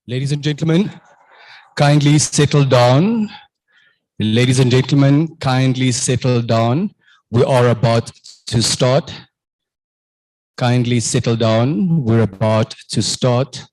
Ladies and gentlemen, kindly settle down. Ladies and gentlemen, kindly settle down. We are about to start. Kindly settle down. We're about to start.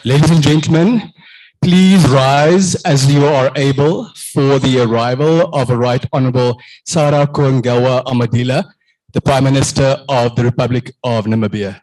Ladies and gentlemen, please rise as you are able for the arrival of a Right Honorable Sarah Coengawa Amadila, the Prime Minister of the Republic of Namibia.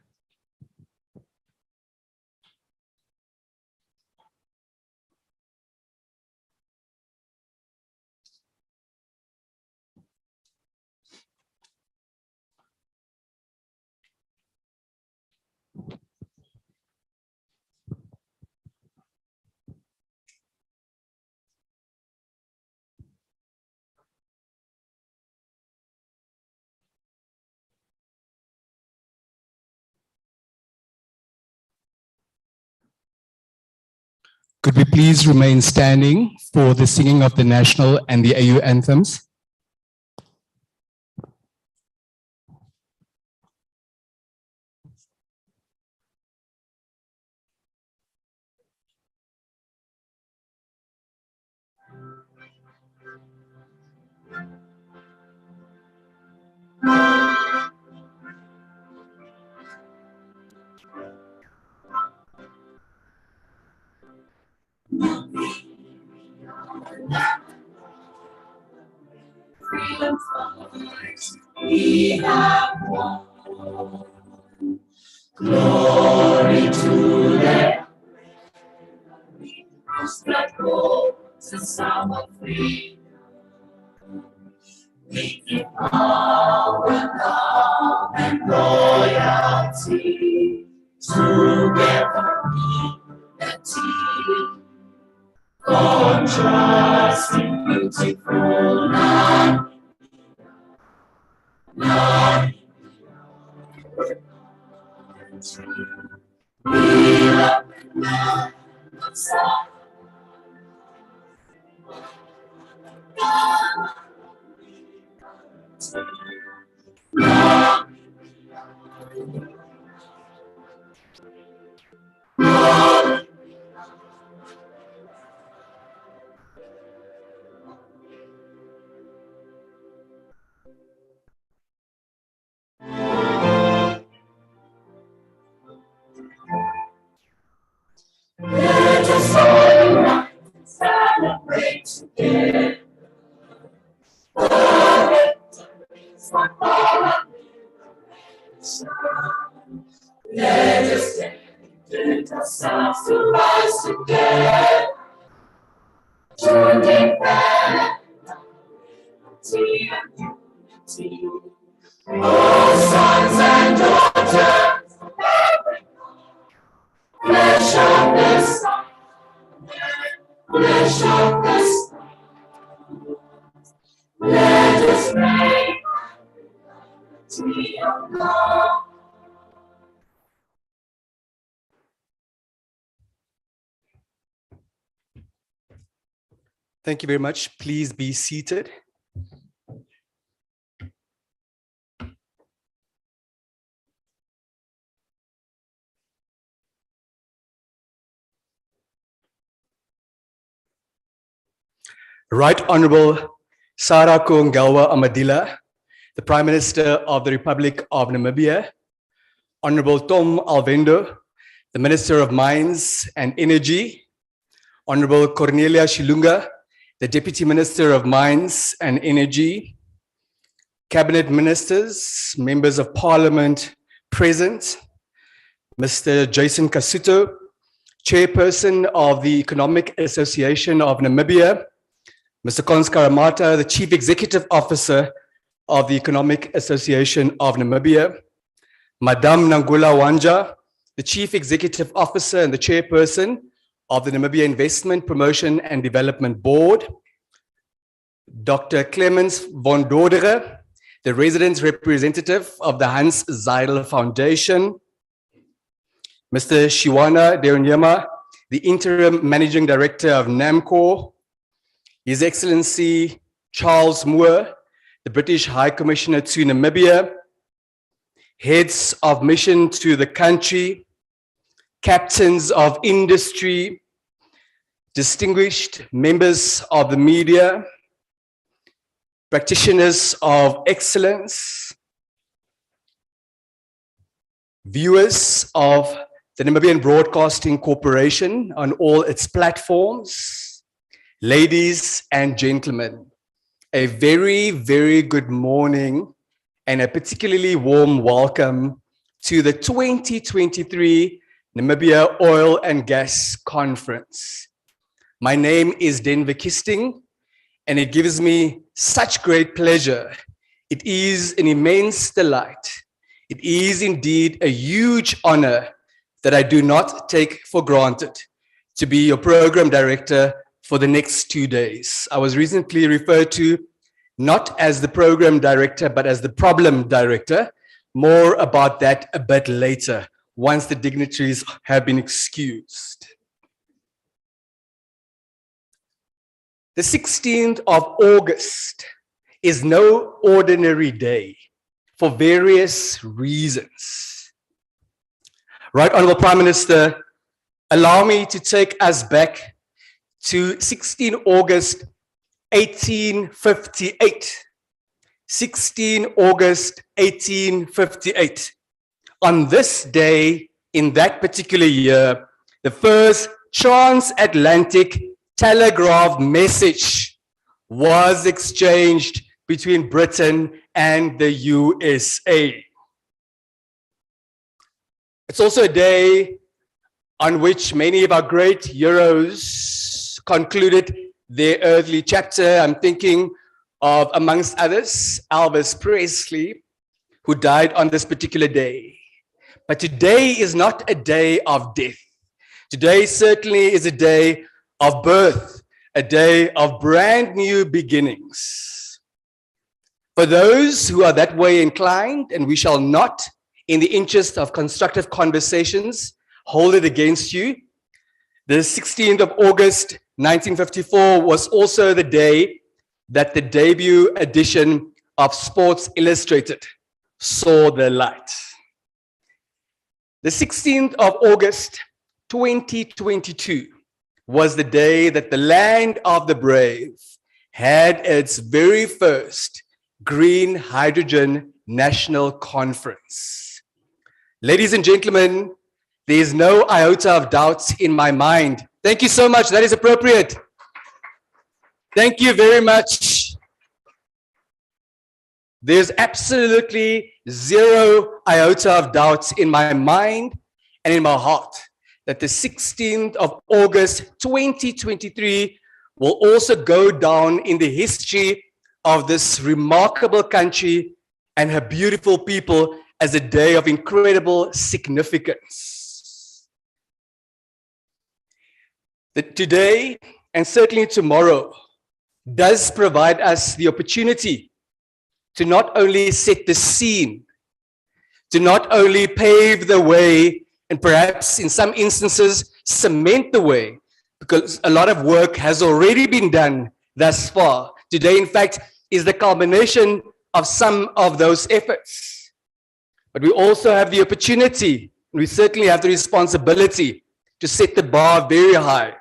Could we please remain standing for the singing of the national and the AU anthems? Freedom fighters, we have won. Glory to their rose that rose the sound of freedom. We give power, love, and loyalty. Together, unity. Contrasting, beautiful land. We love the land of sun. Let us all unite and celebrate together. The victories for our liberation. Let us dedicate ourselves to rise together. Join in liberty and unity. Oh, sons and daughters of every flesh of the sun, flesh of the sun. Let us pray. Tree of God. Thank you very much. Please be seated. Right Honorable Sarah Koongawa Amadila, the Prime Minister of the Republic of Namibia, Honorable Tom Alvendo, the Minister of Mines and Energy, Honorable Cornelia Shilunga, the Deputy Minister of Mines and Energy, Cabinet Ministers, Members of Parliament present, Mr. Jason Kasuto, Chairperson of the Economic Association of Namibia, Mr. Kons Karamata, the Chief Executive Officer of the Economic Association of Namibia, Madame Nangula Wanja, the Chief Executive Officer and the Chairperson of the Namibia Investment Promotion and Development Board, Dr. Clemens von Dordere, the Residence Representative of the Hans Zeidel Foundation, Mr. Shiwana Deonyema, the Interim Managing Director of NAMCOR, His Excellency Charles Moore, the British High Commissioner to Namibia, heads of mission to the country, captains of industry, distinguished members of the media, practitioners of excellence, viewers of the Namibian Broadcasting Corporation on all its platforms, ladies and gentlemen, a very, very good morning and a particularly warm welcome to the 2023 Namibia Oil and Gas Conference. My name is Denver Kisting, and it gives me such great pleasure. It is an immense delight. It is indeed a huge honor that I do not take for granted to be your program director for the next 2 days. I was recently referred to not as the program director, but as the problem director. More about that a bit later, once the dignitaries have been excused. The 16th of August is no ordinary day for various reasons. Right Honorable Prime Minister, allow me to take us back to 16 August 1858. 16 August 1858. On this day, in that particular year, the first transatlantic telegraph message was exchanged between Britain and the USA. It's also a day on which many of our great heroes concluded their earthly chapter. I'm thinking of, amongst others, Elvis Presley, who died on this particular day. But today is not a day of death. Today certainly is a day of birth, a day of brand new beginnings. For those who are that way inclined, and we shall not, in the interest of constructive conversations, hold it against you, the 16th of August 1954 was also the day that the debut edition of Sports Illustrated saw the light. The 16th of August 2022 was the day that the land of the brave had its very first Green Hydrogen National Conference. Ladies and gentlemen, there is no iota of doubt in my mind. Thank you so much. That is appropriate. Thank you very much. There's absolutely zero iota of doubt in my mind and in my heart that the 16th of August 2023 will also go down in the history of this remarkable country and her beautiful people as a day of incredible significance. That today, and certainly tomorrow, does provide us the opportunity to not only set the scene, to not only pave the way, and perhaps in some instances cement the way, because a lot of work has already been done thus far. Today, in fact, is the culmination of some of those efforts. But we also have the opportunity, and we certainly have the responsibility to set the bar very high.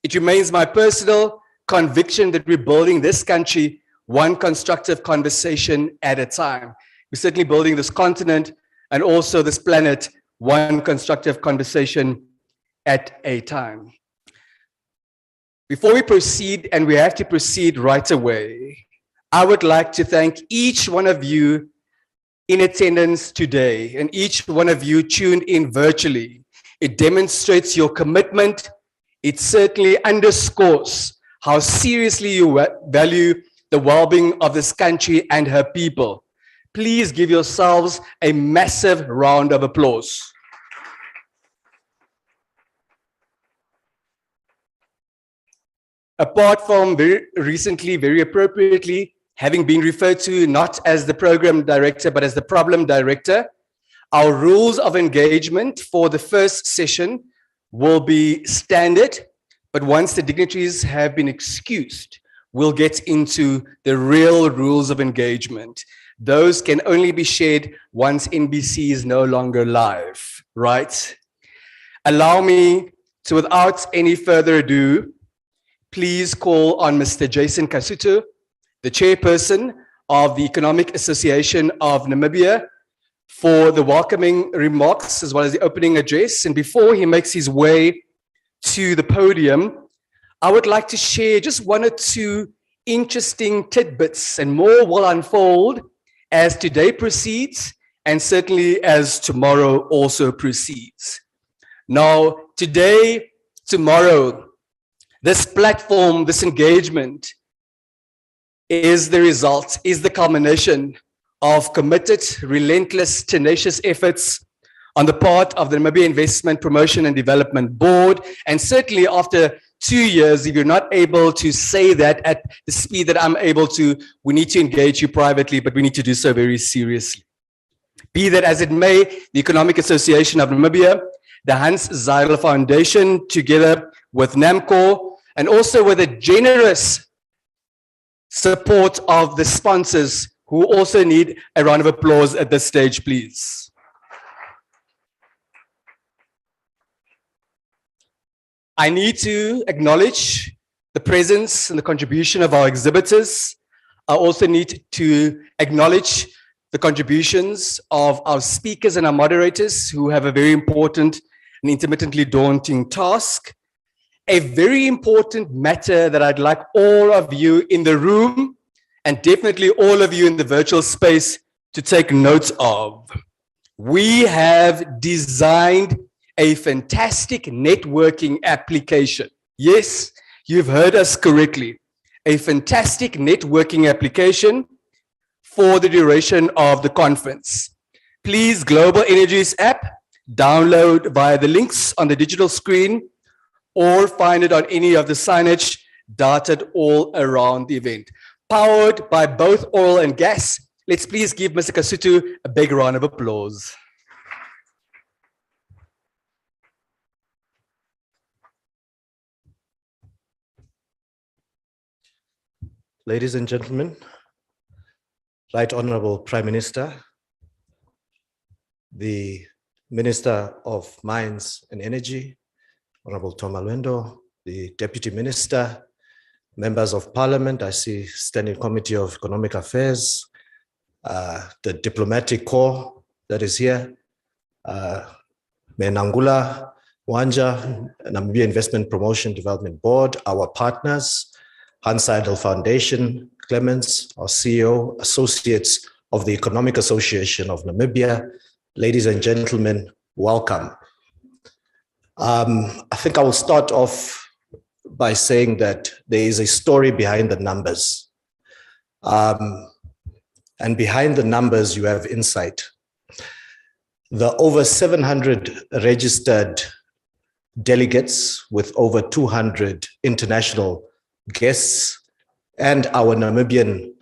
It remains my personal conviction that we're building this country one constructive conversation at a time. We're certainly building this continent and also this planet one constructive conversation at a time. Before we proceed, and we have to proceed right away, I would like to thank each one of you in attendance today and each one of you tuned in virtually. It demonstrates your commitment. It certainly underscores how seriously you value the well-being of this country and her people. Please give yourselves a massive round of applause. Apart from very recently, very appropriately, having been referred to not as the program director, but as the problem director, our rules of engagement for the first session will be standard, but once the dignitaries have been excused, we'll get into the real rules of engagement. Those can only be shared once NBC is no longer live, right? Allow me to, without any further ado, please call on Mr. Jason Kasutu, the chairperson of the Economic Association of Namibia, for the welcoming remarks as well as the opening address. And before he makes his way to the podium, I would like to share just one or two interesting tidbits, and more will unfold as today proceeds and certainly as tomorrow also proceeds. Now, today, tomorrow, this platform, this engagement is the result, is the culmination of committed, relentless, tenacious efforts on the part of the Namibia Investment Promotion and Development Board. And certainly after 2 years, if you're not able to say that at the speed that I'm able to, we need to engage you privately, but we need to do so very seriously. Be that as it may, the Economic Association of Namibia, the Hans Zeidel Foundation, together with NAMCOR, and also with the generous support of the sponsors, who also need a round of applause at this stage, please. I need to acknowledge the presence and the contribution of our exhibitors. I also need to acknowledge the contributions of our speakers and our moderators, who have a very important and intermittently daunting task. A very important matter that I'd like all of you in the room, and definitely all of you in the virtual space, to take note of. We have designed a fantastic networking application. Yes, you've heard us correctly. A fantastic networking application for the duration of the conference. Please, Global Energies app, download via the links on the digital screen, or find it on any of the signage dotted all around the event. Powered by both oil and gas. Let's please give Mr. Kasutu a big round of applause. Ladies and gentlemen, Right Honorable Prime Minister, the Minister of Mines and Energy, Honorable Tom Alwendo, the Deputy Minister, members of Parliament, I see Standing Committee of Economic Affairs, the Diplomatic Corps that is here, Menangula, Wanja, Namibia Investment Promotion Development Board, our partners, Hans Zeidel Foundation, Clemens, our CEO, associates of the Economic Association of Namibia. Ladies and gentlemen, welcome. I think I will start off by saying that there is a story behind the numbers. And behind the numbers, you have insight. The over 700 registered delegates with over 200 international guests and our Namibian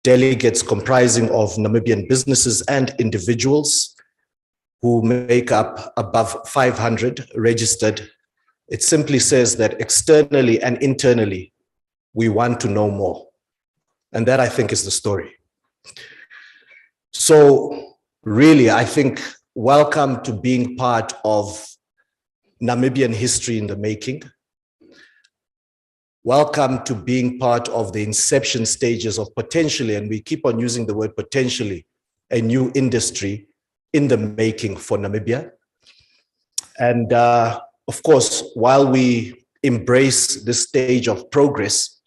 delegates comprising of Namibian businesses and individuals who make up above 500 registered. It simply says that externally and internally, we want to know more. And that, I think, is the story. So really, I think, welcome to being part of Namibian history in the making. Welcome to being part of the inception stages of potentially, and we keep on using the word potentially, a new industry in the making for Namibia. And of course, while we embrace this stage of progress,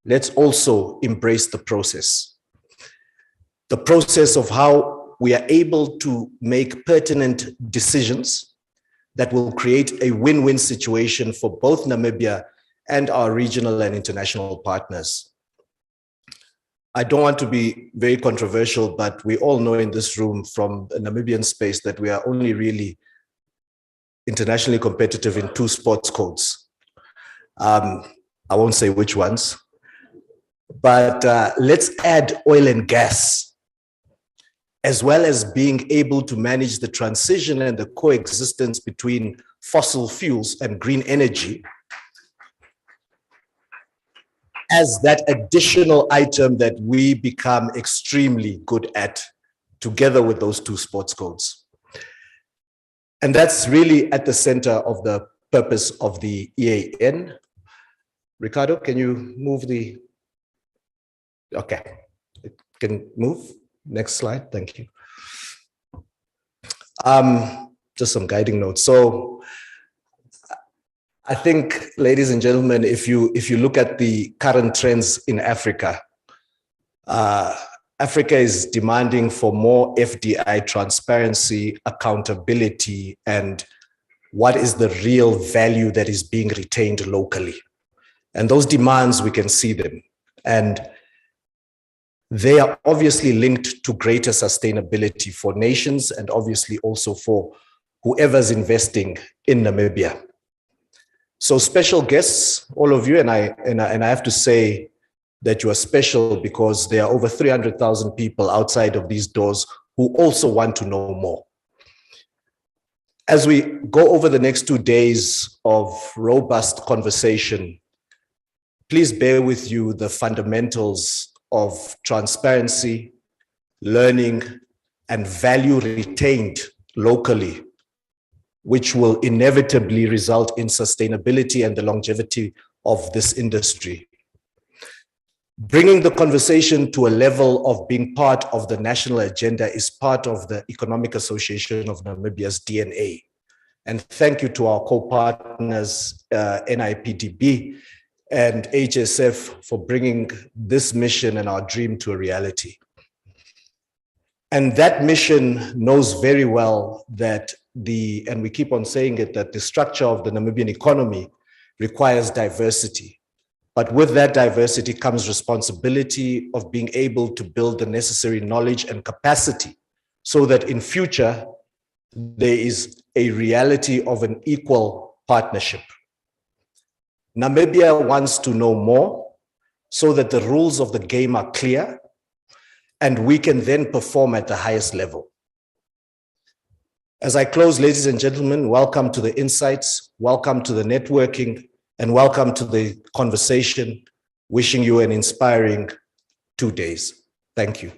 let's also embrace the process. The process of how we are able to make pertinent decisions that will create a win-win situation for both Namibia and our regional and international partners. I don't want to be very controversial, but we all know in this room from the Namibian space that we are only really internationally competitive in 2 sports codes. I won't say which ones, but let's add oil and gas, as well as being able to manage the transition and the coexistence between fossil fuels and green energy as that additional item that we become extremely good at, together with those 2 sports codes. And that's really at the center of the purpose of the EAN. Ricardo, can you move the, okay, it can move. Next slide, thank you. Just some guiding notes. So I think, ladies and gentlemen, if you look at the current trends in Africa, Africa is demanding for more FDI transparency, accountability, and what is the real value that is being retained locally. And those demands, we can see them. And they are obviously linked to greater sustainability for nations and obviously also for whoever's investing in Namibia. So special guests, all of you, and I have to say that you are special because there are over 300,000 people outside of these doors who also want to know more. As we go over the next 2 days of robust conversation, please bear with you the fundamentals of transparency, learning, and value retained locally, which will inevitably result in sustainability and the longevity of this industry. Bringing the conversation to a level of being part of the national agenda is part of the Economic Association of Namibia's DNA. And thank you to our co-partners, NIPDB and HSF, for bringing this mission and our dream to a reality. And that mission knows very well that and we keep on saying it, that the structure of the Namibian economy requires diversity. But with that diversity comes responsibility of being able to build the necessary knowledge and capacity so that in future, there is a reality of an equal partnership. Namibia wants to know more so that the rules of the game are clear and we can then perform at the highest level. As I close, ladies and gentlemen, welcome to the insights, welcome to the networking, and welcome to the conversation. Wishing you an inspiring 2 days. Thank you.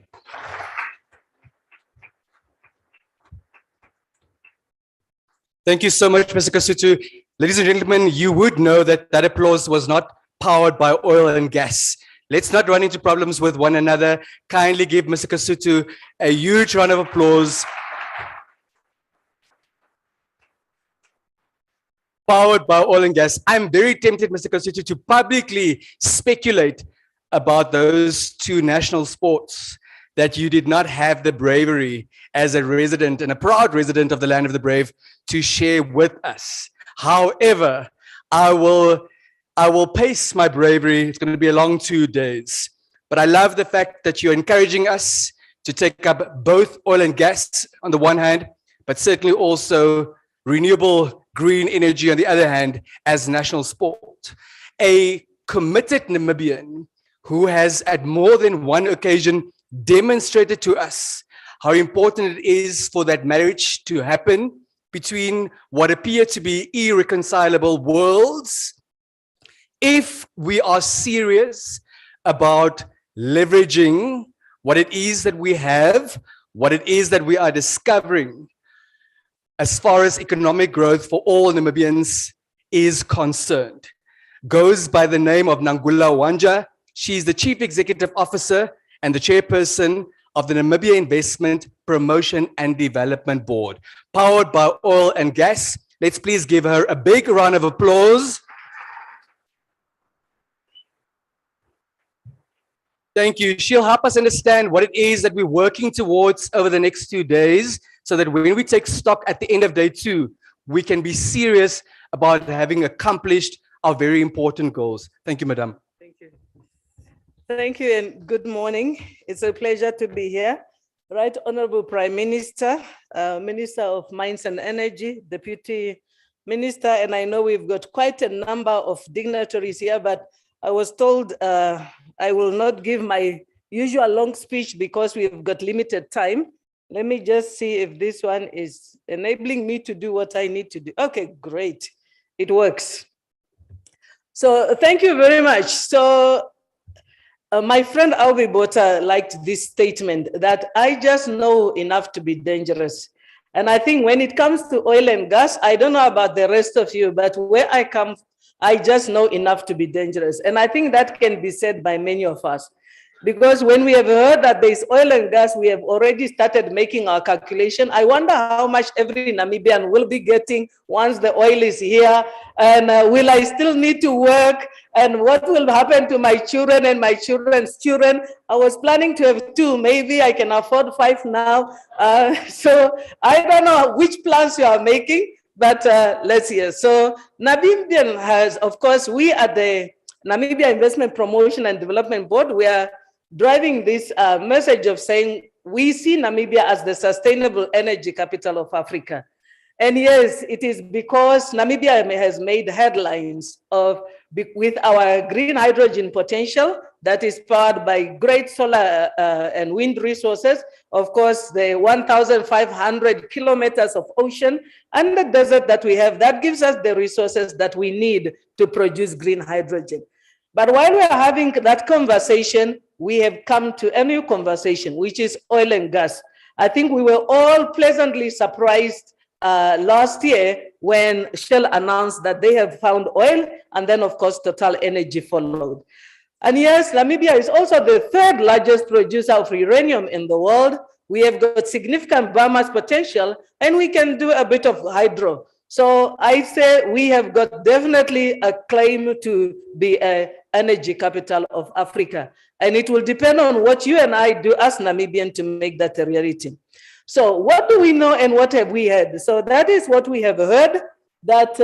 Thank you so much, Mr. Kasutu. Ladies and gentlemen, you would know that that applause was not powered by oil and gas. Let's not run into problems with one another. Kindly give Mr. Kasutu a huge round of applause. Powered by oil and gas. I'm very tempted, Mr. Kasutu, to publicly speculate about those 2 national sports that you did not have the bravery as a resident and a proud resident of the land of the brave to share with us. However, I will pace my bravery. It's going to be a long 2 days. But I love the fact that you're encouraging us to take up both oil and gas on the one hand, but certainly also renewable green energy on the other hand as national sport. A committed Namibian who has at more than one occasion demonstrated to us how important it is for that marriage to happen between what appear to be irreconcilable worlds, if we are serious about leveraging what it is that we have, what it is that we are discovering as far as economic growth for all Namibians is concerned. Goes by the name of Nangula Wanja. She's the Chief Executive Officer and the Chairperson of the Namibia Investment Promotion and Development Board, powered by oil and gas. Let's please give her a big round of applause. Thank you. She'll help us understand what it is that we're working towards over the next 2 days, so that when we take stock at the end of day 2, we can be serious about having accomplished our very important goals. Thank you, Madam. Thank you. Thank you and good morning. It's a pleasure to be here. Right Honorable Prime Minister, Minister of Mines and Energy, Deputy Minister, and I know we've got quite a number of dignitaries here, but I was told I will not give my usual long speech because we've got limited time. Let me just see if this one is enabling me to do what I need to do. Okay, great. It works. So thank you very much. So my friend Albi Bota liked this statement that I just know enough to be dangerous. And I think when it comes to oil and gas, I don't know about the rest of you, but where I come, I just know enough to be dangerous. And I think that can be said by many of us. Because when we have heard that there is oil and gas, we have already started making our calculation. I wonder how much every Namibian will be getting once the oil is here. And will I still need to work? And what will happen to my children and my children's children? I was planning to have 2. Maybe I can afford 5 now. So I don't know which plans you are making, but let's hear. So Namibian has, of course, we at the Namibia Investment Promotion and Development Board, we are driving this message of saying we see Namibia as the sustainable energy capital of Africa. And yes, it is because Namibia has made headlines with our green hydrogen potential that is powered by great solar and wind resources. Of course, the 1,500 kilometers of ocean and the desert that we have, that gives us the resources that we need to produce green hydrogen. But while we are having that conversation, we have come to a new conversation, which is oil and gas. I think we were all pleasantly surprised last year when Shell announced that they have found oil, and then of course Total Energy followed. And yes, Namibia is also the 3rd largest producer of uranium in the world. We have got significant biomass potential, and we can do a bit of hydro. So I say we have got definitely a claim to be an energy capital of Africa. And it will depend on what you and I do as Namibian to make that a reality. So what do we know and what have we heard? So that is what we have heard, that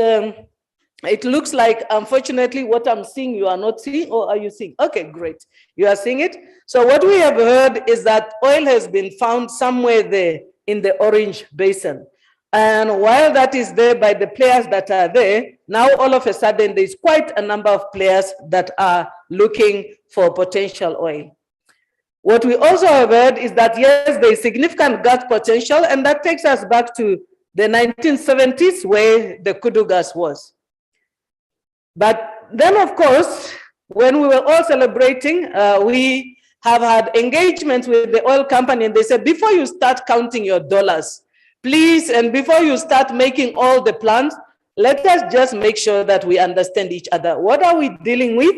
it looks like, unfortunately, what I'm seeing, you are not seeing, or are you seeing? Okay, great. You are seeing it. So what we have heard is that oil has been found somewhere there in the Orange Basin. And while that is there by the players that are there, now all of a sudden there's quite a number of players that are looking for potential oil. What we also have heard is that yes, there is significant gas potential, and that takes us back to the 1970s where the Kudu gas was. But then of course, when we were all celebrating, we have had engagements with the oil company, and they said, before you start counting your dollars, please, and before you start making all the plans, let us just make sure that we understand each other. What are we dealing with?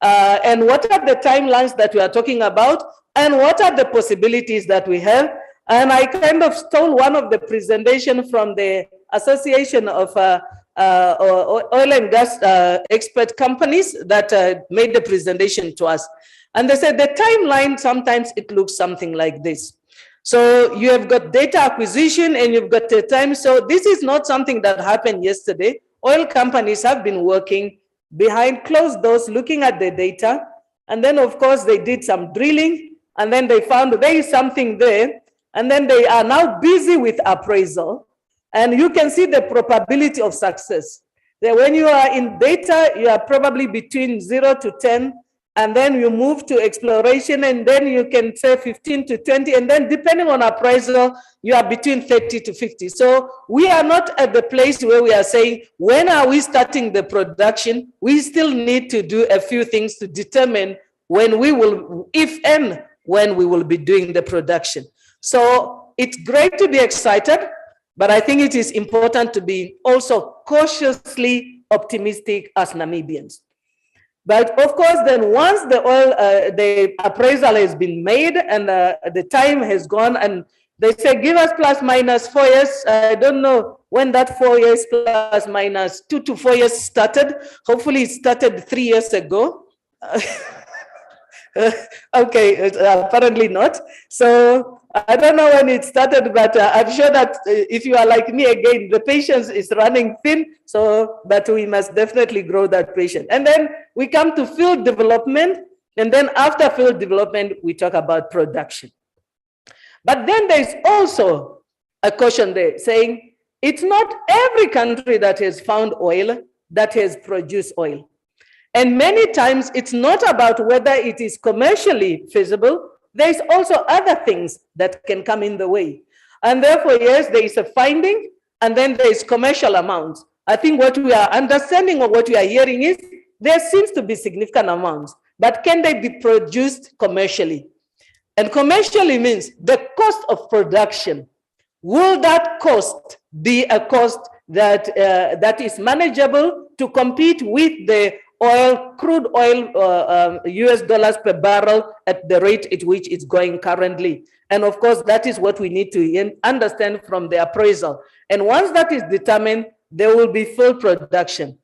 And what are the timelines that we are talking about? And what are the possibilities that we have? And I kind of stole one of the presentation from the Association of Oil and Gas Expert Companies that made the presentation to us. And they said the timeline, sometimes it looks something like this. So you have got data acquisition and you've got the time. So this is not something that happened yesterday. Oil companies have been working behind closed doors, looking at the data. And then of course they did some drilling, and then they found there is something there. And then they are now busy with appraisal. And you can see the probability of success. When you are in data, you are probably between 0 to 10, and then you move to exploration, and then you can say 15 to 20, and then depending on appraisal, you are between 30 to 50. So we are not at the place where we are saying, when are we starting the production? We still need to do a few things to determine when we will, if and when we will be doing the production. So it's great to be excited, but I think it is important to be also cautiously optimistic as Namibians. But of course, then once the oil, the appraisal has been made and the time has gone, and they say, give us plus minus 4 years. I don't know when that 4 years plus minus 2 to 4 years started. Hopefully it started 3 years ago. Okay, apparently not. So I don't know when it started, but I'm sure that if you are like me again, the patience is running thin. So, but we must definitely grow that patience. And then we come to field development. And then after field development, we talk about production. But then there's also a caution there saying it's not every country that has found oil that has produced oil. And many times it's not about whether it is commercially feasible. There's also other things that can come in the way. And therefore, yes, there is a finding, and then there is commercial amounts. I think what we are understanding or what we are hearing is there seems to be significant amounts, but can they be produced commercially? And commercially means the cost of production. Will that cost be a cost that, that is manageable to compete with the oil, crude oil, US dollars per barrel at the rate at which it's going currently? And of course, that is what we need to understand from the appraisal. And once that is determined, there will be full production.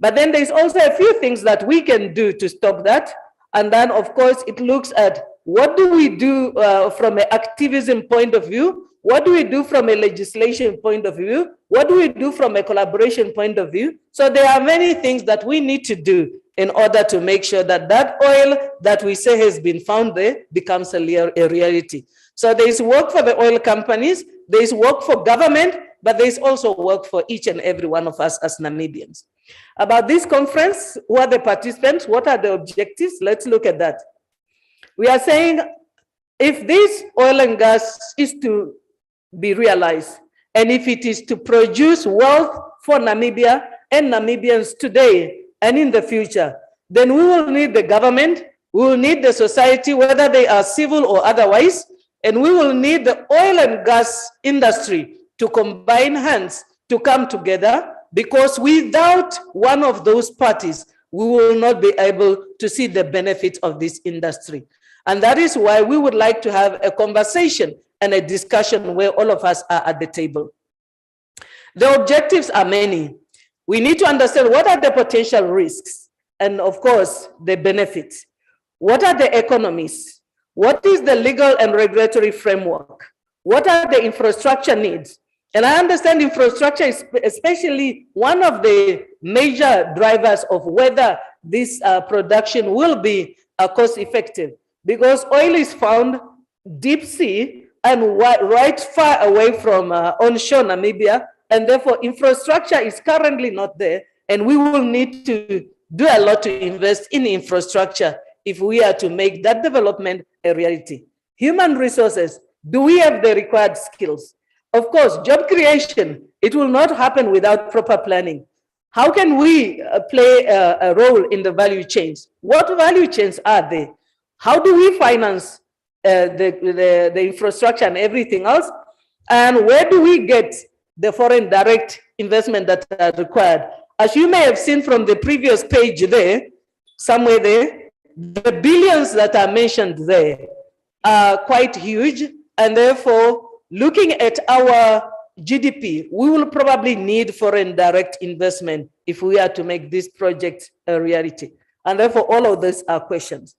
But then there's also a few things that we can do to stop that. And then, of course, it looks at what do we do from an activism point of view? What do we do from a legislation point of view? What do we do from a collaboration point of view? So there are many things that we need to do in order to make sure that that oil that we say has been found there becomes a reality. So there is work for the oil companies, there is work for government, but there is also work for each and every one of us as Namibians. About this conference, who are the participants? What are the objectives? Let's look at that. We are saying if this oil and gas is to be realized, and if it is to produce wealth for Namibia and Namibians today and in the future, then we will need the government, we will need the society, whether they are civil or otherwise, and we will need the oil and gas industry to combine hands to come together, because without one of those parties, we will not be able to see the benefits of this industry. And that is why we would like to have a conversation and a discussion where all of us are at the table. The objectives are many. We need to understand what are the potential risks and, of course, the benefits. What are the economies? What is the legal and regulatory framework? What are the infrastructure needs? And I understand infrastructure is especially one of the major drivers of whether this production will be cost effective, because oil is found deep sea and right far away from onshore Namibia, and therefore infrastructure is currently not there, and we will need to do a lot to invest in infrastructure if we are to make that development a reality. Human resources, do we have the required skills? Of course, job creation, it will not happen without proper planning. How can we play a role in the value chains? What value chains are there? How do we finance the infrastructure and everything else? And where do we get the foreign direct investment that are required? As you may have seen from the previous page there, somewhere there, the billions that are mentioned there are quite huge, and therefore, looking at our GDP, we will probably need foreign direct investment if we are to make this project a reality. And therefore, all of these are questions.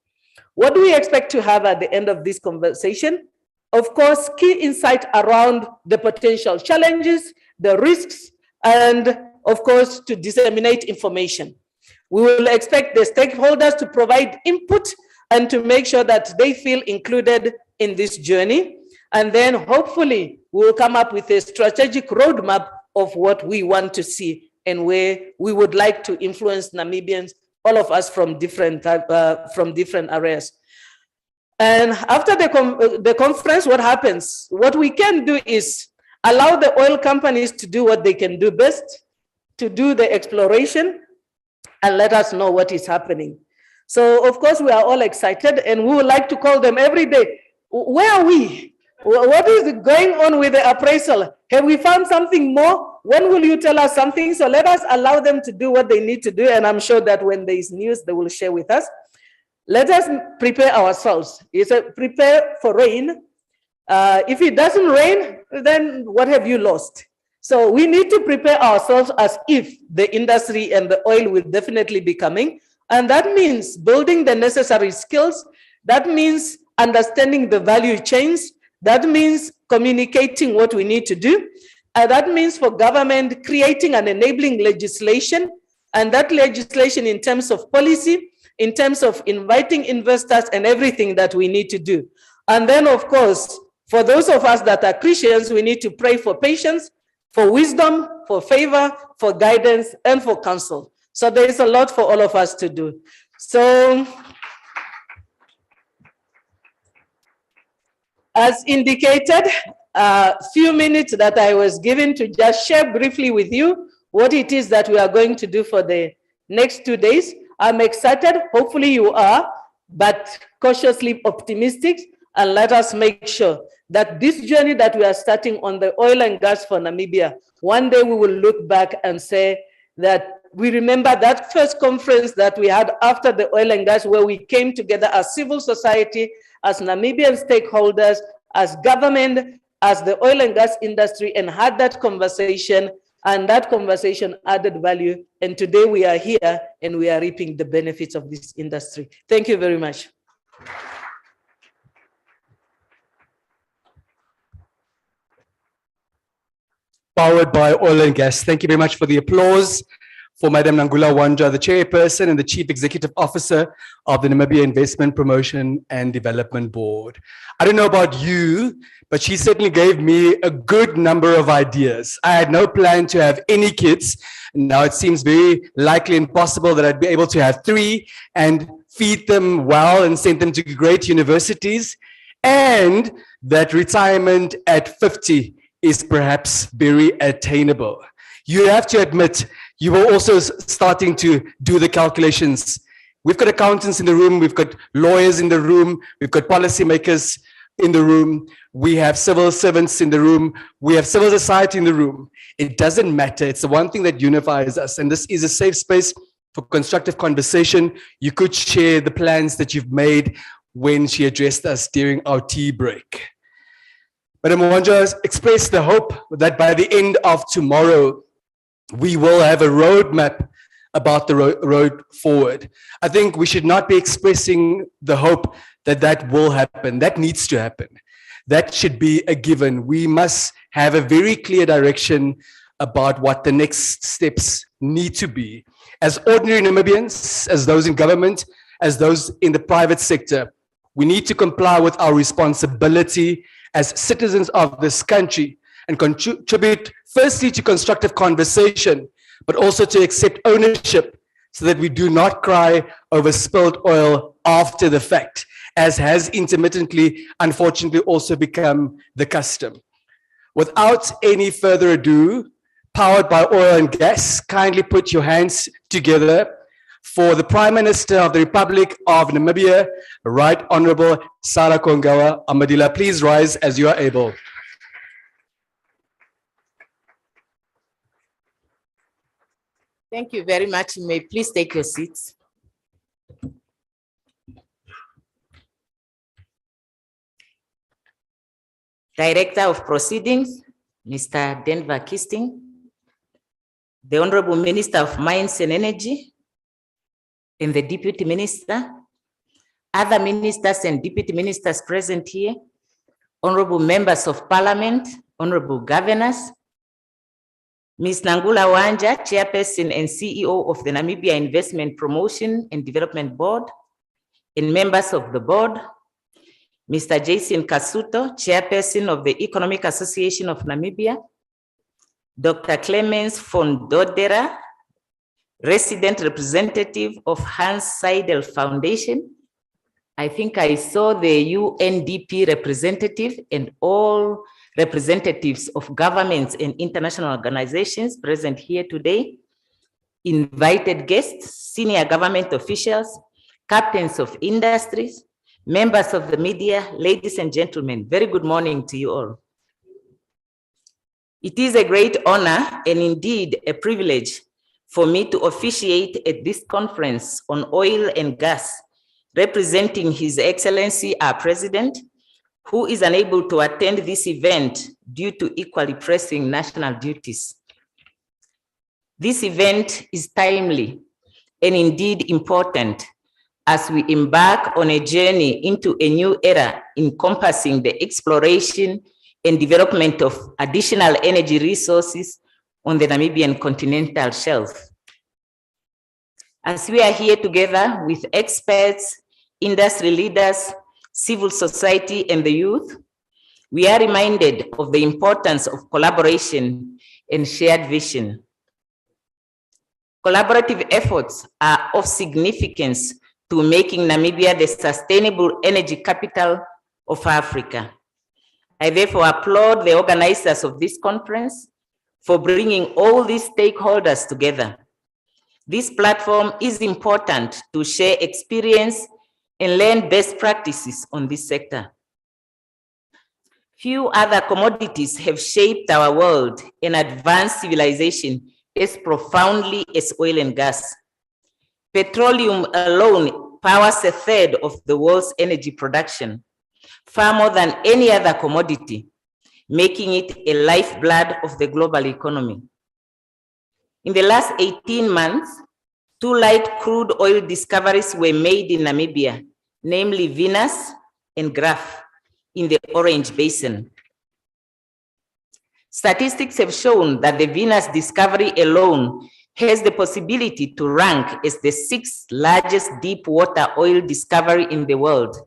What do we expect to have at the end of this conversation? Of course, key insight around the potential challenges, the risks, and of course, to disseminate information. We will expect the stakeholders to provide input and to make sure that they feel included in this journey. And then hopefully we will come up with a strategic roadmap of what we want to see and where we would like to influence Namibians, all of us from different areas. And after the conference, what happens? What we can do is allow the oil companies to do what they can do best, to do the exploration, and let us know what is happening. So of course we are all excited, and we would like to call them every day. Where are we? What is going on with the appraisal? Have we found something more? When will you tell us something? So let us allow them to do what they need to do, and I'm sure that when there is news, they will share with us. Let us prepare ourselves. It's a prepare for rain. If it doesn't rain, then what have you lost? So we need to prepare ourselves as if the industry and the oil will definitely be coming. And that means building the necessary skills. That means understanding the value chains. That means communicating what we need to do. And that means for government creating an enabling legislation. And that legislation in terms of policy, in terms of inviting investors and everything that we need to do. And then, of course, for those of us that are Christians, we need to pray for patience, for wisdom, for favor, for guidance, and for counsel. So there is a lot for all of us to do. So, as indicated, a few minutes that I was given to just share briefly with you what it is that we are going to do for the next 2 days. I'm excited, hopefully you are, but cautiously optimistic, and let us make sure that this journey that we are starting on the oil and gas for Namibia, one day we will look back and say that we remember that first conference that we had after the oil and gas, where we came together as civil society, as Namibian stakeholders, as government, as the oil and gas industry, and had that conversation, and that conversation added value. And today we are here and we are reaping the benefits of this industry. Thank you very much. Powered by oil and gas. Thank you very much for the applause for Madam Nangula Wanja, the chairperson and the chief executive officer of the Namibia Investment Promotion and Development Board. I don't know about you, but she certainly gave me a good number of ideas. I had no plan to have any kids. Now it seems very likely and possible that I'd be able to have 3 and feed them well and send them to great universities, and that retirement at 50 is perhaps very attainable. You have to admit, you were also starting to do the calculations. We've got accountants in the room, we've got lawyers in the room, we've got policymakers in the room, we have civil servants in the room, we have civil society in the room. It doesn't matter, it's the one thing that unifies us, and this is a safe space for constructive conversation. You could share the plans that you've made when she addressed us during our tea break. Madam Wanja expressed the hope that by the end of tomorrow, we will have a roadmap about the road forward. I think we should not be expressing the hope that that will happen. That needs to happen. That should be a given. We must have a very clear direction about what the next steps need to be. As ordinary Namibians, as those in government, as those in the private sector, we need to comply with our responsibility as citizens of this country and contribute firstly to constructive conversation, but also to accept ownership so that we do not cry over spilled oil after the fact, as has intermittently, unfortunately, also become the custom. Without any further ado, powered by oil and gas, kindly put your hands together for the Prime Minister of the Republic of Namibia, Right Honorable Sarah Kongawa Amadila. Please rise as you are able. Thank you very much. You may please take your seats. Director of Proceedings, Mr. Denver Kisting, the Honorable Minister of Mines and Energy, and the Deputy Minister, other ministers and deputy ministers present here, honorable members of Parliament, honorable governors, Ms. Nangula Wanja, Chairperson and CEO of the Namibia Investment Promotion and Development Board, and members of the board, Mr. Jason Kasuto, Chairperson of the Economic Association of Namibia, Dr. Clemens von Dodera, resident representative of Hans Seidel Foundation. I think I saw the UNDP representative and all representatives of governments and international organizations present here today, invited guests, senior government officials, captains of industries, members of the media, ladies and gentlemen, very good morning to you all. It is a great honor and indeed a privilege for me to officiate at this conference on oil and gas, representing His Excellency, our President, who is unable to attend this event due to equally pressing national duties. This event is timely and indeed important as we embark on a journey into a new era encompassing the exploration and development of additional energy resources on the Namibian continental shelf. As we are here together with experts, industry leaders, civil society, and the youth, we are reminded of the importance of collaboration and shared vision. Collaborative efforts are of significance to making Namibia the sustainable energy capital of Africa. I therefore applaud the organizers of this conference for bringing all these stakeholders together. This platform is important to share experience and learn best practices on this sector. Few other commodities have shaped our world and advanced civilization as profoundly as oil and gas. Petroleum alone powers a third of the world's energy production, far more than any other commodity, making it a lifeblood of the global economy. In the last 18 months, 2 light crude oil discoveries were made in Namibia, namely Venus and Graph in the Orange Basin. Statistics have shown that the Venus discovery alone has the possibility to rank as the 6th largest deep water oil discovery in the world.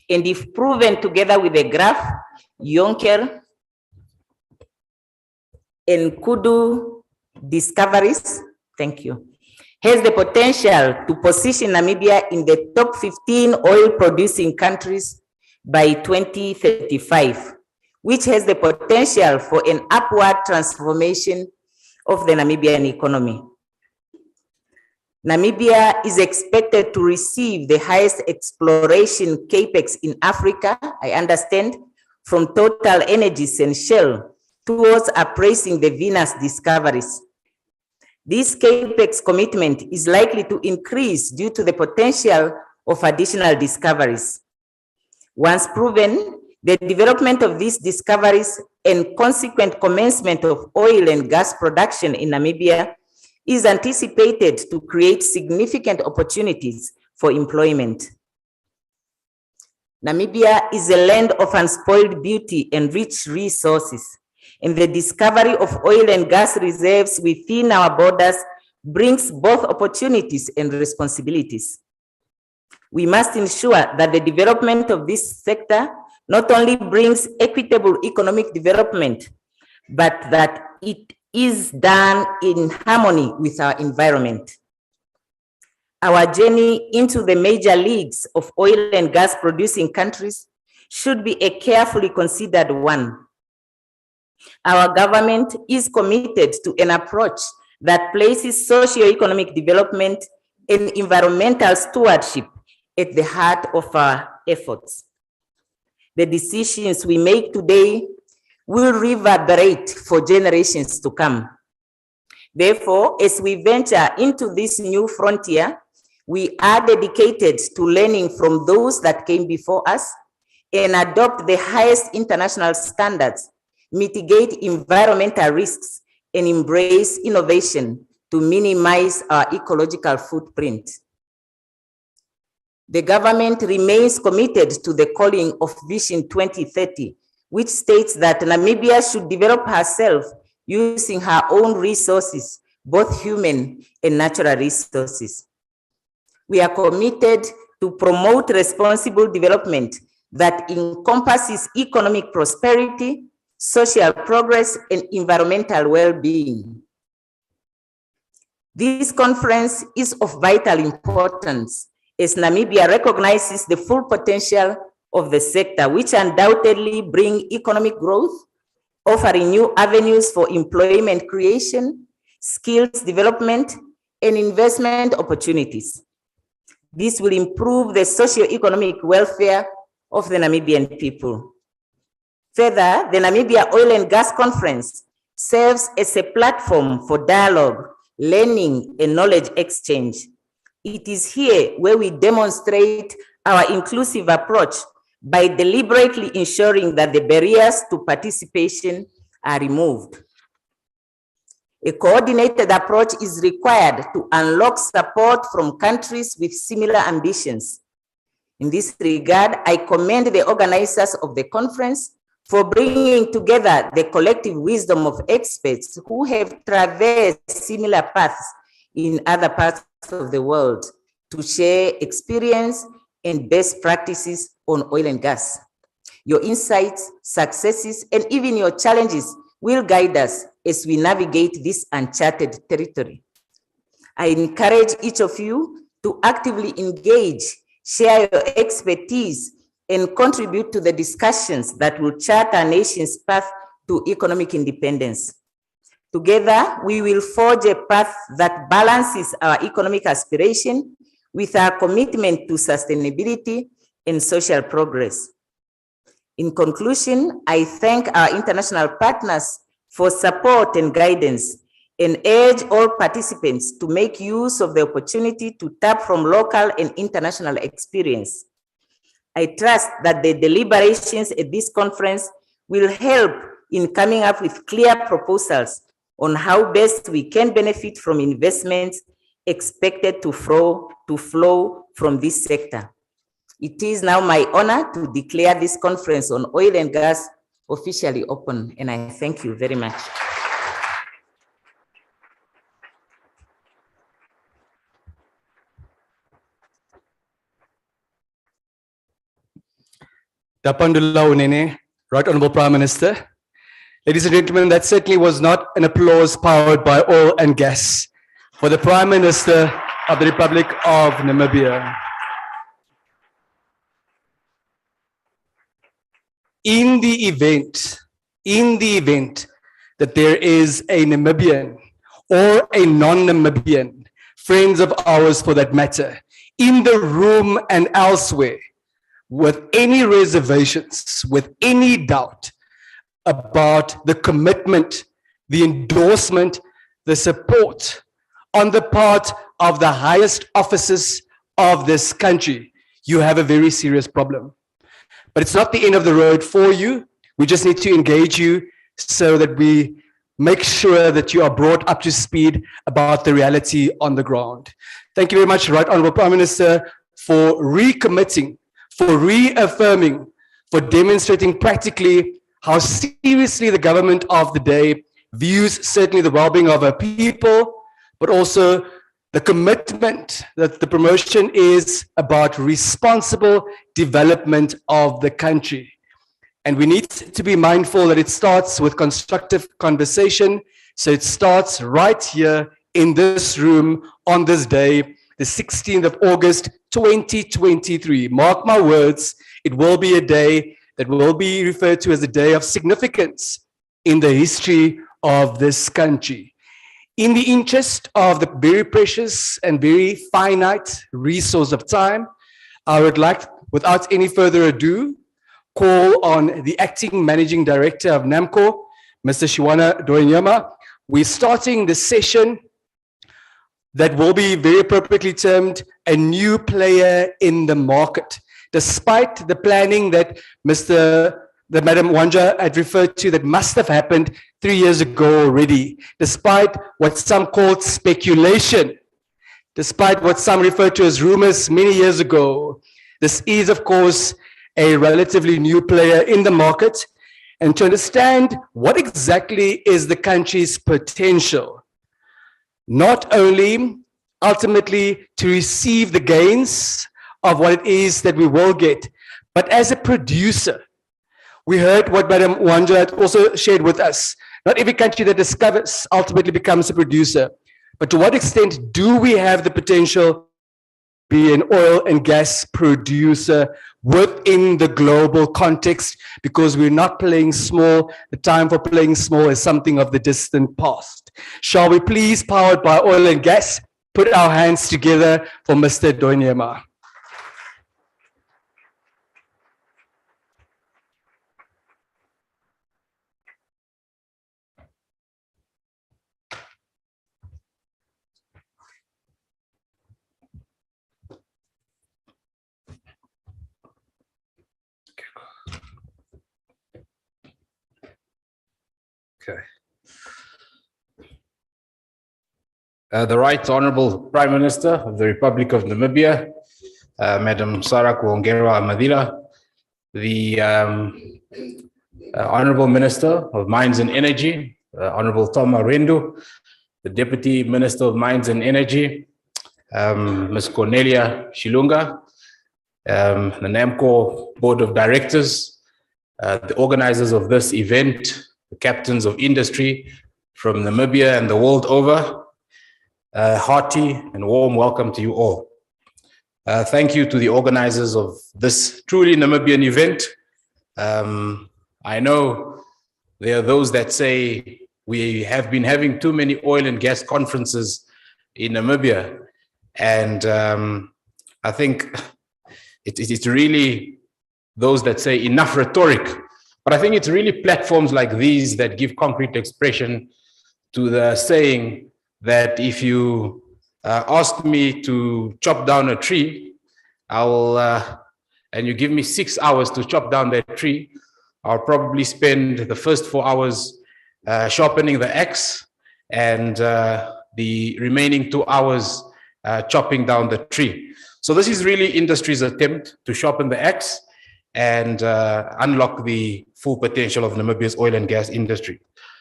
And if proven together with the Graph, Yonker, and Kudu discoveries, thank you, has the potential to position Namibia in the top 15 oil producing countries by 2035, which has the potential for an upward transformation of the Namibian economy. Namibia is expected to receive the highest exploration capex in Africa, I understand, from Total Energies and Shell towards appraising the Venus discoveries. This capex commitment is likely to increase due to the potential of additional discoveries. Once proven, the development of these discoveries and consequent commencement of oil and gas production in Namibia is anticipated to create significant opportunities for employment. Namibia is a land of unspoiled beauty and rich resources, and the discovery of oil and gas reserves within our borders brings both opportunities and responsibilities. We must ensure that the development of this sector not only brings equitable economic development, but that it is done in harmony with our environment. Our journey into the major leagues of oil and gas producing countries should be a carefully considered one. Our government is committed to an approach that places socio-economic development and environmental stewardship at the heart of our efforts. The decisions we make today will reverberate for generations to come. Therefore, as we venture into this new frontier, we are dedicated to learning from those that came before us and adopt the highest international standards, mitigate environmental risks, and embrace innovation to minimize our ecological footprint. The government remains committed to the calling of Vision 2030, which states that Namibia should develop herself using her own resources, both human and natural resources. We are committed to promote responsible development that encompasses economic prosperity, social progress, and environmental well-being. This conference is of vital importance as Namibia recognizes the full potential of the sector, which undoubtedly bring economic growth, offering new avenues for employment creation, skills development, and investment opportunities. This will improve the socio-economic welfare of the Namibian people. Further, the Namibia Oil and Gas Conference serves as a platform for dialogue, learning, and knowledge exchange. It is here where we demonstrate our inclusive approach by deliberately ensuring that the barriers to participation are removed. A coordinated approach is required to unlock support from countries with similar ambitions. In this regard, I commend the organizers of the conference for bringing together the collective wisdom of experts who have traversed similar paths in other parts of the world to share experience and best practices on oil and gas. Your insights, successes, and even your challenges will guide us as we navigate this uncharted territory. I encourage each of you to actively engage, share your expertise, and contribute to the discussions that will chart our nation's path to economic independence. Together, we will forge a path that balances our economic aspiration with our commitment to sustainability and social progress. In conclusion, I thank our international partners for support and guidance and urge all participants to make use of the opportunity to tap from local and international experience. I trust that the deliberations at this conference will help in coming up with clear proposals on how best we can benefit from investments expected to flow from this sector. It is now my honor to declare this conference on oil and gas officially open, and I thank you very much. Dapandullah Unene, Right Honorable Prime Minister. Ladies and gentlemen, that certainly was not an applause powered by oil and gas for the Prime Minister of the Republic of Namibia. In the event that there is a Namibian or a non-Namibian, friends of ours for that matter, in the room and elsewhere, with any reservations, with any doubt about the commitment, the endorsement, the support on the part of the highest officers of this country, you have a very serious problem. But it's not the end of the road for you. We just need to engage you so that we make sure that you are brought up to speed about the reality on the ground. Thank you very much, Right Honorable Prime Minister, for recommitting, for reaffirming, for demonstrating practically how seriously the government of the day views certainly the well-being of our people, but also the commitment that the promotion is about responsible development of the country. And we need to be mindful that it starts with constructive conversation. So it starts right here in this room on this day, the 16th of August, 2023. Mark my words, it will be a day that will be referred to as a day of significance in the history of this country. In the interest of the very precious and very finite resource of time, I would like, without any further ado, call on the Acting Managing Director of NAMCO, Mr. Shiwana Dorinyama. We're starting the session that will be very appropriately termed a new player in the market. Despite the planning that Madam Wanja had referred to that must have happened 3 years ago already, despite what some called speculation, despite what some referred to as rumors many years ago, this is, of course, a relatively new player in the market. And to understand what exactly is the country's potential, not only ultimately to receive the gains of what it is that we will get, but as a producer, We heard what Madam Wanja had also shared with us. Not every country that discovers ultimately becomes a producer. But to what extent do we have the potential to be an oil and gas producer within the global context? Because we're not playing small. The time for playing small is something of the distant past. Shall we please, powered by oil and gas, put our hands together for Mr. Donyema. Okay. The Right Honorable Prime Minister of the Republic of Namibia, Madam Sarah Kuongerwa Amadila, the Honorable Minister of Mines and Energy, Honorable Toma Rendu, the Deputy Minister of Mines and Energy, Ms. Cornelia Shilunga, the NAMCO Board of Directors, the organizers of this event, the captains of industry from Namibia and the world over. Hearty and warm welcome to you all. Thank you to the organizers of this truly Namibian event. I know there are those that say we have been having too many oil and gas conferences in Namibia. And I think it's really those that say enough rhetoric. But I think it's really platforms like these that give concrete expression to the saying that if you ask me to chop down a tree, I will, and you give me 6 hours to chop down that tree, I'll probably spend the first 4 hours sharpening the axe and the remaining 2 hours chopping down the tree. So this is really industry's attempt to sharpen the axe and unlock the full potential of Namibia's oil and gas industry.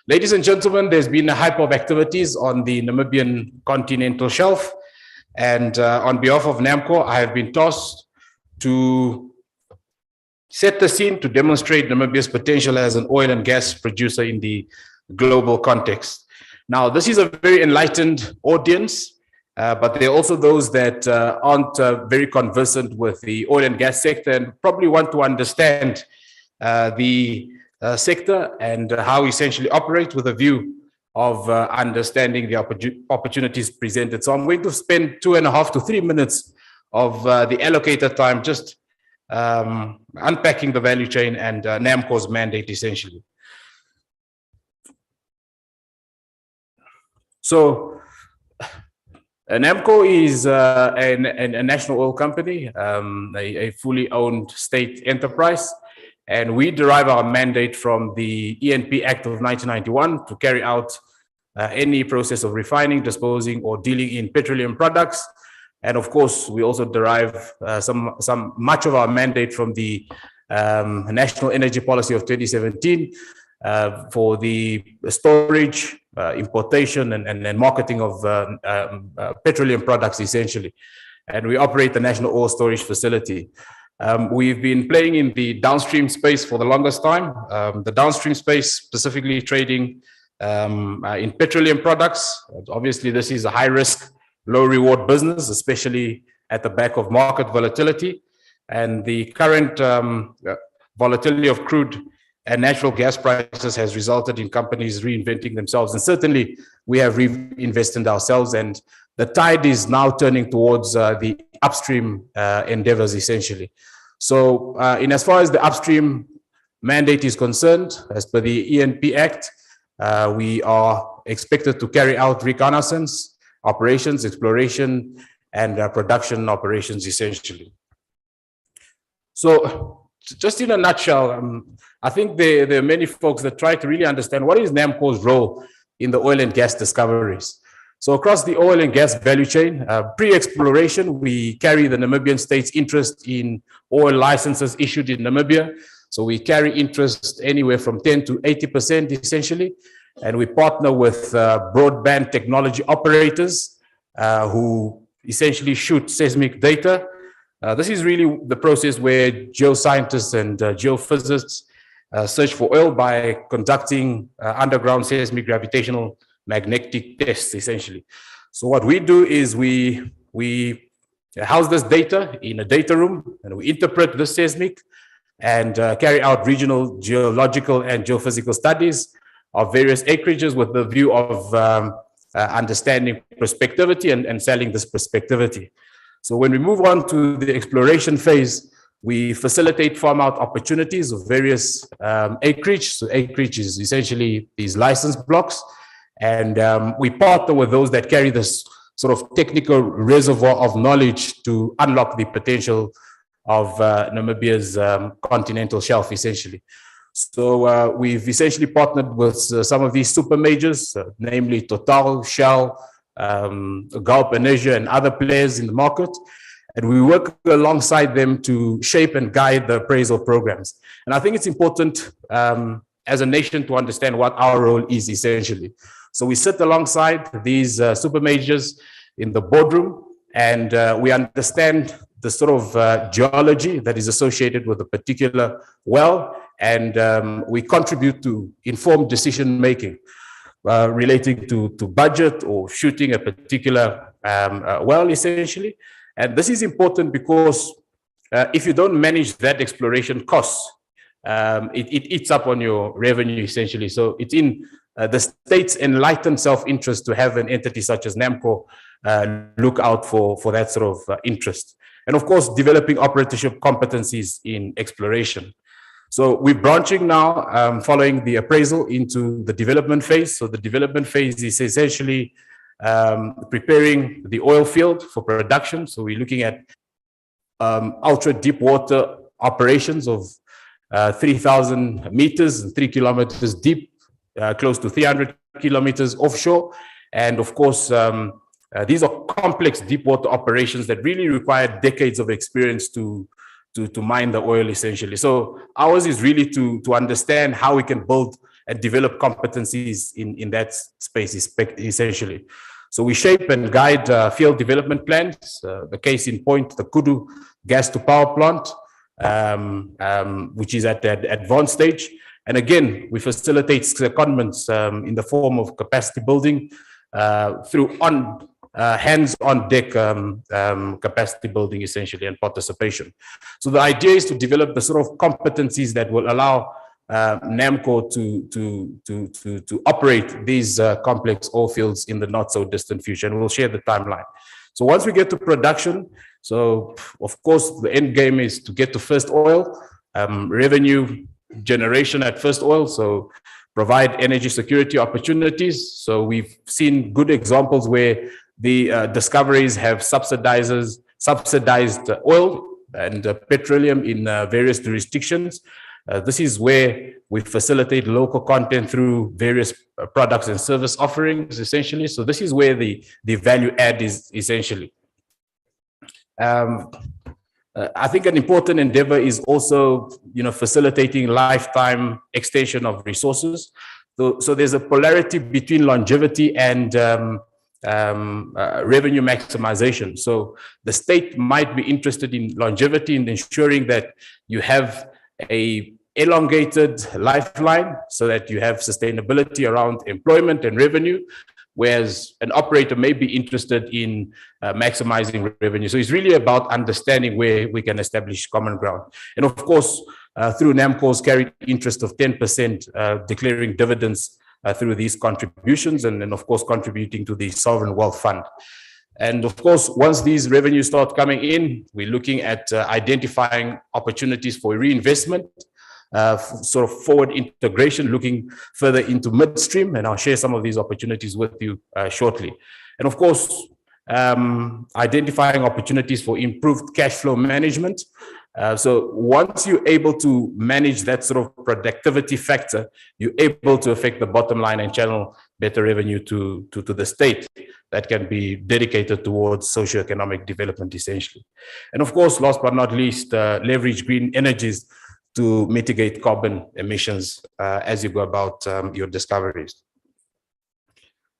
Ladies and gentlemen, there's been a hype of activities on the Namibian continental shelf. And on behalf of NAMCO, I have been tasked to set the scene to demonstrate Namibia's potential as an oil and gas producer in the global context. Now, this is a very enlightened audience, but there are also those that aren't very conversant with the oil and gas sector and probably want to understand the sector and how essentially operate with a view of understanding the opportunities presented. So I'm going to spend 2.5 to 3 minutes of the allocated time just unpacking the value chain and NAMCO's mandate essentially. So NAMCO is a national oil company, a fully owned state enterprise. And we derive our mandate from the ENP Act of 1991 to carry out any process of refining, disposing, or dealing in petroleum products. And of course, we also derive much of our mandate from the National Energy Policy of 2017 for the storage, importation, and marketing of petroleum products, essentially. And we operate the National Oil Storage Facility. We've been playing in the downstream space for the longest time. The downstream space, specifically trading in petroleum products. Obviously, this is a high risk, low reward business, especially at the back of market volatility. And the current volatility of crude and natural gas prices has resulted in companies reinventing themselves. And certainly we have reinvested ourselves, and the tide is now turning towards the upstream endeavors essentially. So in as far as the upstream mandate is concerned, as per the ENP Act, we are expected to carry out reconnaissance operations, exploration, and production operations essentially. So just in a nutshell, I think there are many folks that try to really understand what is NAMCO's role in the oil and gas discoveries. So across the oil and gas value chain, pre-exploration, we carry the Namibian state's interest in oil licenses issued in Namibia. So we carry interest anywhere from 10 to 80% essentially. And we partner with broadband technology operators who essentially shoot seismic data. This is really the process where geoscientists and geophysicists search for oil by conducting underground seismic gravitational magnetic tests, essentially. So what we do is we house this data in a data room, and we interpret the seismic and carry out regional geological and geophysical studies of various acreages with the view of understanding prospectivity and selling this prospectivity. So when we move on to the exploration phase, we facilitate farm out opportunities of various acreage. So acreage is essentially these license blocks. And we partner with those that carry this sort of technical reservoir of knowledge to unlock the potential of Namibia's continental shelf, essentially. So we've essentially partnered with some of these super majors, namely Total, Shell, Galp, Energia, and other players in the market. And we work alongside them to shape and guide the appraisal programs. And I think it's important as a nation to understand what our role is, essentially. So we sit alongside these super majors in the boardroom, and we understand the sort of geology that is associated with a particular well, and we contribute to informed decision making relating to budget or shooting a particular well, essentially. And this is important because if you don't manage that exploration costs, it eats up on your revenue, essentially. So it's in the state's enlightened self-interest to have an entity such as NAMCO look out for that sort of interest. And of course, developing operatorship competencies in exploration. So we're branching now, following the appraisal, into the development phase. So the development phase is essentially preparing the oil field for production. So we're looking at ultra deep water operations of 3,000 meters and 3 kilometers deep, close to 300 kilometers offshore. And of course, these are complex deep water operations that really require decades of experience to mine the oil, essentially. So ours is really to understand how we can build and develop competencies in that space, essentially. So we shape and guide field development plans. The case in point, the Kudu gas to power plant, which is at that advanced stage. And again, we facilitate secondments in the form of capacity building through hands-on deck capacity building, essentially, and participation. So the idea is to develop the sort of competencies that will allow NAMCO to operate these complex oil fields in the not so distant future, and we'll share the timeline. So once we get to production, so of course the end game is to get to first oil, revenue generation at first oil, so provide energy security opportunities. So we've seen good examples where the discoveries have subsidized oil and petroleum in various jurisdictions. This is where we facilitate local content through various products and service offerings, essentially. So this is where the value add is, essentially. I think an important endeavor is also, facilitating lifetime extension of resources. So there's a polarity between longevity and revenue maximization. So the state might be interested in longevity and ensuring that you have a elongated lifeline so that you have sustainability around employment and revenue, whereas an operator may be interested in maximizing revenue. So it's really about understanding where we can establish common ground. And of course, through NAMCO's carried interest of 10%, declaring dividends through these contributions, and then of course contributing to the Sovereign Wealth Fund. And of course, once these revenues start coming in, we're looking at identifying opportunities for reinvestment, sort of forward integration, looking further into midstream, and I'll share some of these opportunities with you shortly. And of course, identifying opportunities for improved cash flow management. So once you're able to manage that sort of productivity factor, you're able to affect the bottom line and channel better revenue to the state that can be dedicated towards socioeconomic development, essentially. And of course, last but not least, leverage green energies to mitigate carbon emissions as you go about your discoveries.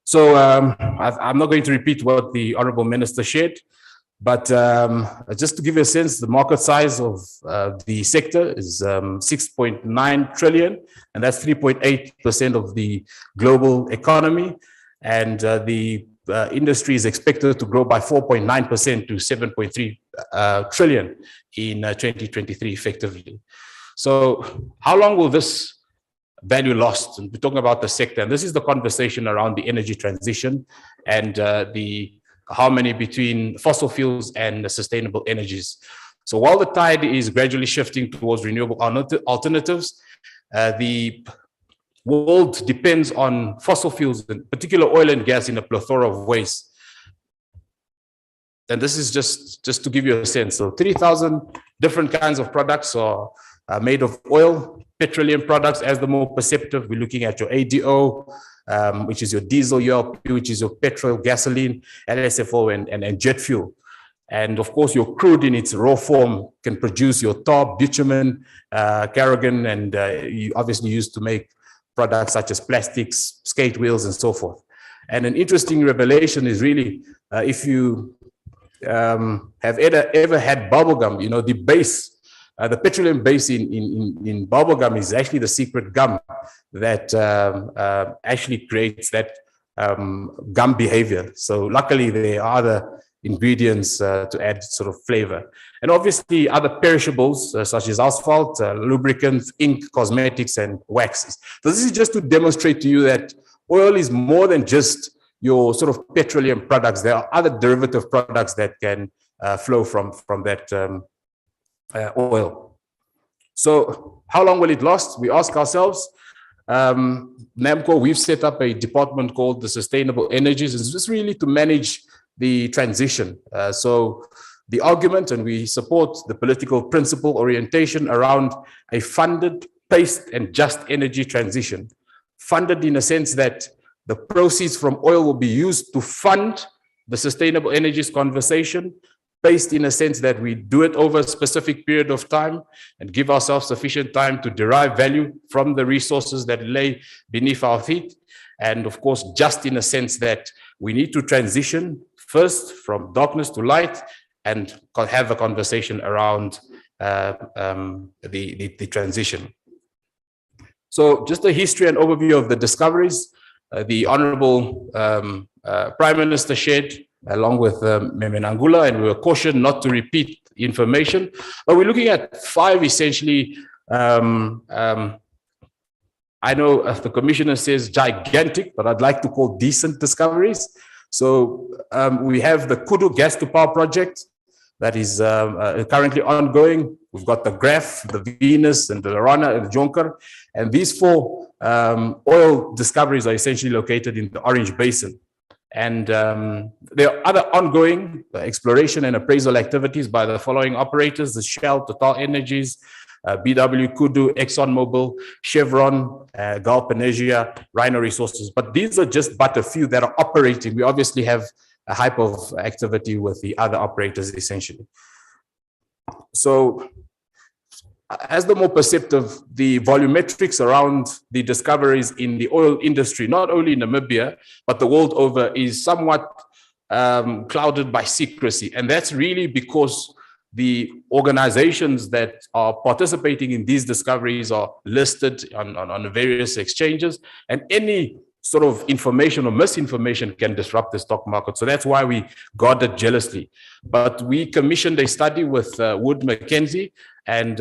So I'm not going to repeat what the Honorable Minister shared, But just to give you a sense, the market size of the sector is 6.9 trillion, and that's 3.8% of the global economy. And the industry is expected to grow by 4.9% to 7.3 trillion in 2023 effectively. So how long will this value lost? And we're talking about the sector, and this is the conversation around the energy transition and the harmony between fossil fuels and sustainable energies. So while the tide is gradually shifting towards renewable alternatives, the world depends on fossil fuels, in particular oil and gas, in a plethora of ways. And this is just to give you a sense. So 3,000 different kinds of products are made of oil, petroleum products as the more perceptive. We're looking at your ADO, which is your diesel, ULP, which is your petrol, gasoline, LSFO, and jet fuel. And of course, your crude in its raw form can produce your tar, bitumen, carrigan, and you obviously used to make products such as plastics, skate wheels, and so forth. And an interesting revelation is really, if you have ever had bubblegum, you know, the base, the petroleum base in bubblegum is actually the secret gum that actually creates that gum behavior. So luckily there are other ingredients to add sort of flavor. And obviously other perishables such as asphalt, lubricants, ink, cosmetics, and waxes. So this is just to demonstrate to you that oil is more than just your sort of petroleum products. There are other derivative products that can flow from that oil. So how long will it last? We ask ourselves. NAMCO, we've set up a department called the Sustainable Energies. It's just really to manage the transition. So the argument, and we support the political principle orientation around a funded, paced, and just energy transition. Funded in a sense that the proceeds from oil will be used to fund the sustainable energies conversation, paced in a sense that we do it over a specific period of time and give ourselves sufficient time to derive value from the resources that lay beneath our feet. And of course, just in a sense that we need to transition first from darkness to light and have a conversation around the transition. So just a history and overview of the discoveries the Honorable Prime Minister shared along with Memenangula, and we were cautioned not to repeat information. But we're looking at 5 essentially, I know the Commissioner says gigantic, but I'd like to call decent discoveries. So we have the Kudu gas to power project that is currently ongoing. We've got the Graph, the Venus, and the Lorana, and the Jonker. And these 4 oil discoveries are essentially located in the Orange Basin. And there are other ongoing exploration and appraisal activities by the following operators: the Shell, Total Energies, BW, Kudu, ExxonMobil, Chevron, Gulf Energia, Rhino Resources. But these are just but a few that are operating. We obviously have a hype of activity with the other operators essentially. So as the more perceptive, the volumetrics around the discoveries in the oil industry, not only in Namibia, but the world over, is somewhat clouded by secrecy. And that's really because the organizations that are participating in these discoveries are listed on various exchanges, and any sort of information or misinformation can disrupt the stock market. So that's why we guard it jealously. But we commissioned a study with Wood Mackenzie, and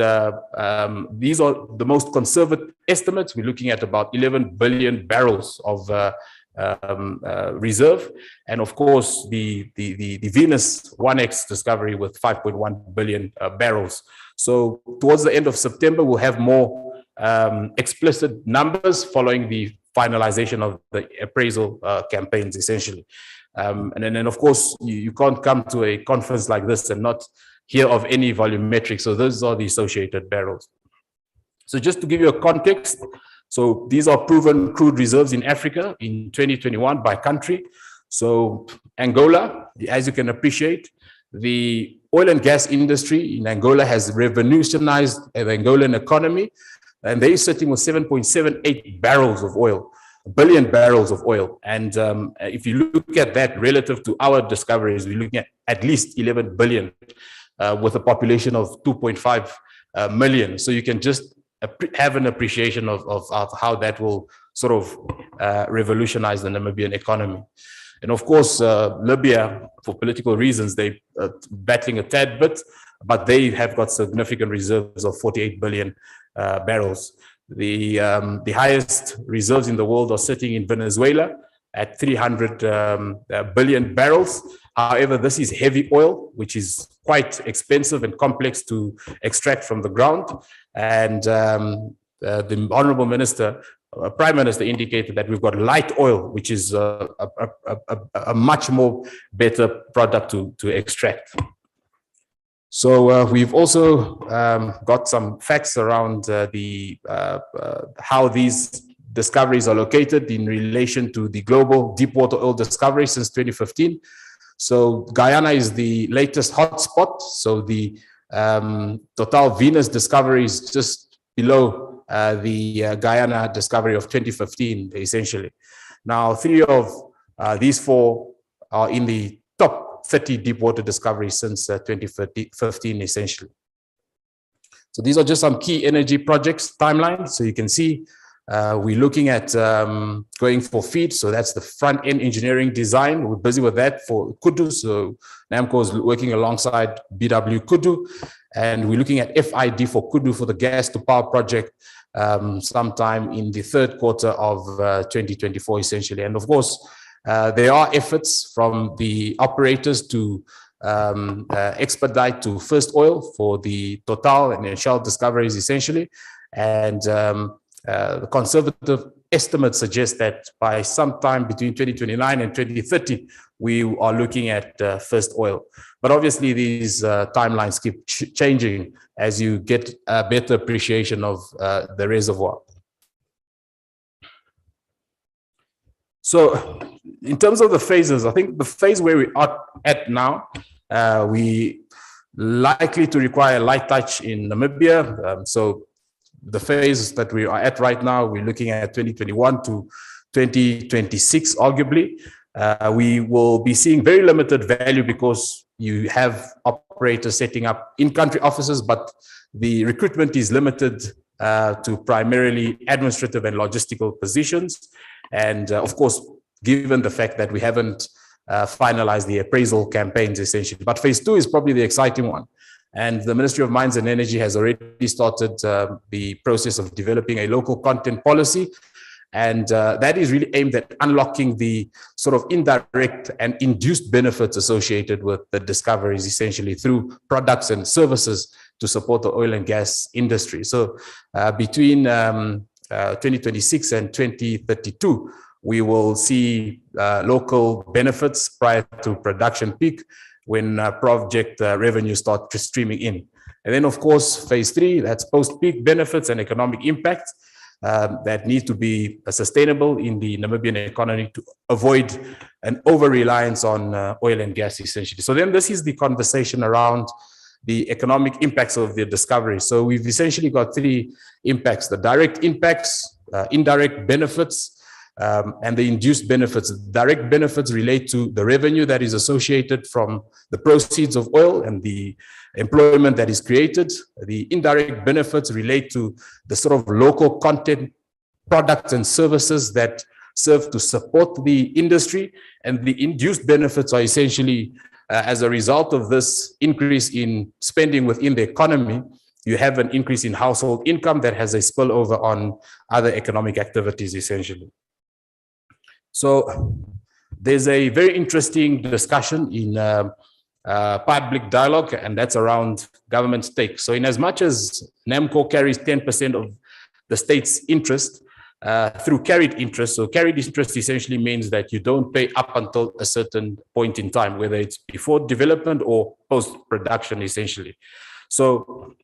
these are the most conservative estimates. We're looking at about 11 billion barrels of reserve, and of course the Venus 1X discovery with 5.1 billion barrels. So towards the end of September, we'll have more explicit numbers following the finalization of the appraisal campaigns essentially. And then of course you can't come to a conference like this and not hear of any volumetric. So those are the associated barrels. So just to give you a context, so these are proven crude reserves in Africa in 2021 by country. So Angola, as you can appreciate, the oil and gas industry in Angola has revolutionized the Angolan economy, and they're sitting with 7.78 barrels of oil. billion barrels of oil. And if you look at that relative to our discoveries, we're looking at least 11 billion with a population of 2.5 million. So you can just have an appreciation of how that will sort of revolutionize the Namibian economy. And of course, Libya, for political reasons, they're battling a tad bit, but they have got significant reserves of 48 billion barrels. The highest reserves in the world are sitting in Venezuela at 300 billion barrels. However, this is heavy oil, which is quite expensive and complex to extract from the ground. And the Honorable Minister, Prime Minister indicated that we've got light oil, which is a much more better product to extract. So we've also got some facts around how these discoveries are located in relation to the global deep water oil discovery since 2015. So Guyana is the latest hotspot. So the Total Venus discovery is just below the Guyana discovery of 2015, essentially. Now, 3 of these 4 are in the top 30 deep water discoveries since 2015, essentially. So these are just some key energy projects timelines. So you can see we're looking at going for FEED. So that's the front end engineering design. We're busy with that for Kudu. So NAMCO is working alongside BW Kudu. And we're looking at FID for Kudu for the gas to power project sometime in the 3rd quarter of 2024, essentially. And of course, there are efforts from the operators to expedite to first oil for the Total and Shell discoveries, essentially. And the conservative estimates suggest that by sometime between 2029 and 2030, we are looking at first oil. But obviously, these timelines keep changing as you get a better appreciation of the reservoir. So in terms of the phases, I think the phase where we are at now, we likely to require light touch in Namibia. So the phase that we are at right now, we're looking at 2021 to 2026, arguably. We will be seeing very limited value because you have operators setting up in-country offices, but the recruitment is limited to primarily administrative and logistical positions. And of course, given the fact that we haven't finalized the appraisal campaigns, essentially. But phase 2 is probably the exciting one. And the Ministry of Mines and Energy has already started the process of developing a local content policy. And that is really aimed at unlocking the sort of indirect and induced benefits associated with the discoveries, essentially through products and services to support the oil and gas industry. So between 2026 and 2032, we will see local benefits prior to production peak when project revenue start streaming in. And then, of course, phase 3, that's post-peak benefits and economic impact that need to be sustainable in the Namibian economy to avoid an over-reliance on oil and gas, essentially. So then this is the conversation around the economic impacts of the discovery. So we've essentially got 3 impacts: the direct impacts, indirect benefits, and the induced benefits. Direct benefits relate to the revenue that is associated from the proceeds of oil and the employment that is created. The indirect benefits relate to the sort of local content, products and services that serve to support the industry. And the induced benefits are essentially as a result of this increase in spending within the economy, you have an increase in household income that has a spillover on other economic activities, essentially. So there's a very interesting discussion in public dialogue, and that's around government stake. So in as much as NAMCO carries 10% of the state's interest through carried interest, so carried interest essentially means that you don't pay up until a certain point in time, whether it's before development or post-production, essentially. So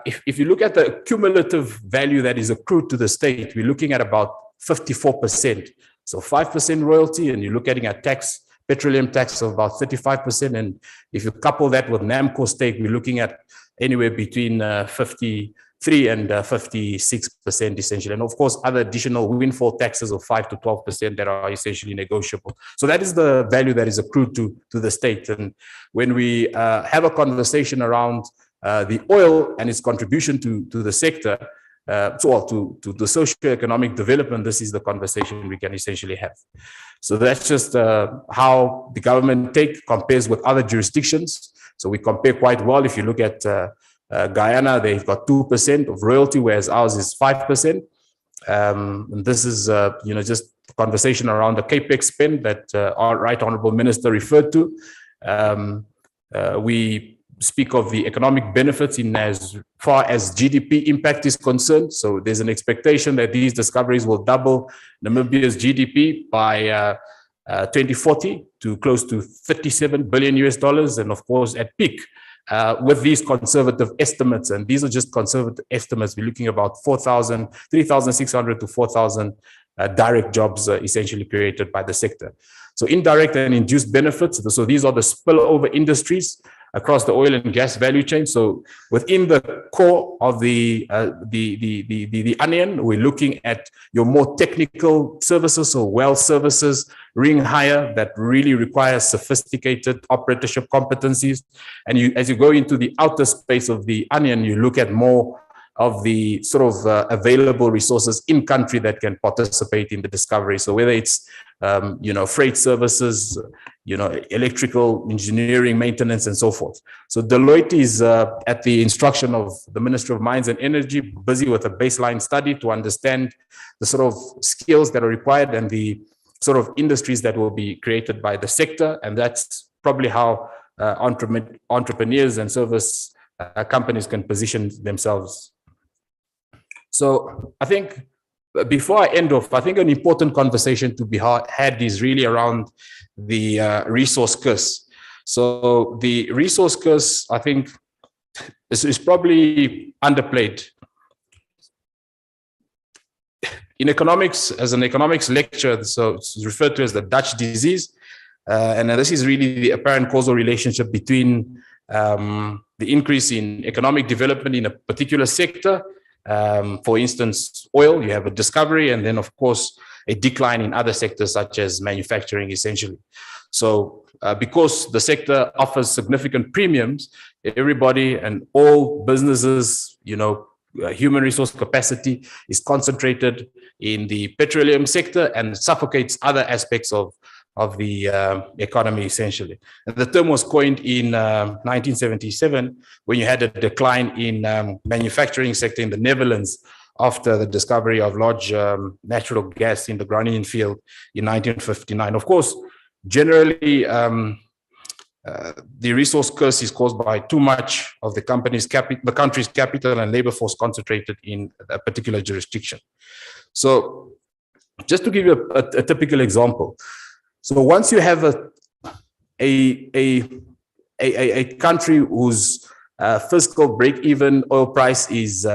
if you look at the cumulative value that is accrued to the state, we're looking at about 54%. So 5% royalty, and you're looking at tax, petroleum tax of about 35%. And if you couple that with NAMCO stake, we're looking at anywhere between 50 3 and 56% essentially. And of course, other additional windfall taxes of 5 to 12% that are essentially negotiable. So that is the value that is accrued to the state. And when we have a conversation around the oil and its contribution to the sector, to the socio-economic development, this is the conversation we can essentially have. So that's just how the government take compares with other jurisdictions. So we compare quite well. If you look at Guyana, they've got 2% of royalty, whereas ours is 5%. And this is, just conversation around the capex spend that our Right Honourable Minister referred to. We speak of the economic benefits in as far as GDP impact is concerned. So there's an expectation that these discoveries will double Namibia's GDP by 2040 to close to $37 billion US. And of course, at peak, with these conservative estimates, and these are just conservative estimates, we're looking about 3,600 to 4,000 direct jobs essentially created by the sector. So indirect and induced benefits. So these are the spillover industries across the oil and gas value chain. So within the core of the onion, we're looking at your more technical services, so well services, ring hire that really requires sophisticated operatorship competencies. And as you go into the outer space of the onion, you look at more of the sort of available resources in country that can participate in the discovery. So whether it's freight services, electrical engineering, maintenance, and so forth. So Deloitte is at the instruction of the Ministry of Mines and Energy, busy with a baseline study to understand the sort of skills that are required and the sort of industries that will be created by the sector. And that's probably how entrepreneurs and service companies can position themselves. So I think before I end off, I think an important conversation to be had is really around the resource curse. So the resource curse, I think, is probably underplayed. In economics, as an economics lecture, so it's referred to as the Dutch disease. And this is really the apparent causal relationship between the increase in economic development in a particular sector. For instance, oil, you have a discovery, and then of course a decline in other sectors such as manufacturing essentially. So because the sector offers significant premiums, everybody and all businesses, human resource capacity is concentrated in the petroleum sector and suffocates other aspects of the economy essentially. And the term was coined in 1977 when you had a decline in manufacturing sector in the Netherlands after the discovery of large natural gas in the Groningen field in 1959. Of course, generally, the resource curse is caused by too much of the country's capital and labor force concentrated in a particular jurisdiction. So just to give you a typical example, so once you have a country whose fiscal break-even oil price is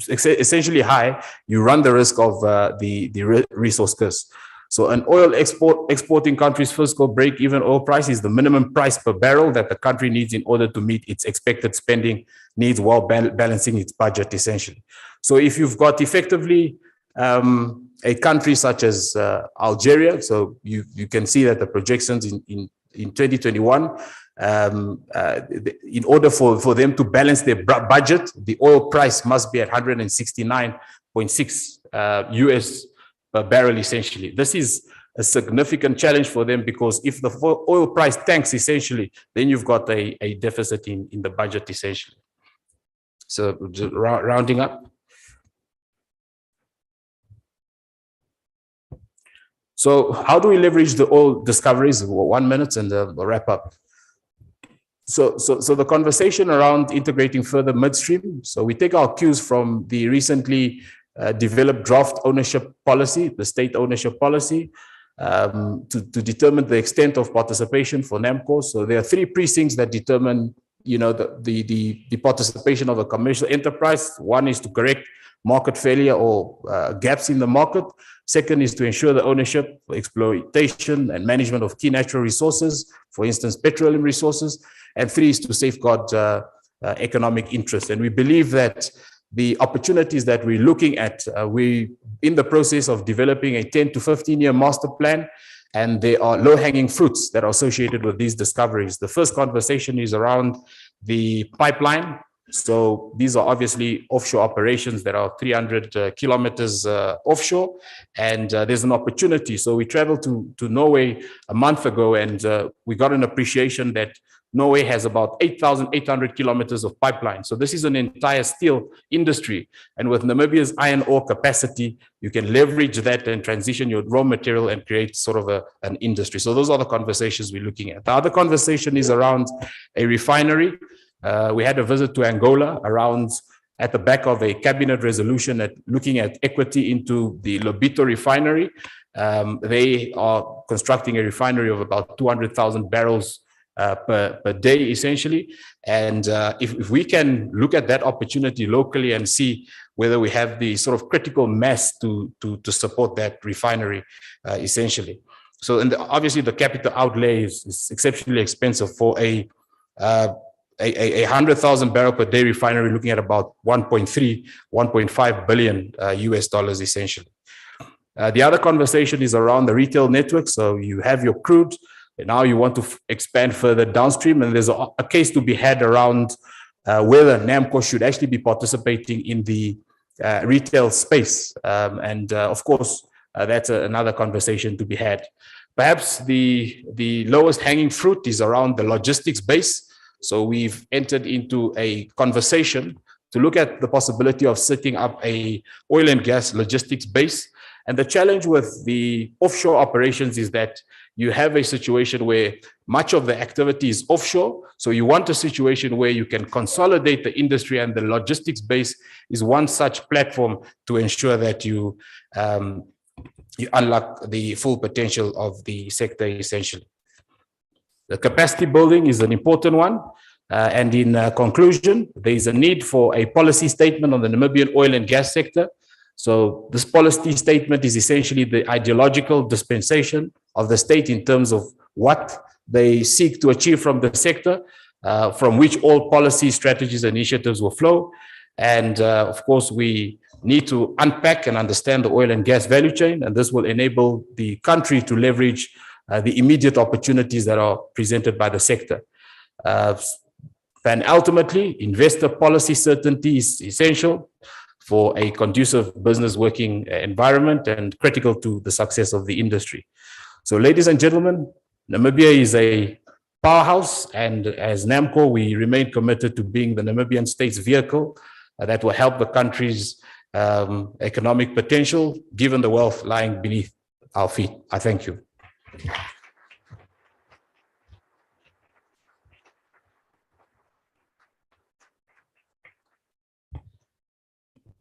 essentially high, you run the risk of the resource curse. So an oil exporting country's fiscal break-even oil price is the minimum price per barrel that the country needs in order to meet its expected spending needs while balancing its budget essentially. So if you've got effectively a country such as Algeria, so you can see that the projections in 2021, in order for them to balance their budget, the oil price must be at 169.6 US per barrel essentially. This is a significant challenge for them because if the oil price tanks essentially, then you've got a deficit in the budget essentially. So rounding up. So how do we leverage the oil discoveries? 1 minute and we'll wrap up. So the conversation around integrating further midstream. So we take our cues from the recently developed draft ownership policy, the state ownership policy, to determine the extent of participation for NAMCO. So there are 3 precincts that determine, the participation of a commercial enterprise. One is to correct market failure or gaps in the market. Second is to ensure the ownership, exploitation, and management of key natural resources, for instance, petroleum resources. And 3 is to safeguard economic interest. And we believe that the opportunities that we're looking at, we're in the process of developing a 10 to 15-year master plan, and there are low-hanging fruits that are associated with these discoveries. The first conversation is around the pipeline. So these are obviously offshore operations that are 300 kilometers offshore, and there's an opportunity. So we traveled to Norway a month ago, and we got an appreciation that Norway has about 8,800 kilometers of pipeline. So this is an entire steel industry. And with Namibia's iron ore capacity, you can leverage that and transition your raw material and create sort of an industry. So those are the conversations we're looking at. The other conversation is around a refinery. We had a visit to Angola at the back of a cabinet resolution looking at equity into the Lobito refinery. They are constructing a refinery of about 200,000 barrels per day, essentially. And if we can look at that opportunity locally and see whether we have the sort of critical mass to support that refinery, essentially. So, and obviously the capital outlay is exceptionally expensive for a 100,000 barrel per day refinery, looking at about 1.5 billion US dollars, essentially. The other conversation is around the retail network. So you have your crude, and now you want to expand further downstream, and there's a case to be had around whether NAMCO should actually be participating in the retail space. Of course, that's another conversation to be had. Perhaps the lowest hanging fruit is around the logistics base. So we've entered into a conversation to look at the possibility of setting up a oil and gas logistics base. And the challenge with the offshore operations is that you have a situation where much of the activity is offshore. So you want a situation where you can consolidate the industry, and the logistics base is one such platform to ensure that you unlock the full potential of the sector, essentially. The capacity building is an important one. And in conclusion, there is a need for a policy statement on the Namibian oil and gas sector. So this policy statement is essentially the ideological dispensation of the state in terms of what they seek to achieve from the sector, from which all policy strategies and initiatives will flow. And of course, we need to unpack and understand the oil and gas value chain, and this will enable the country to leverage the immediate opportunities that are presented by the sector. And ultimately, investor policy certainty is essential for a conducive business working environment and critical to the success of the industry. So ladies and gentlemen, Namibia is a powerhouse, and as NAMCO, we remain committed to being the Namibian state's vehicle that will help the country's economic potential, given the wealth lying beneath our feet. I thank you.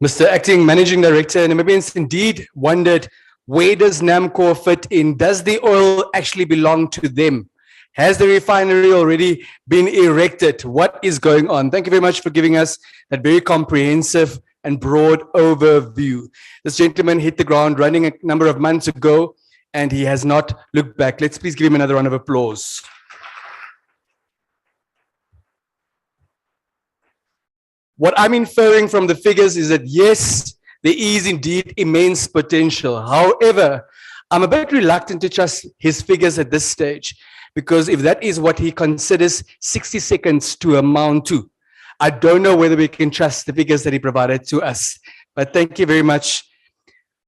Mr. Acting Managing Director, Namibians indeed wondered, where does NAMCO fit in? Does the oil actually belong to them? Has the refinery already been erected? What is going on? Thank you very much for giving us that very comprehensive and broad overview. This gentleman hit the ground running a number of months ago, and he has not looked back. Let's please give him another round of applause. What I'm inferring from the figures is that, yes, there is indeed immense potential. However, I'm a bit reluctant to trust his figures at this stage, because if that is what he considers 60 seconds to amount to, I don't know whether we can trust the figures that he provided to us. But thank you very much.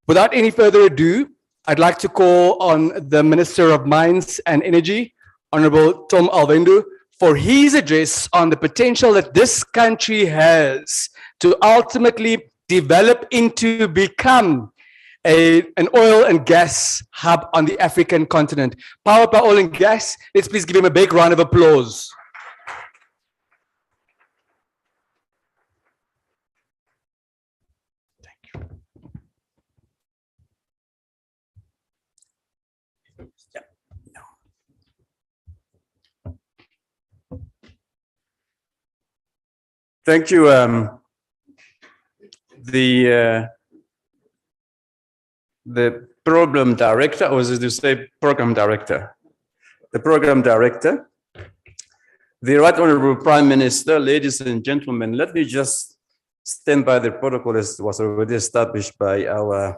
Without any further ado, I'd like to call on the Minister of Mines and Energy, Honorable Tom Alwendu, for his address on the potential that this country has to ultimately develop into become an oil and gas hub on the African continent. Powered by oil and gas, let's please give him a big round of applause. Thank you. The program director, or is it to say program director? The program director. The Right Honorable Prime Minister, ladies and gentlemen, let me just stand by the protocol as was already established by our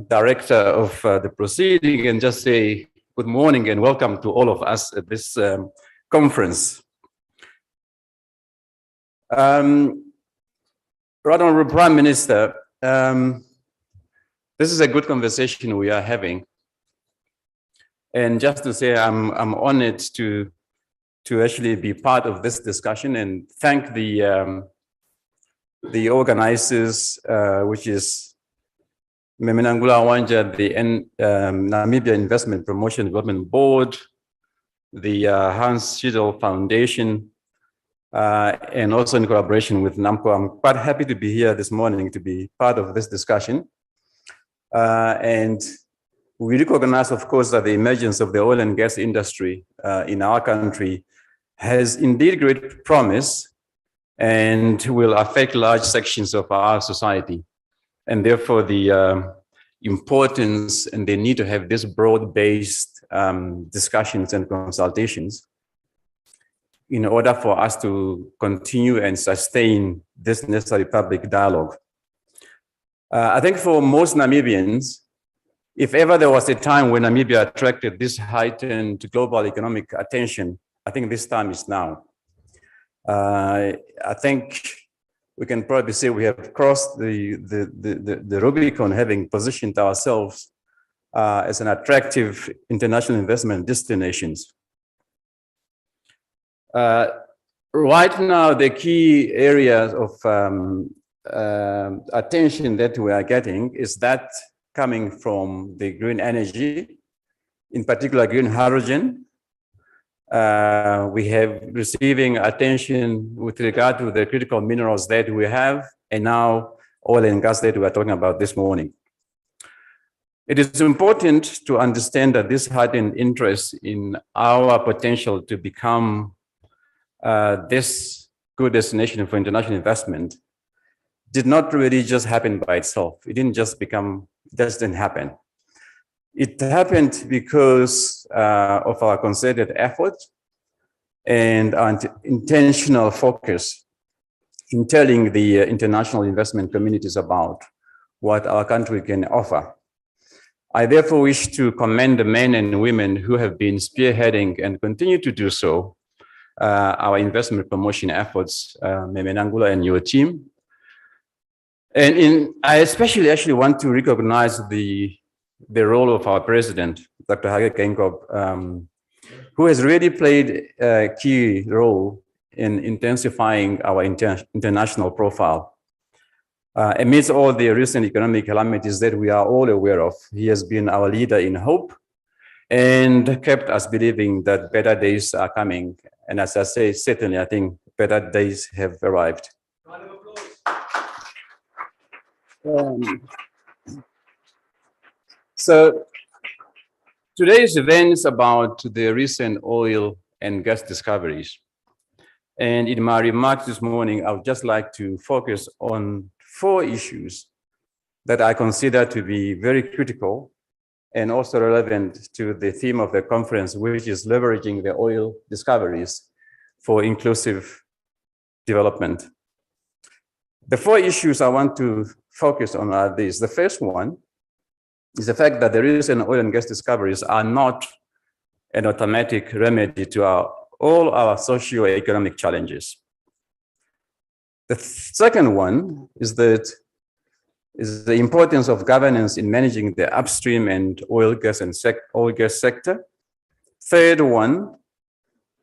director of the proceeding and just say good morning and welcome to all of us at this conference. Right Honorable Prime Minister, this is a good conversation we are having. And just to say, I'm honored to actually be part of this discussion and thank the organizers, which is Meminangula Wanja, the Namibia Investment Promotion Development Board, the Hans Schiedel Foundation, and also in collaboration with NAMCO. I'm quite happy to be here this morning to be part of this discussion. And we recognize, of course, that the emergence of the oil and gas industry in our country has indeed great promise and will affect large sections of our society. And therefore, the importance and the need to have this broad-based discussions and consultations in order for us to continue and sustain this necessary public dialogue. I think for most Namibians, if ever there was a time when Namibia attracted this heightened global economic attention, I think this time is now. I think we can probably say we have crossed the Rubicon, having positioned ourselves as an attractive international investment destinations. Right now, the key areas of attention that we are getting is that coming from the green energy, in particular green hydrogen. We have receiving attention with regard to the critical minerals that we have, and now oil and gas that we are talking about this morning. It is important to understand that this heightened interest in our potential to become this good destination for international investment did not really just happen by itself. It didn't just didn't happen. It happened because of our concerted effort and our intentional focus in telling the international investment communities about what our country can offer. I therefore wish to commend the men and women who have been spearheading and continue to do so our investment promotion efforts, Memenangula and your team. And I especially actually want to recognize the role of our president, Dr. Hage Geingob, who has really played a key role in intensifying our international profile. Amidst all the recent economic calamities that we are all aware of, he has been our leader in hope and kept us believing that better days are coming. And as I say, certainly I think better days have arrived. So today's event is about the recent oil and gas discoveries. And in my remarks this morning, I would just like to focus on 4 issues that I consider to be very critical and also relevant to the theme of the conference, which is leveraging the oil discoveries for inclusive development. The 4 issues I want to focus on are these. The first one is the fact that the recent oil and gas discoveries are not an automatic remedy to all our socio-economic challenges. The second one is the importance of governance in managing the upstream and oil gas sector. Third one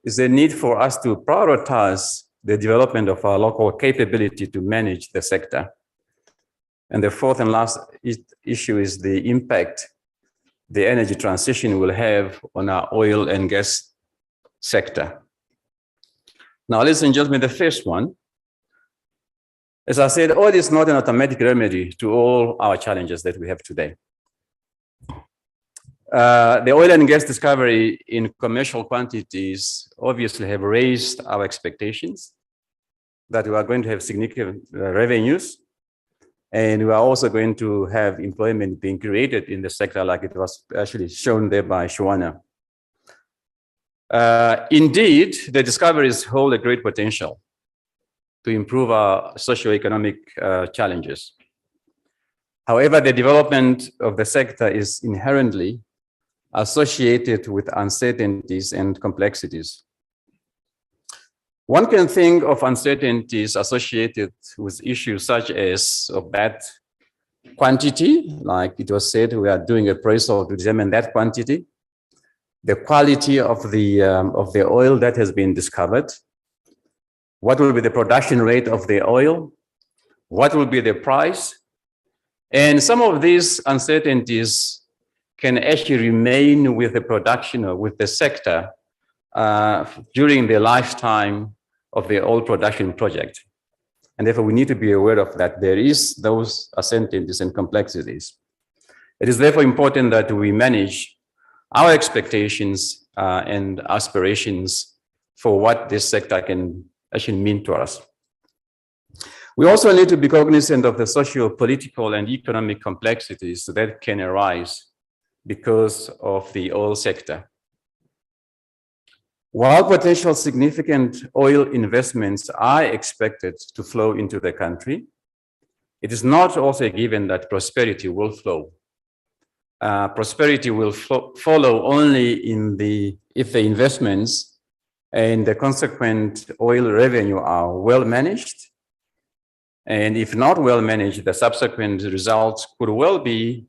is the need for us to prioritize the development of our local capability to manage the sector. And the fourth and last issue is the impact the energy transition will have on our oil and gas sector. Now, ladies and gentlemen, the first one, as I said, oil is not an automatic remedy to all our challenges that we have today. The oil and gas discovery in commercial quantities obviously have raised our expectations that we are going to have significant revenues, and we are also going to have employment being created in the sector, like it was actually shown there by Shawana. Indeed, the discoveries hold a great potential to improve our socioeconomic challenges. However, the development of the sector is inherently associated with uncertainties and complexities. One can think of uncertainties associated with issues such as of that quantity, like it was said, we are doing appraisal to determine that quantity, the quality of the oil that has been discovered, what will be the production rate of the oil, what will be the price, and some of these uncertainties can actually remain with the production or with the sector during the lifetime of the oil production project. And therefore, we need to be aware of that. There is those uncertainties and complexities. It is therefore important that we manage our expectations and aspirations for what this sector can actually mean to us. We also need to be cognizant of the socio-political and economic complexities that can arise because of the oil sector. While potential significant oil investments are expected to flow into the country, it is not also a given that prosperity will flow. Prosperity will follow only if the investments and the consequent oil revenue are well managed. And if not well managed, the subsequent results could well be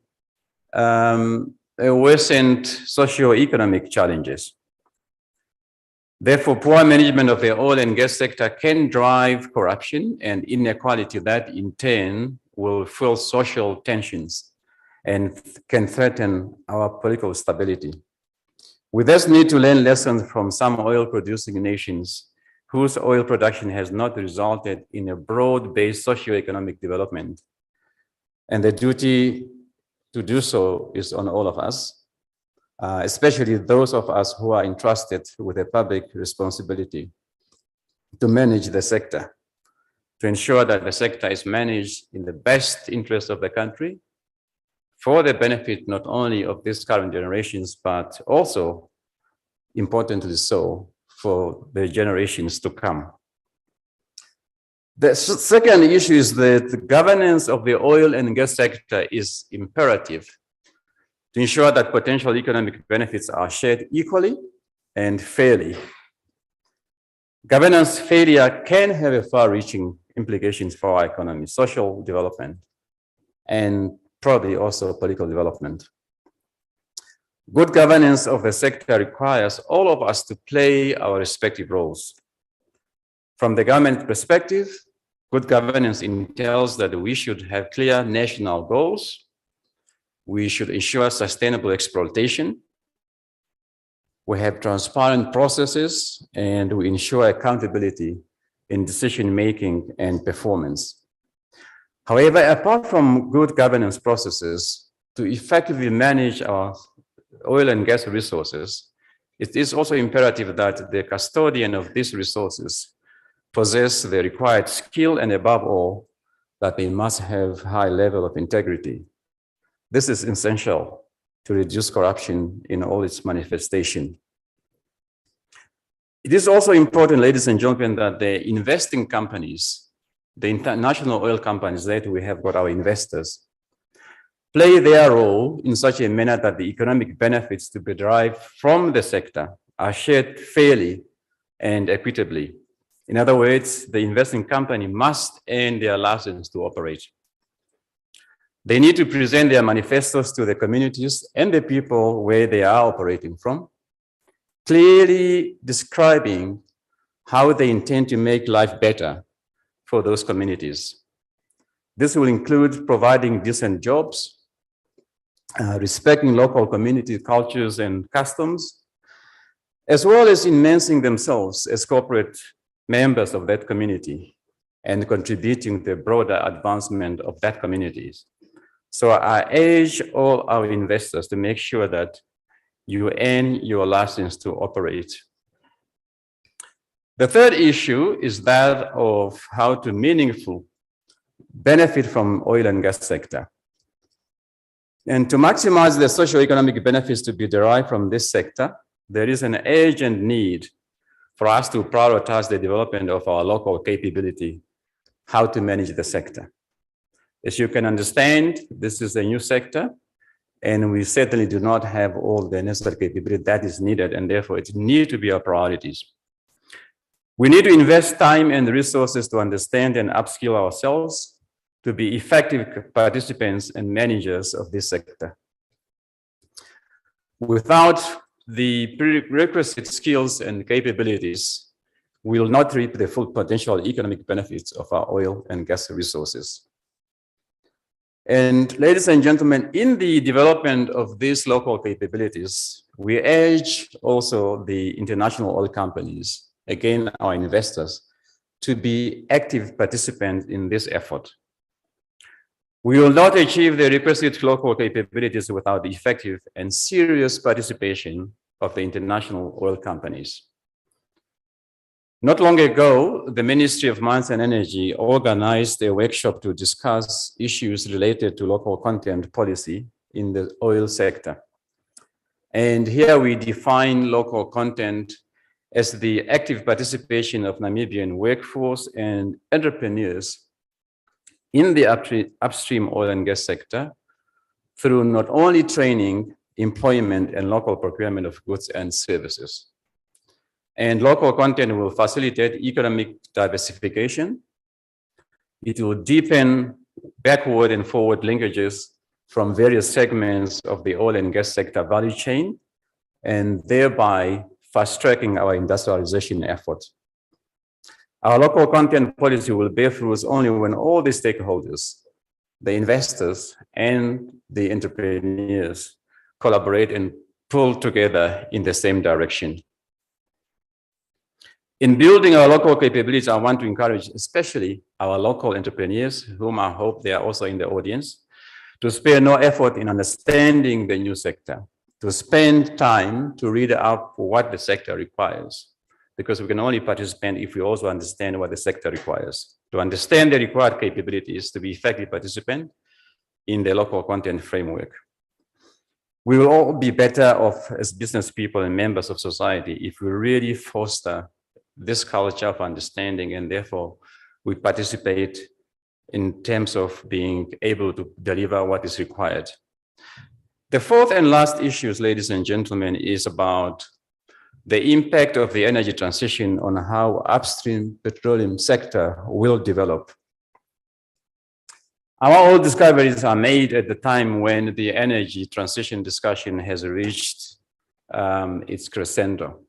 worsened socio-economic challenges. Therefore, poor management of the oil and gas sector can drive corruption and inequality that in turn will fuel social tensions and can threaten our political stability. We thus need to learn lessons from some oil-producing nations whose oil production has not resulted in a broad-based socioeconomic development. And the duty to do so is on all of us, especially those of us who are entrusted with a public responsibility to manage the sector, to ensure that the sector is managed in the best interest of the country for the benefit not only of these current generations, but also, importantly so, for the generations to come. The second issue is that the governance of the oil and gas sector is imperative to ensure that potential economic benefits are shared equally and fairly. Governance failure can have far-reaching implications for our economy, social development, and probably also political development. Good governance of the sector requires all of us to play our respective roles. From the government perspective, good governance entails that we should have clear national goals. We should ensure sustainable exploitation. We have transparent processes, and we ensure accountability in decision-making and performance. However, apart from good governance processes, to effectively manage our oil and gas resources, it is also imperative that the custodian of these resources possess the required skill, and above all, that they must have high level of integrity. This is essential to reduce corruption in all its manifestation. It is also important, ladies and gentlemen, that the investing companies, the international oil companies that we have got our investors, play their role in such a manner that the economic benefits to be derived from the sector are shared fairly and equitably. In other words, the investing company must earn their license to operate. They need to present their manifestos to the communities and the people where they are operating from, clearly describing how they intend to make life better for those communities. This will include providing decent jobs, respecting local community cultures and customs, as well as enhancing themselves as corporate members of that community and contributing to the broader advancement of that community. So I urge all our investors to make sure that you earn your license to operate. The third issue is that of how to meaningfully benefit from oil and gas sector. And to maximize the socio-economic benefits to be derived from this sector, there is an urgent need for us to prioritize the development of our local capability, how to manage the sector. As you can understand, this is a new sector, and we certainly do not have all the necessary capability that is needed, and therefore it needs to be our priorities. We need to invest time and resources to understand and upskill ourselves to be effective participants and managers of this sector. Without the prerequisite skills and capabilities, we will not reap the full potential economic benefits of our oil and gas resources. And ladies and gentlemen, in the development of these local capabilities, we urge also the international oil companies, again, our investors, to be active participants in this effort. We will not achieve the requisite local capabilities without the effective and serious participation of the international oil companies. Not long ago, the Ministry of Mines and Energy organized a workshop to discuss issues related to local content policy in the oil sector. And here we define local content as the active participation of Namibian workforce and entrepreneurs in the upstream oil and gas sector through not only training, employment, and local procurement of goods and services. And local content will facilitate economic diversification. It will deepen backward and forward linkages from various segments of the oil and gas sector value chain, and thereby fast-tracking our industrialization effort. Our local content policy will bear fruits only when all the stakeholders, the investors, and the entrepreneurs collaborate and pull together in the same direction. In building our local capabilities, I want to encourage especially our local entrepreneurs, whom I hope they are also in the audience, to spare no effort in understanding the new sector, to spend time to read up what the sector requires, because we can only participate if we also understand what the sector requires. To understand the required capabilities to be effective participant in the local content framework. We will all be better off as business people and members of society if we really foster this culture of understanding, and therefore we participate in terms of being able to deliver what is required. The fourth and last issue, ladies and gentlemen, is about the impact of the energy transition on how upstream petroleum sector will develop. Our oil discoveries are made at the time when the energy transition discussion has reached its crescendo.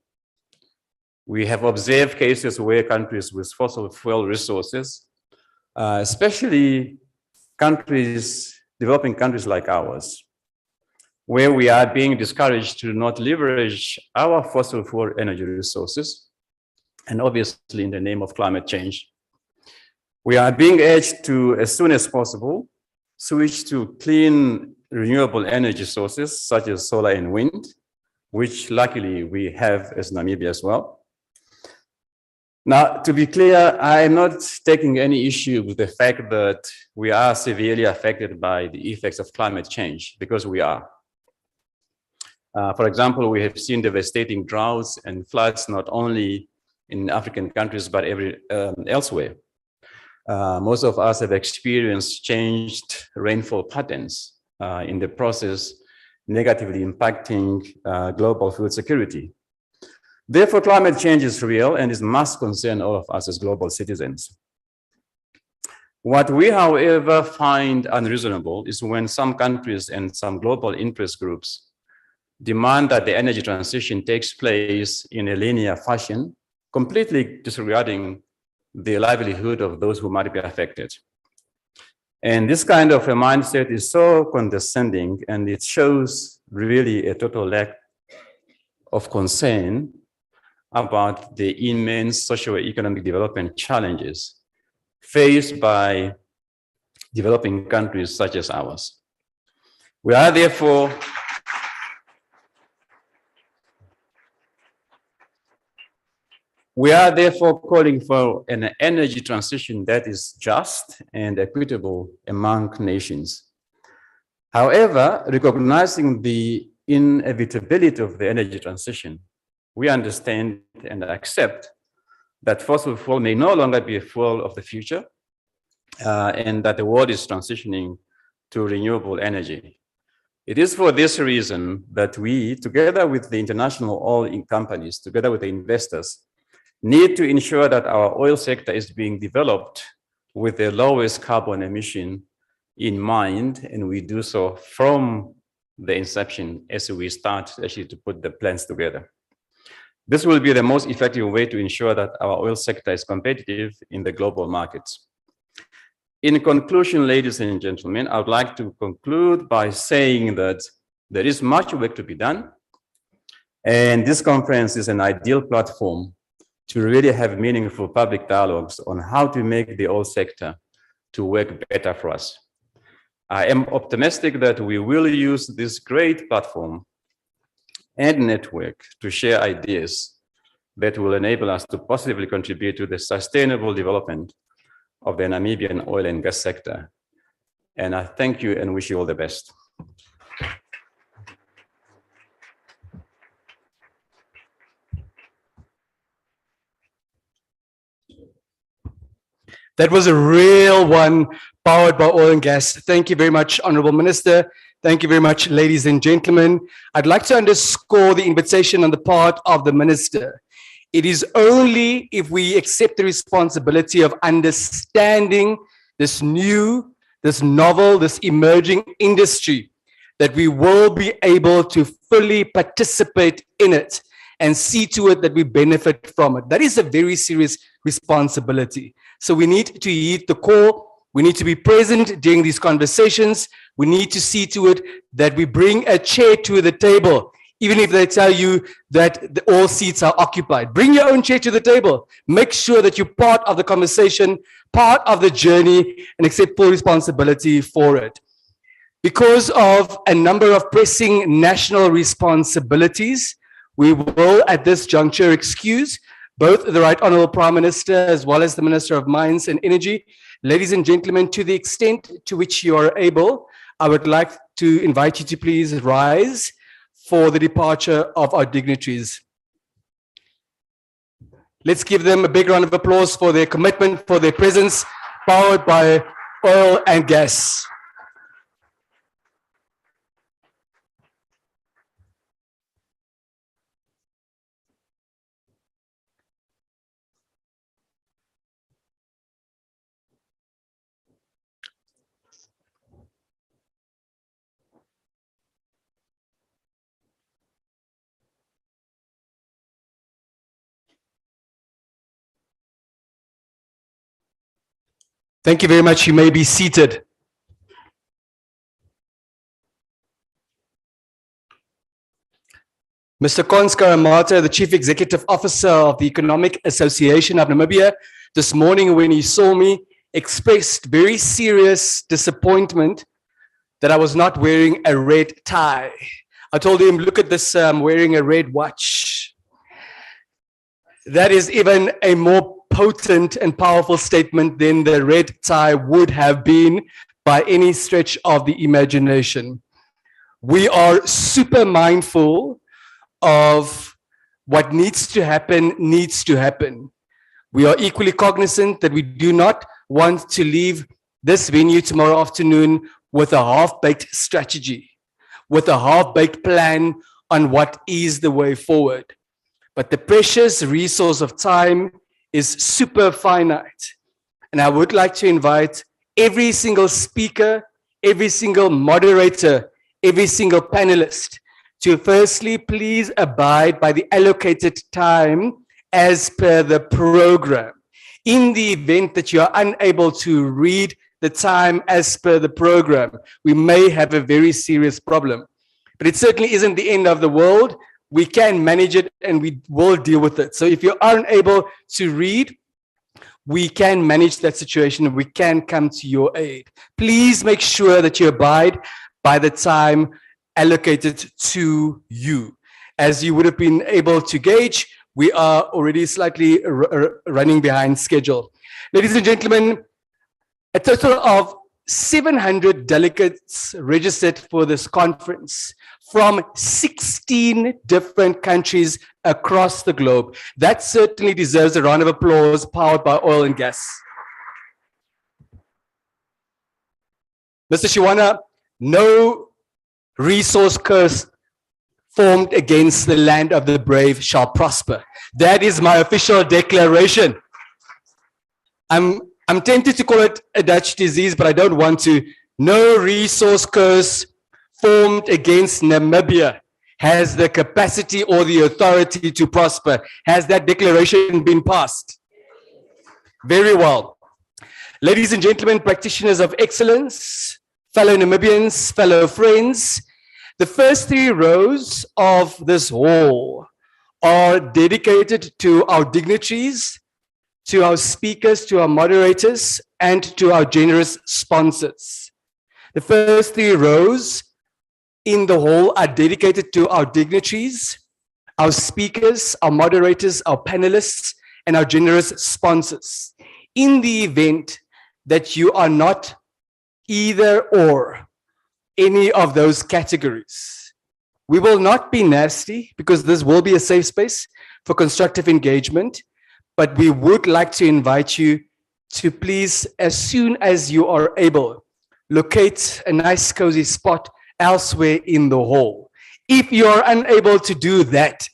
We have observed cases where countries with fossil fuel resources, especially developing countries like ours, where we are being discouraged to not leverage our fossil fuel energy resources, and obviously in the name of climate change. We are being urged to, as soon as possible, switch to clean renewable energy sources such as solar and wind, which luckily we have as Namibia as well. Now, to be clear, I am not taking any issue with the fact that we are severely affected by the effects of climate change, because we are. For example, we have seen devastating droughts and floods, not only in African countries, but elsewhere. Most of us have experienced changed rainfall patterns in the process, negatively impacting global food security. Therefore, climate change is real and it must concern all of us as global citizens. What we, however, find unreasonable is when some countries and some global interest groups demand that the energy transition takes place in a linear fashion, completely disregarding the livelihood of those who might be affected. And this kind of a mindset is so condescending, and it shows really a total lack of concern about the immense socio-economic development challenges faced by developing countries such as ours. We are therefore calling for an energy transition that is just and equitable among nations. However, recognizing the inevitability of the energy transition, we understand and accept that fossil fuel may no longer be a fuel of the future, and that the world is transitioning to renewable energy. It is for this reason that we, together with the international oil companies, together with the investors, need to ensure that our oil sector is being developed with the lowest carbon emission in mind, and we do so from the inception as we start actually to put the plans together. This will be the most effective way to ensure that our oil sector is competitive in the global markets. In conclusion, ladies and gentlemen, I would like to conclude by saying that there is much work to be done, and this conference is an ideal platform to really have meaningful public dialogues on how to make the oil sector to work better for us. I am optimistic that we will use this great platform and network to share ideas that will enable us to positively contribute to the sustainable development of the Namibian oil and gas sector. And I thank you and wish you all the best. That was a real one, powered by oil and gas. Thank you very much, Honorable Minister. Thank you very much, ladies and gentlemen. I'd like to underscore the invitation on the part of the Minister. It is only if we accept the responsibility of understanding this new, this novel, this emerging industry that we will be able to fully participate in it and see to it that we benefit from it. That is a very serious responsibility. So we need to heed the call. We need to be present during these conversations. We need to see to it that we bring a chair to the table, even if they tell you that all seats are occupied. Bring your own chair to the table. Make sure that you're part of the conversation, part of the journey, and accept full responsibility for it. Because of a number of pressing national responsibilities, we will at this juncture excuse both the Right Honourable Prime Minister as well as the Minister of Mines and Energy. Ladies and gentlemen, to the extent to which you are able, I would like to invite you to please rise for the departure of our dignitaries. Let's give them a big round of applause for their commitment, for their presence, powered by oil and gas. Thank you very much. You may be seated. Mr. Kons Karamata, the Chief Executive Officer of the Economic Association of Namibia, this morning when he saw me, expressed very serious disappointment that I was not wearing a red tie. I told him, look at this, I'm wearing a red watch. That is even a more potent and powerful statement than the red tie would have been by any stretch of the imagination. We are super mindful of what needs to happen. We are equally cognizant that we do not want to leave this venue tomorrow afternoon with a half-baked strategy, with a half-baked plan on what is the way forward. But the precious resource of time is super finite. And I would like to invite every single speaker, every single moderator, every single panelist to firstly please abide by the allocated time as per the program. In the event that you are unable to read the time as per the program, we may have a very serious problem. But it certainly isn't the end of the world. We can manage it and we will deal with it. So if you aren't able to read, we can manage that situation and we can come to your aid. Please make sure that you abide by the time allocated to you. As you would have been able to gauge, we are already slightly running behind schedule. Ladies and gentlemen, a total of 700 delegates registered for this conference from 16 different countries across the globe. That certainly deserves a round of applause, powered by oil and gas. Mr. Shiwana, no resource curse formed against the land of the brave shall prosper. That is my official declaration. I'm tempted to call it a Dutch disease, but I don't want to. No resource curse formed against Namibia has the capacity or the authority to prosper. Has that declaration been passed? Very well. Ladies and gentlemen, practitioners of excellence, fellow Namibians, fellow friends, the first 3 rows of this hall are dedicated to our dignitaries, to our speakers, to our moderators, and to our generous sponsors. The first 3 rows in the hall are dedicated to our dignitaries, our speakers, our moderators, our panelists, and our generous sponsors. In the event that you are not either or any of those categories, we will not be nasty, because this will be a safe space for constructive engagement. But we would like to invite you to please, as soon as you are able, locate a nice cozy spot elsewhere in the hall. If you are unable to do that,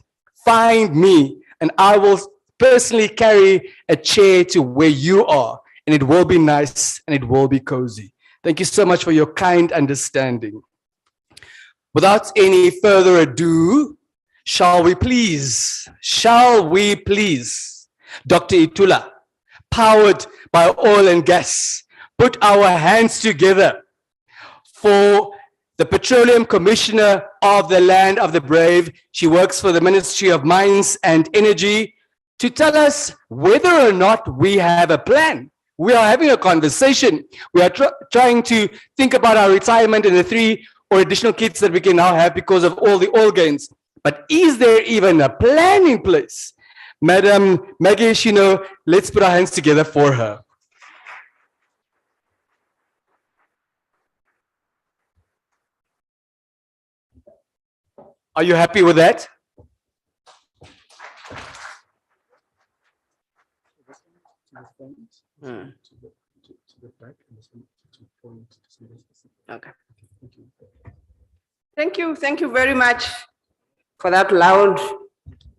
find me and I will personally carry a chair to where you are, and it will be nice and it will be cozy. Thank you so much for your kind understanding. Without any further ado, shall we please, Dr. Itula, powered by oil and gas, put our hands together for the Petroleum Commissioner of the Land of the Brave. She works for the Ministry of Mines and Energy, to tell us whether or not we have a plan. We are having a conversation. We are trying to think about our retirement and the 3 or additional kids that we can now have because of all the oil gains. But is there even a plan in place? Madam Maggie Shino, let's put our hands together for her. Are you happy with that? Okay. Thank you very much for that loud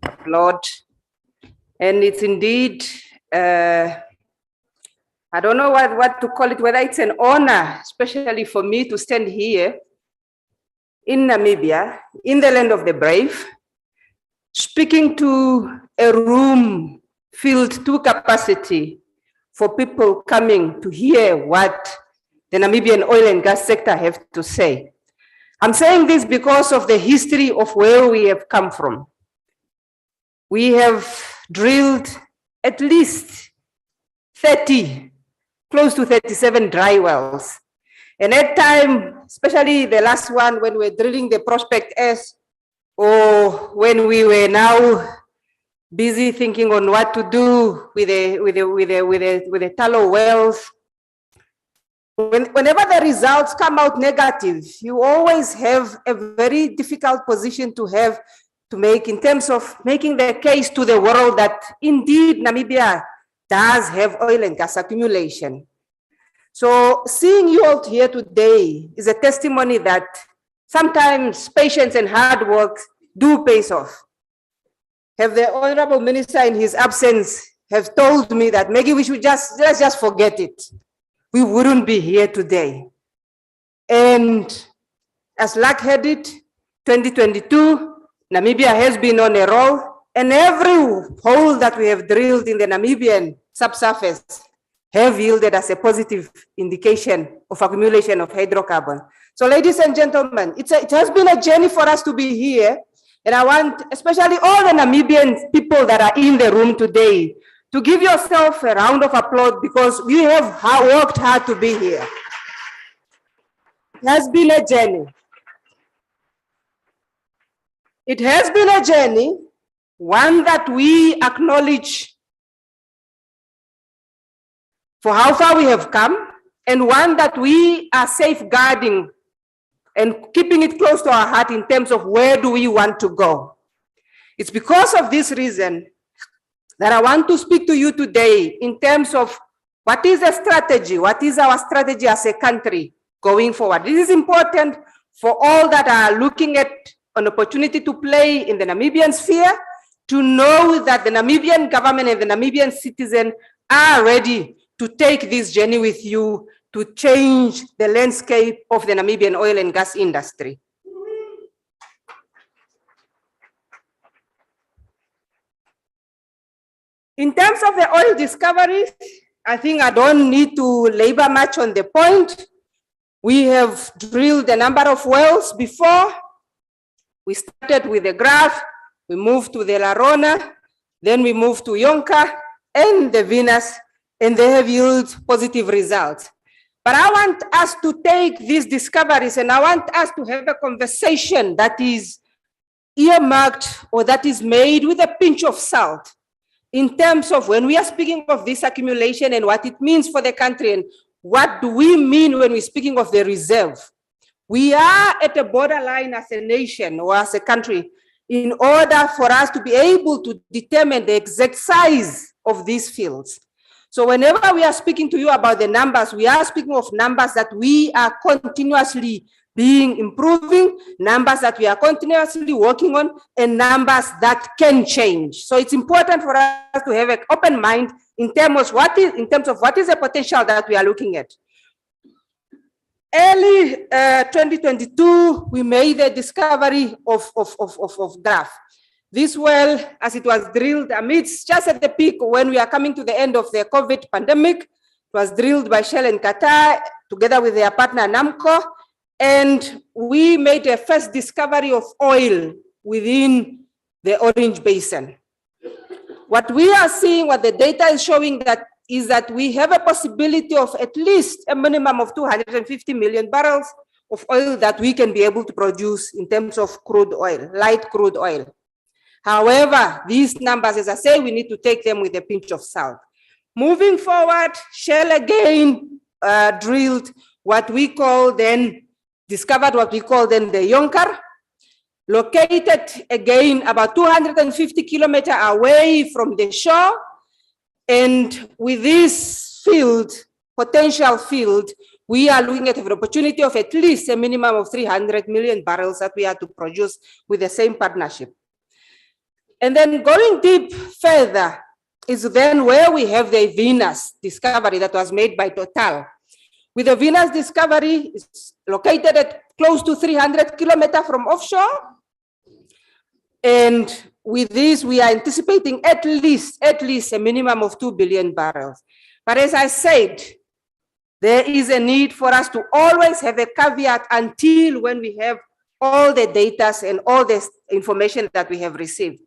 applaud. And it's indeed, I don't know what to call it, whether it's an honor, especially for me to stand here in Namibia, in the land of the brave, speaking to a room filled to capacity for people coming to hear what the Namibian oil and gas sector have to say. I'm saying this because of the history of where we have come from. We have drilled at least 30, close to 37 dry wells. And at time, especially the last one, when we were drilling the Prospect S, or when we were now busy thinking on what to do with the tallow wells, whenever the results come out negative, you always have a very difficult position to make in terms of making the case to the world that indeed Namibia does have oil and gas accumulation. So seeing you all here today is a testimony that sometimes patience and hard work do pay off. Have the Honorable Minister in his absence have told me that maybe we should let's just forget it. We wouldn't be here today. And as luck had it, 2022, Namibia has been on a roll, and every hole that we have drilled in the Namibian subsurface have yielded us a positive indication of accumulation of hydrocarbon. So ladies and gentlemen, it has been a journey for us to be here. And I want especially all the Namibian people that are in the room today to give yourself a round of applause, because we have worked hard to be here. It has been a journey. It has been a journey, one that we acknowledge for how far we have come, and one that we are safeguarding and keeping it close to our heart in terms of where do we want to go. It's because of this reason that I want to speak to you today in terms of what is the strategy, what is our strategy as a country going forward. This is important for all that are looking at an opportunity to play in the Namibian sphere, to know that the Namibian government and the Namibian citizen are ready to take this journey with you to change the landscape of the Namibian oil and gas industry. In terms of the oil discoveries, I think I don't need to labor much on the point. We have drilled a number of wells before. We started with the Graph, we moved to the Larona, then we moved to Yonka and the Venus, and they have yielded positive results. But I want us to take these discoveries and I want us to have a conversation that is earmarked or that is made with a pinch of salt in terms of when we are speaking of this accumulation and what it means for the country and what do we mean when we're speaking of the reserve. We are at a borderline as a nation or as a country in order for us to be able to determine the exact size of these fields. So whenever we are speaking to you about the numbers, we are speaking of numbers that we are continuously improving, numbers that we are continuously working on, and numbers that can change. So it's important for us to have an open mind in terms of what is the potential that we are looking at. Early 2022, we made the discovery of Graph. This well, as it was drilled amidst just at the peak when we are coming to the end of the COVID pandemic, it was drilled by Shell and Qatar together with their partner Namco. And we made a first discovery of oil within the Orange Basin. What we are seeing, what the data is showing is that we have a possibility of at least a minimum of 250 million barrels of oil that we can be able to produce in terms of crude oil, light crude oil. However, these numbers, as I say, we need to take them with a pinch of salt. Moving forward, Shell again drilled what we call then, discovered what we call then the Yonkar, located again about 250 kilometers away from the shore. And with this field, potential field, we are looking at an opportunity of at least a minimum of 300 million barrels that we are to produce with the same partnership. And then going deep further is then where we have the Venus discovery that was made by Total. With the Venus discovery, it's located at close to 300 kilometers from offshore. And with this, we are anticipating at least a minimum of 2 billion barrels. But as I said, there is a need for us to always have a caveat until when we have all the data and all the information that we have received.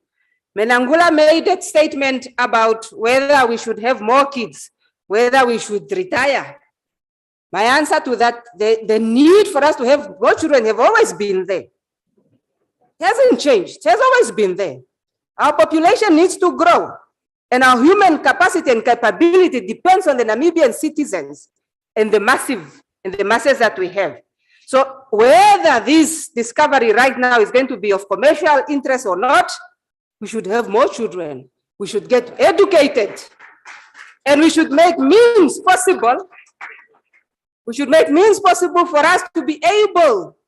Menangula made that statement about whether we should have more kids, whether we should retire. My answer to that, the need for us to have more children have always been there. It hasn't changed, it has always been there. Our population needs to grow and our human capacity and capability depends on the Namibian citizens and the masses that we have. So whether this discovery right now is going to be of commercial interest or not, we should have more children. We should get educated and we should make means possible. We should make means possible for us to be able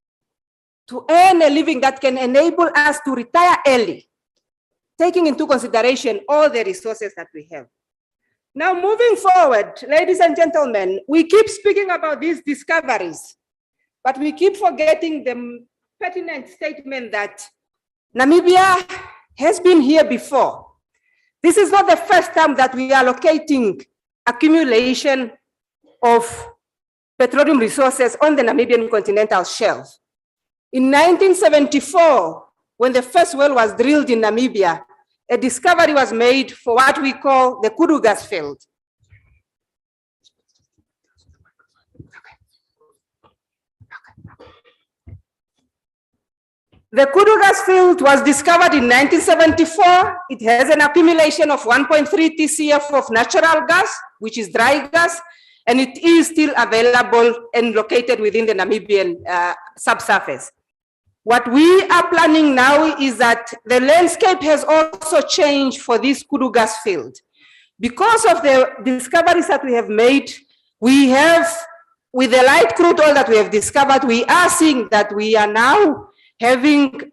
to earn a living that can enable us to retire early, taking into consideration all the resources that we have. Now, moving forward, ladies and gentlemen, we keep speaking about these discoveries, but we keep forgetting the pertinent statement that Namibia has been here before. This is not the first time that we are locating accumulation of petroleum resources on the Namibian continental shelf. In 1974, when the first well was drilled in Namibia, a discovery was made for what we call the Kudu gas field. The Kudu gas field was discovered in 1974. It has an accumulation of 1.3 TCF of natural gas, which is dry gas, and it is still available and located within the Namibian subsurface. What we are planning now is that the landscape has also changed for this Kudu gas field. Because of the discoveries that we have made, we have, with the light crude oil that we have discovered, we are seeing that we are now having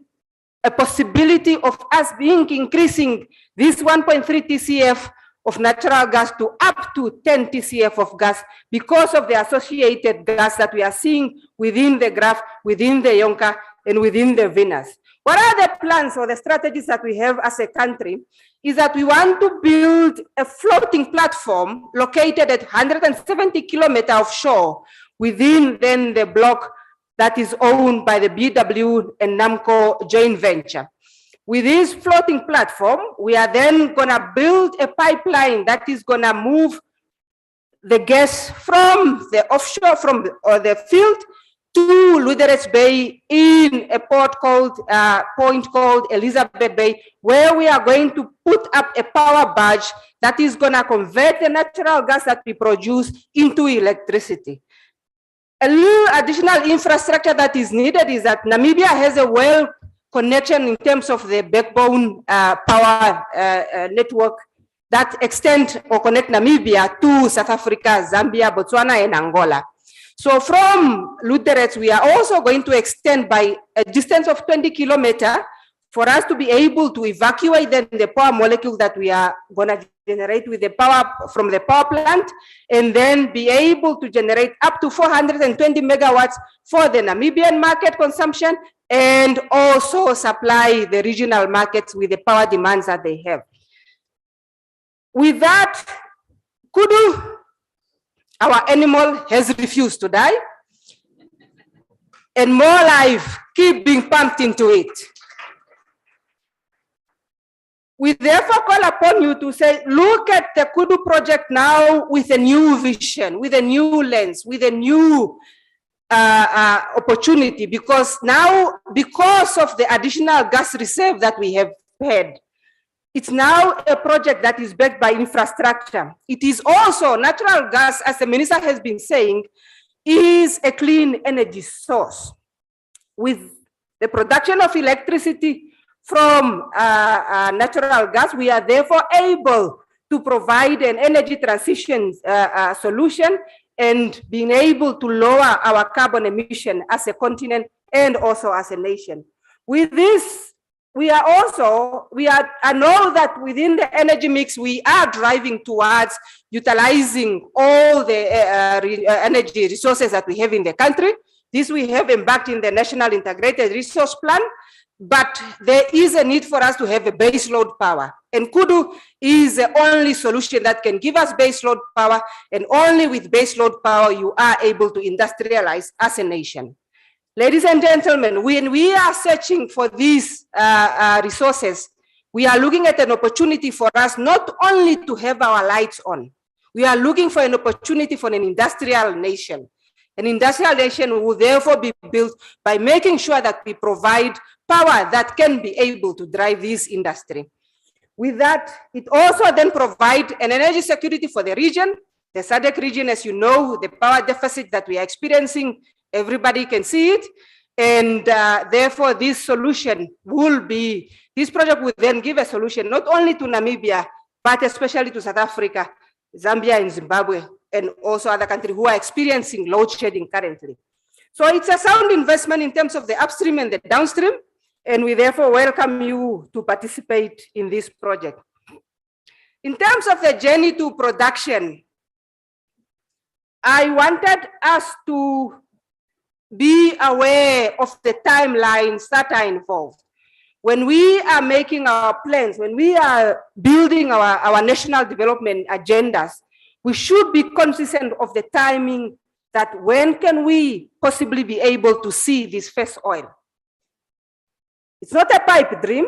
a possibility of us increasing this 1.3 TCF of natural gas to up to 10 TCF of gas because of the associated gas that we are seeing within the graph, within the Yonka, and within the Venus. What are the plans or the strategies that we have as a country is that we want to build a floating platform located at 170 kilometers offshore within then the block that is owned by the BW and NAMCO joint venture. With this floating platform, we are then gonna build a pipeline that is gonna move the gas from the offshore, from the field to Lüderitz Bay in a point called Elizabeth Bay, where we are going to put up a power barge that is gonna convert the natural gas that we produce into electricity. A little additional infrastructure that is needed is that Namibia has a well connection in terms of the backbone power network that extend or connect Namibia to South Africa, Zambia, Botswana, and Angola. So from Lüderitz, we are also going to extend by a distance of 20 kilometers for us to be able to evacuate then the power molecule that we are going to generate with the power from the power plant, and then be able to generate up to 420 megawatts for the Namibian market consumption and also supply the regional markets with the power demands that they have. With that, Kudu, our animal, has refused to die, and more life keep being pumped into it. We therefore call upon you to say, look at the Kudu project now with a new vision, with a new lens, with a new opportunity, because now, because of the additional gas reserve that we have had, it's now a project that is backed by infrastructure. It is also natural gas, as the minister has been saying, is a clean energy source. With the production of electricity from natural gas, we are therefore able to provide an energy transition solution and being able to lower our carbon emission as a continent and also as a nation. With this, I know that within the energy mix, we are driving towards utilizing all the energy resources that we have in the country. This we have embarked in the National Integrated Resource Plan, but there is a need for us to have a base load power. And Kudu is the only solution that can give us base load power, and only with base load power you are able to industrialize as a nation. Ladies and gentlemen, when we are searching for these resources, we are looking at an opportunity for us not only to have our lights on, we are looking for an opportunity for an industrial nation. An industrial nation will therefore be built by making sure that we provide power that can be able to drive this industry. With that, it also then provides an energy security for the region. The SADC region, as you know, the power deficit that we are experiencing, everybody can see it. And therefore, this solution will be, this project will then give a solution not only to Namibia, but especially to South Africa, Zambia, and Zimbabwe, and also other countries who are experiencing load shedding currently. So it's a sound investment in terms of the upstream and the downstream, and we therefore welcome you to participate in this project. In terms of the journey to production, I wanted us to be aware of the timelines that are involved. When we are making our plans, when we are building our national development agendas, we should be consistent of the timing that when can we possibly be able to see this first oil. It's not a pipe dream,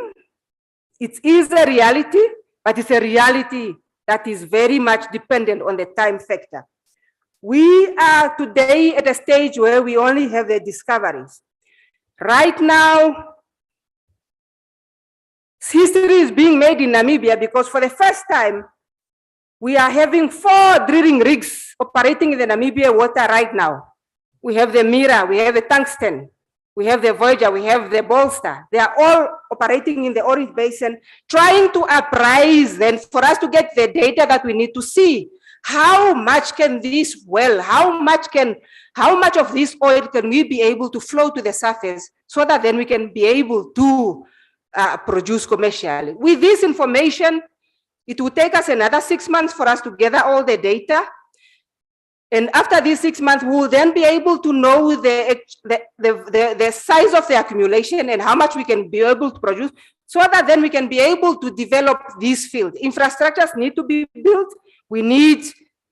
it is a reality, but it's a reality that is very much dependent on the time factor. We are today at a stage where we only have the discoveries. Right now, history is being made in Namibia because for the first time, We are having 4 drilling rigs operating in the Namibia water right now. We have the Mira, we have the Tungsten, we have the Voyager, we have the Bolster. They are all operating in the Orange Basin, trying to uprise then for us to get the data that we need to see. How much can this well, how much of this oil can we be able to flow to the surface so that then we can be able to produce commercially. With this information, it will take us another 6 months for us to gather all the data. And after these 6 months, we will then be able to know the size of the accumulation and how much we can be able to produce, so that then we can be able to develop this field. Infrastructures need to be built. We need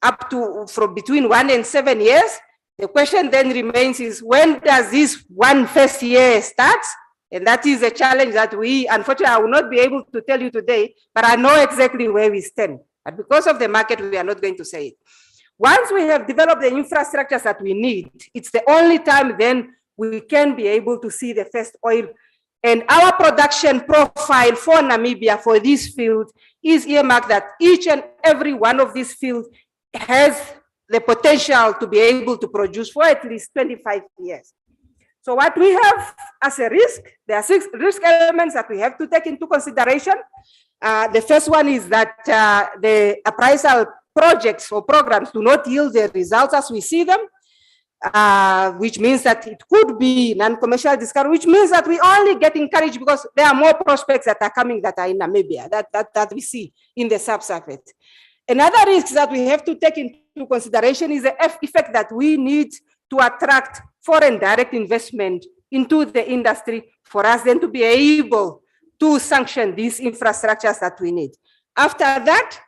up to from between 1 and 7 years. The question then remains is, when does this first year start? And that is a challenge that we, unfortunately, I will not be able to tell you today, but I know exactly where we stand. But because of the market, we are not going to say it. Once we have developed the infrastructures that we need, it's the only time then we can be able to see the first oil. And our production profile for Namibia for this field is earmarked that each and every one of these fields has the potential to be able to produce for at least 25 years. So what we have as a risk, there are 6 risk elements that we have to take into consideration. The first one is that the appraisal projects or programs do not yield the results as we see them, which means that it could be non-commercial discovery, which means that we only get encouraged because there are more prospects that are coming that are in Namibia, that we see in the subsurface. Another risk that we have to take into consideration is the effect that we need to attract foreign direct investment into the industry for us then to be able to sanction these infrastructures that we need. After that,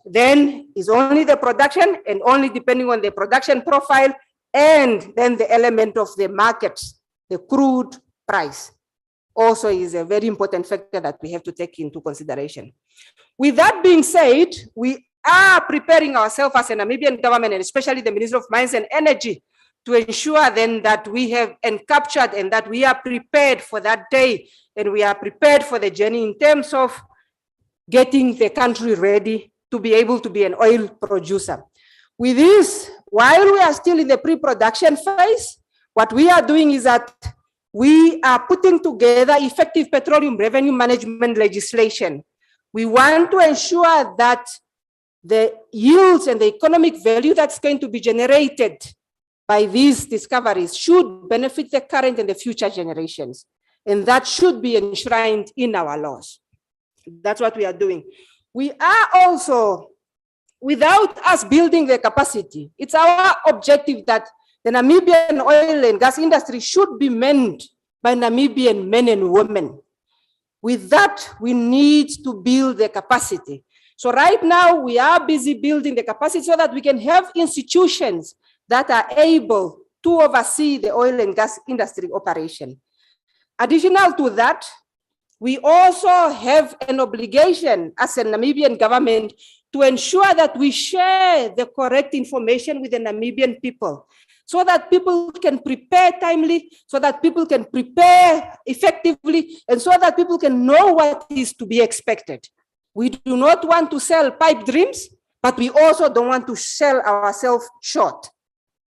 then is only the production, and only depending on the production profile and then the element of the markets, the crude price also is a very important factor that we have to take into consideration. With that being said, we are preparing ourselves as a Namibian government, and especially the Minister of Mines and Energy, to ensure then that we have captured and that we are prepared for that day, and we are prepared for the journey in terms of getting the country ready to be able to be an oil producer. With this, while we are still in the pre-production phase, what we are doing is that we are putting together effective petroleum revenue management legislation. We want to ensure that the yields and the economic value that's going to be generated by these discoveries should benefit the current and the future generations. And that should be enshrined in our laws. That's what we are doing. We are also, without us building the capacity, it's our objective that the Namibian oil and gas industry should be manned by Namibian men and women. With that, we need to build the capacity. So right now, we are busy building the capacity so that we can have institutions that are able to oversee the oil and gas industry operation. Additional to that, we also have an obligation as a Namibian government to ensure that we share the correct information with the Namibian people, so that people can prepare timely, so that people can prepare effectively, and so that people can know what is to be expected. We do not want to sell pipe dreams, but we also don't want to sell ourselves short.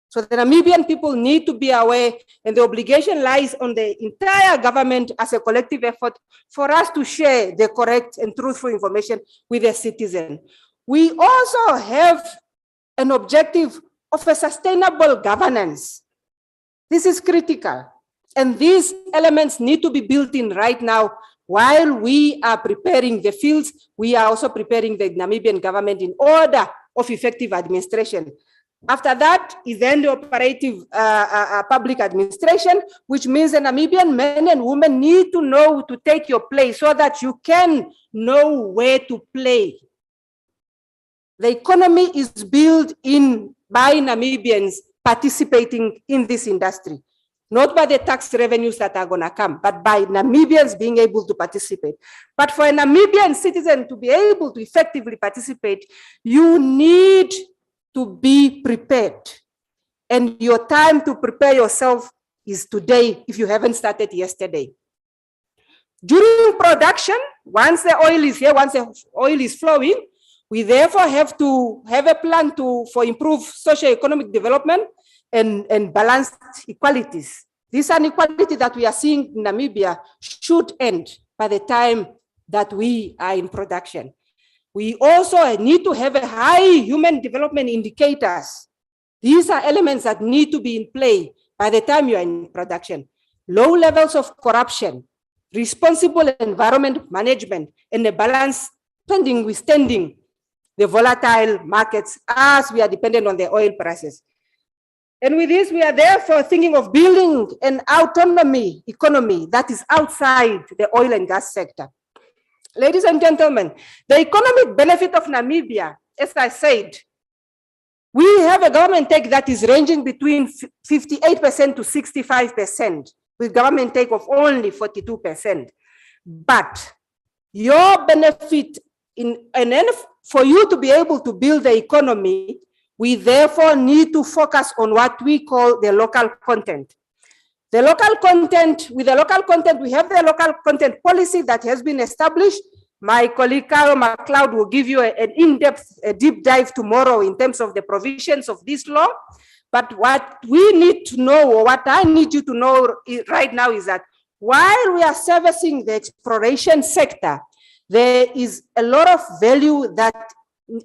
So the Namibian people need to be aware, and the obligation lies on the entire government as a collective effort for us to share the correct and truthful information with the citizen. We also have an objective of a sustainable governance. This is critical, and these elements need to be built in right now. While we are preparing the fields, we are also preparing the Namibian government in order of effective administration. After that is then the operative public administration, which means the Namibian men and women need to know to take your place so that you can know where to play. The economy is built in by Namibians participating in this industry, not by the tax revenues that are going to come, but by Namibians being able to participate. But for a Namibian citizen to be able to effectively participate, you need to be prepared. And your time to prepare yourself is today if you haven't started yesterday. During production, once the oil is here, once the oil is flowing, We therefore have to have a plan for improved socio-economic development and balanced equalities. This inequality that we are seeing in Namibia should end by the time that we are in production. We also need to have a high human development indicators. These are elements that need to be in play by the time you are in production. Low levels of corruption, responsible environment management, and a balanced spending withstanding the volatile markets as we are dependent on the oil prices. And with this, we are therefore thinking of building an autonomy economy that is outside the oil and gas sector. Ladies and gentlemen, the economic benefit of Namibia, as I said, we have a government take that is ranging between 58% to 65%, with government take of only 42%. But your benefit for you to be able to build the economy, we therefore need to focus on what we call the local content. The local content, with the local content, we have the local content policy that has been established. My colleague Carol McLeod will give you an in-depth, deep dive tomorrow in terms of the provisions of this law. But what we need to know, or what I need you to know right now, is that while we are servicing the exploration sector, there is a lot of value that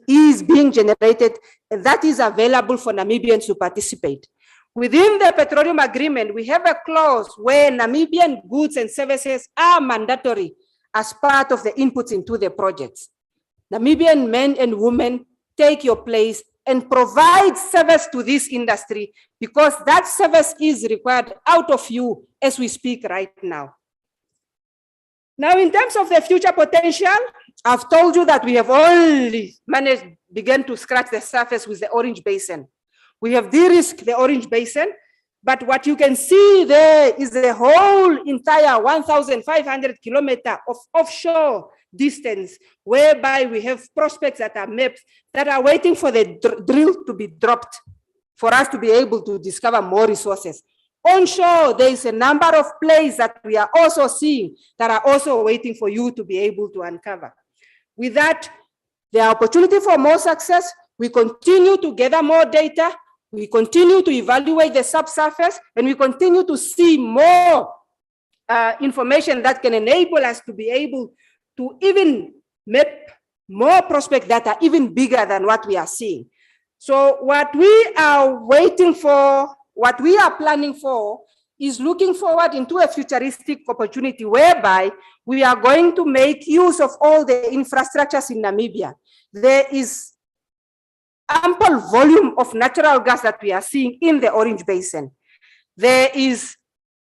is being generated and that is available for Namibians to participate. Within the petroleum agreement, we have a clause where Namibian goods and services are mandatory as part of the inputs into the projects. Namibian men and women take your place and provide service to this industry because that service is required out of you as we speak right now. Now, in terms of the future potential, I've told you that we have only begun to scratch the surface with the Orange Basin. We have de-risked the Orange Basin, but what you can see there is the whole entire 1,500 kilometers of offshore distance, whereby we have prospects that are mapped that are waiting for the drill to be dropped for us to be able to discover more resources. Onshore, there is a number of plays that we are also seeing that are also waiting for you to be able to uncover. With that, the opportunity for more success, we continue to gather more data, we continue to evaluate the subsurface, and we continue to see more information that can enable us to be able to even map more prospects that are even bigger than what we are seeing. So what we are waiting for, what we are planning for, is looking forward into a futuristic opportunity whereby we are going to make use of all the infrastructures in Namibia. There is ample volume of natural gas that we are seeing in the Orange Basin. There is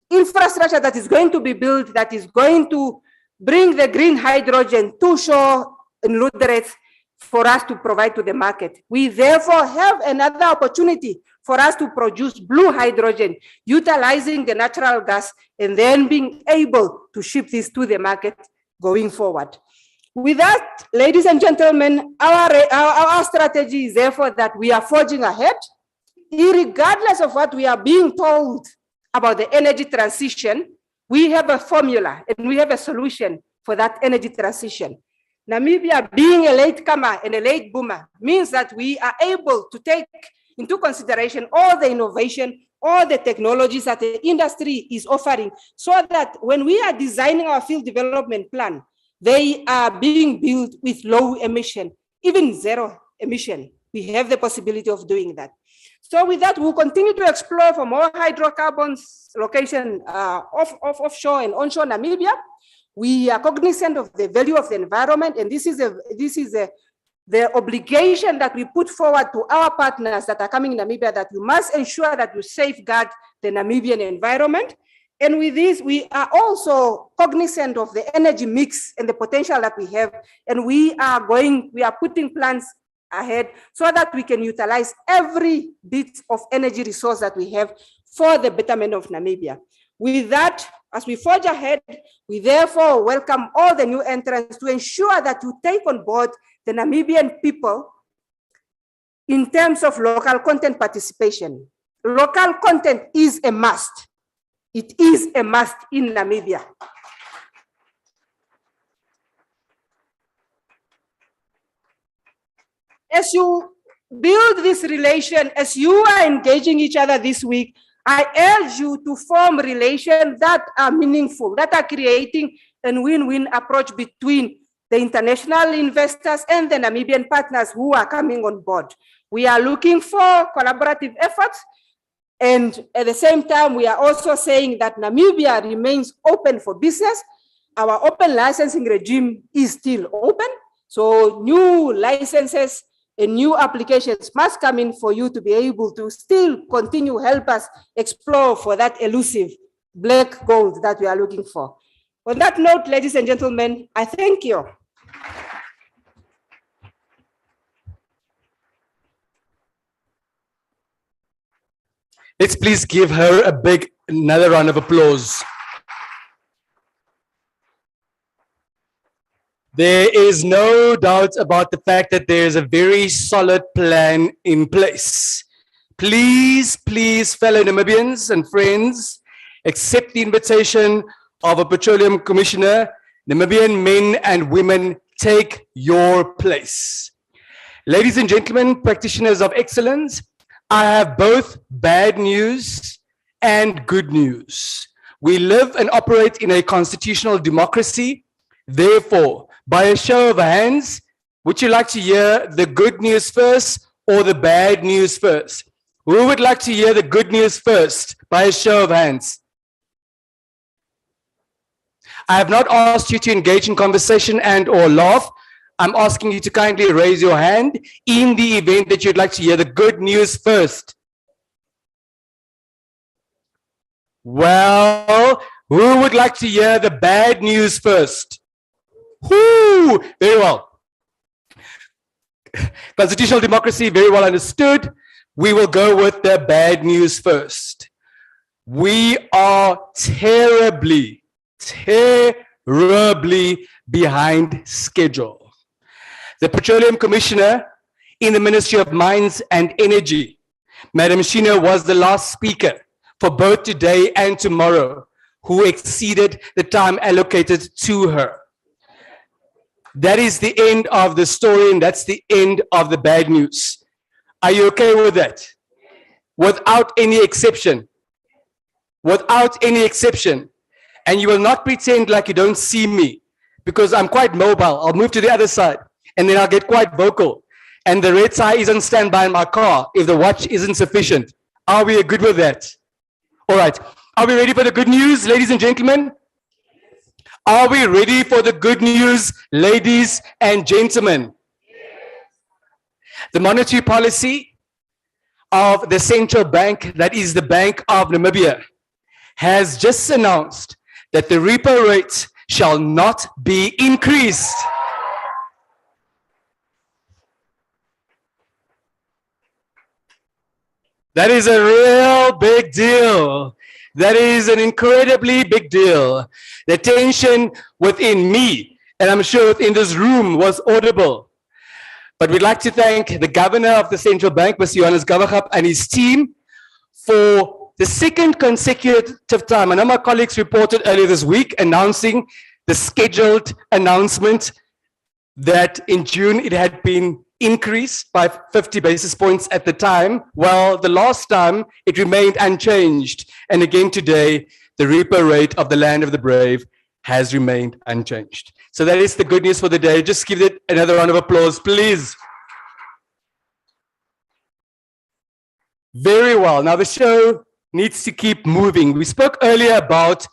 infrastructure that is going to be built that is going to bring the green hydrogen to shore in Lüderitz for us to provide to the market. We therefore have another opportunity for us to produce blue hydrogen, utilizing the natural gas and then being able to ship this to the market going forward. With that, ladies and gentlemen, our strategy is therefore that we are forging ahead, regardless of what we are being told about the energy transition. We have a formula and we have a solution for that energy transition. Namibia, being a latecomer and a late boomer, means that we are able to take into consideration all the innovation, all the technologies that the industry is offering, so that when we are designing our field development plan, they are being built with low emission, even zero emission. We have the possibility of doing that. So with that, we'll continue to explore for more hydrocarbons location offshore and onshore Namibia. We are cognizant of the value of the environment, and this is the obligation that we put forward to our partners that are coming in Namibia, that you must ensure that you safeguard the Namibian environment. And with this, we are also cognizant of the energy mix and the potential that we have. And we are putting plans ahead so that we can utilize every bit of energy resource that we have for the betterment of Namibia. With that, as we forge ahead, we therefore welcome all the new entrants to ensure that you take on board the Namibian people in terms of local content participation. Local content is a must. It is a must in Namibia. as you build this relation, as you are engaging each other this week, I urge you to form relations that are meaningful, that are creating a win-win approach between the international investors and the Namibian partners who are coming on board. We are looking for collaborative efforts. And at the same time, we are also saying that Namibia remains open for business. Our open licensing regime is still open. So new licenses and new applications must come in for you to be able to still continue help us explore for that elusive black gold that we are looking for. On that note, ladies and gentlemen, I thank you. Let's please give her a big, another round of applause. There is no doubt about the fact that there is a very solid plan in place. Please, please, fellow Namibians and friends, accept the invitation of a Petroleum Commissioner. Namibian men and women, take your place. Ladies and gentlemen, practitioners of excellence, I have both bad news and good news. We live and operate in a constitutional democracy. Therefore, by a show of hands, would you like to hear the good news first or the bad news first? Who would like to hear the good news first? By a show of hands. I have not asked you to engage in conversation and or laugh. I'm asking you to kindly raise your hand in the event that you'd like to hear the good news first. Well, who would like to hear the bad news first? Whoo! Very well. Constitutional democracy, very well understood. We will go with the bad news first. We are terribly behind schedule. The Petroleum Commissioner in the Ministry of Mines and Energy, Madam Sheena, was the last speaker for both today and tomorrow who exceeded the time allocated to her. That is the end of the story, and that's the end of the bad news. Are you okay with that? Without any exception. Without any exception. And you will not pretend like you don't see me, because I'm quite mobile. I'll move to the other side and then I'll get quite vocal. And the red tie is on standby in my car if the watch isn't sufficient. Are we good with that? All right. Are we ready for the good news, ladies and gentlemen? Are we ready for the good news, ladies and gentlemen? The monetary policy of the central bank, that is the Bank of Namibia, has just announced that the repo rate shall not be increased. That is a real big deal. That is an incredibly big deal. The tension within me, and I'm sure within this room, was audible. But we'd like to thank the governor of the central bank, Mr. Johannes Gavagap, and his team for the second consecutive time. I know my colleagues reported earlier this week announcing the scheduled announcement that in June it had been increased by 50 basis points at the time. Well, the last time it remained unchanged. And again today, the repo rate of the land of the brave has remained unchanged. So that is the good news for the day. Just give it another round of applause, please. Very well. Now the show needs to keep moving. We spoke earlier about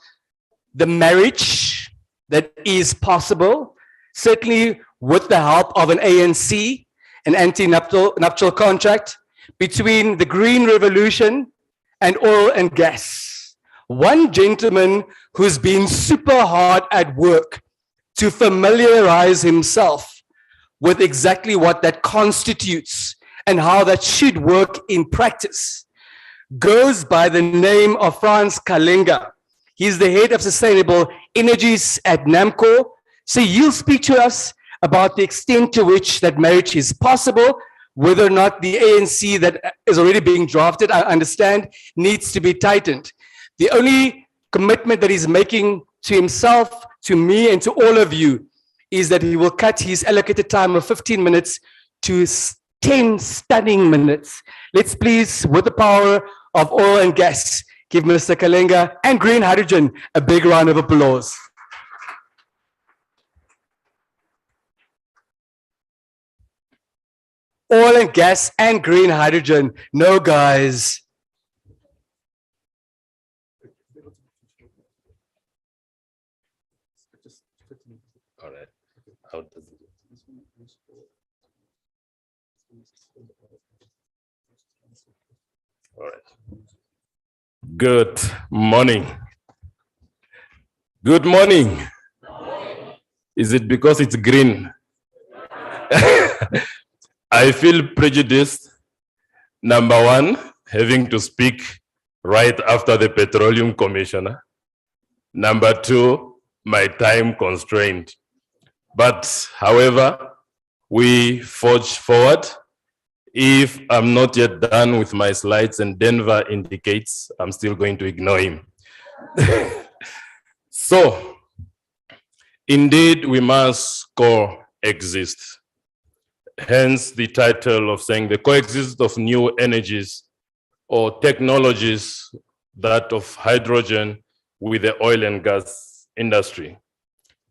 the marriage that is possible, certainly with the help of an ANC, an anti-nuptial contract between the Green Revolution and oil and gas. One gentleman who's been super hard at work to familiarize himself with exactly what that constitutes and how that should work in practice goes by the name of Frans Kalenga. He's the head of sustainable energies at NAMCO. So he'll speak to us about the extent to which that marriage is possible, whether or not the ANC that is already being drafted, I understand, needs to be tightened. The only commitment that he's making to himself, to me, and to all of you is that he will cut his allocated time of 15 minutes to 10 stunning minutes. Let's please, with the power of oil and gas, give Mr. Kalenga and green hydrogen a big round of applause. Oil and gas and green hydrogen. No, guys. All right. How does it? All right. Good morning. Good morning. Is it because it's green? I feel prejudiced. Number one, having to speak right after the Petroleum Commissioner. Number two, my time constraint. But however, we forge forward. If I'm not yet done with my slides and Denver indicates, I'm still going to ignore him. So, indeed, we must coexist. Hence the title of saying the coexistence of new energies or technologies, that of hydrogen with the oil and gas industry.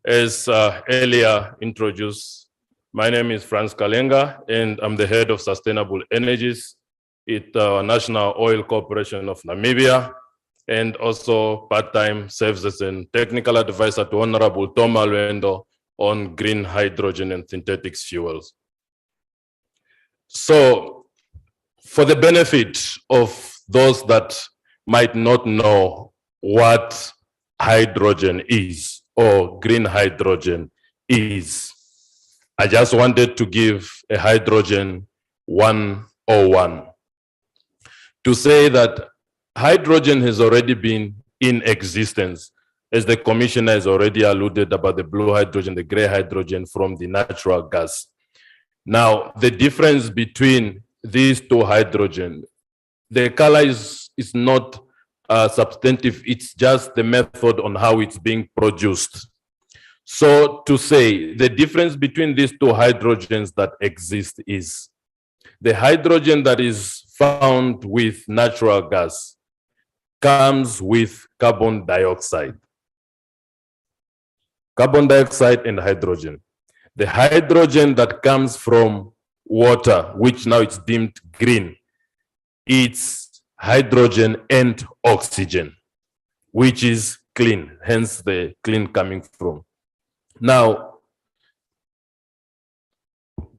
As earlier introduced, my name is Franz Kalenga, and I'm the head of Sustainable Energies at National Oil Corporation of Namibia, and also part-time serves as a technical advisor to Honorable Tom Alwendo on green hydrogen and synthetic fuels. So, for the benefit of those that might not know what hydrogen is or green hydrogen is, I just wanted to give a hydrogen 101 to say that hydrogen has already been in existence, as the commissioner has already alluded about the blue hydrogen, the gray hydrogen from the natural gas. Now, the difference between these two hydrogen, the color is not substantive, it's just the method on how it's being produced. So to say the difference between these two hydrogens that exist is the hydrogen that is found with natural gas comes with carbon dioxide. Carbon dioxide and hydrogen. The hydrogen that comes from water, which now it's deemed green, it's hydrogen and oxygen, which is clean, hence the clean coming from. Now,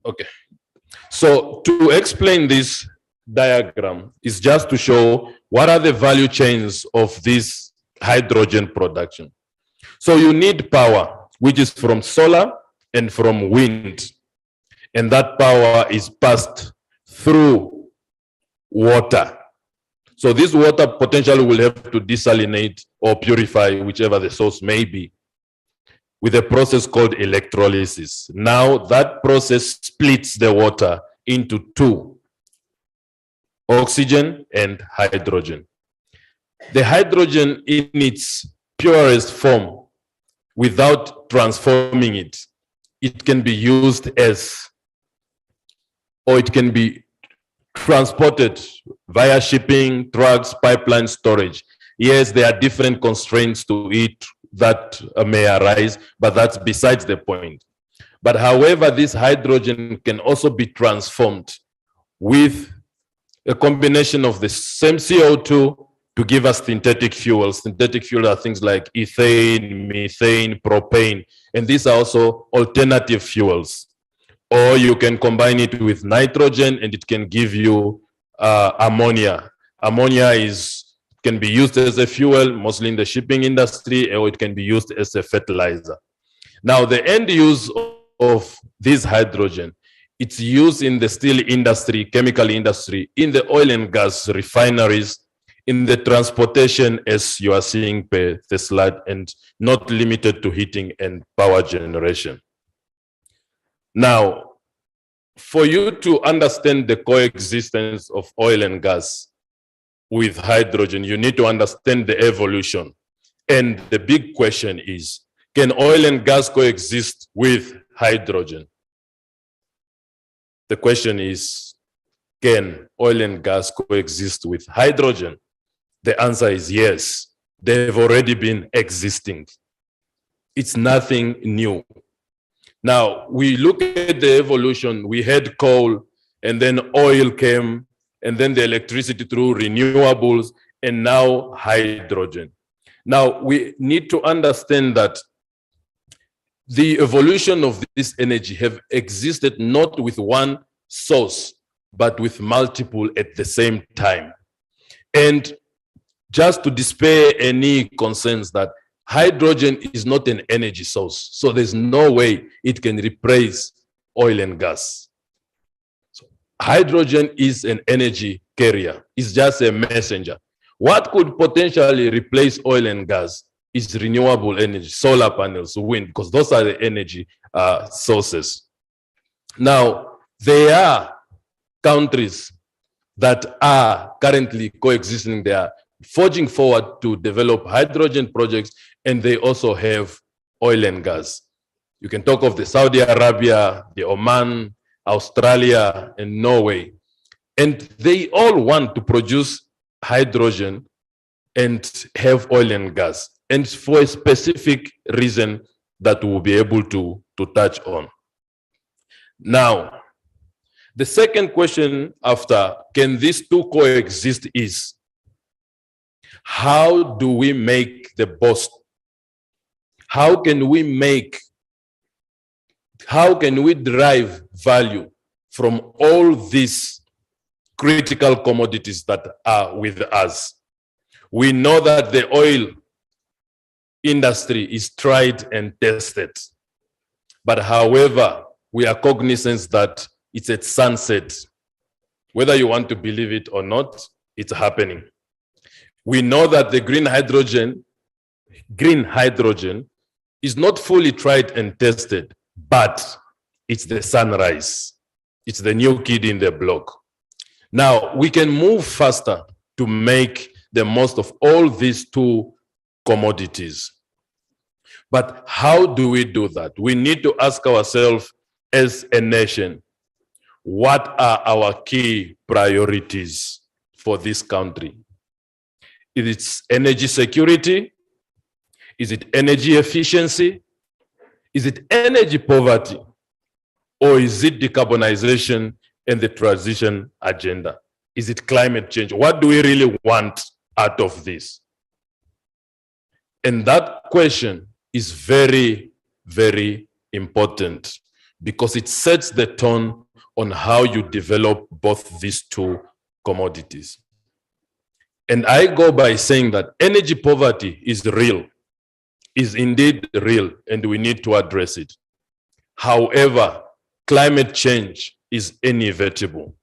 okay, so to explain this diagram is just to show what are the value chains of this hydrogen production. So you need power, which is from solar and from wind, and that power is passed through water. So this water potentially will have to desalinate or purify, whichever the source may be, with a process called electrolysis. Now that process splits the water into two, oxygen and hydrogen. The hydrogen in its purest form, without transforming it, it can be used as, or it can be transported via shipping, trucks, pipeline storage. Yes, there are different constraints to it that may arise, but that's besides the point. But however, this hydrogen can also be transformed with a combination of the same CO2 to give us synthetic fuels. Synthetic fuels are things like ethane, methane, propane, and these are also alternative fuels. Or you can combine it with nitrogen and it can give you ammonia. Ammonia can be used as a fuel, mostly in the shipping industry, or it can be used as a fertilizer. Now, the end use of this hydrogen, it's used in the steel industry, chemical industry, in the oil and gas refineries, in the transportation, as you are seeing per the slide, and not limited to heating and power generation. Now, for you to understand the coexistence of oil and gas with hydrogen, you need to understand the evolution. And the big question is, can oil and gas coexist with hydrogen? The question is, can oil and gas coexist with hydrogen? The answer is yes. They've already been existing. It's nothing new. Now, we look at the evolution. We had coal, and then oil came, and then the electricity through renewables, and now hydrogen. Now, we need to understand that the evolution of this energy have existed not with one source, but with multiple at the same time. And just to dispel any concerns that hydrogen is not an energy source, so there's no way it can replace oil and gas. So hydrogen is an energy carrier. It's just a messenger. What could potentially replace oil and gas is renewable energy, solar panels, wind, because those are the energy sources. Now, there are countries that are currently coexisting. They are forging forward to develop hydrogen projects, and they also have oil and gas. You can talk of the Saudi Arabia, the Oman, Australia, and Norway. And they all want to produce hydrogen and have oil and gas, and for a specific reason that we'll be able to touch on. Now, the second question after, can these two coexist, is how do we make the most? How can we derive value from all these critical commodities that are with us? We know that the oil industry is tried and tested. But however, we are cognizant that it's at sunset. Whether you want to believe it or not, it's happening. We know that the green hydrogen is not fully tried and tested, but it's the sunrise. It's the new kid in the block. Now, we can move faster to make the most of all these two commodities. But how do we do that? We need to ask ourselves as a nation, what are our key priorities for this country? Is it energy security? Is it energy efficiency? Is it energy poverty? Or is it decarbonization and the transition agenda? Is it climate change? What do we really want out of this? And that question is very, very important because it sets the tone on how you develop both these two commodities. And I go by saying that energy poverty is real, is indeed real, and we need to address it. However, climate change is inevitable.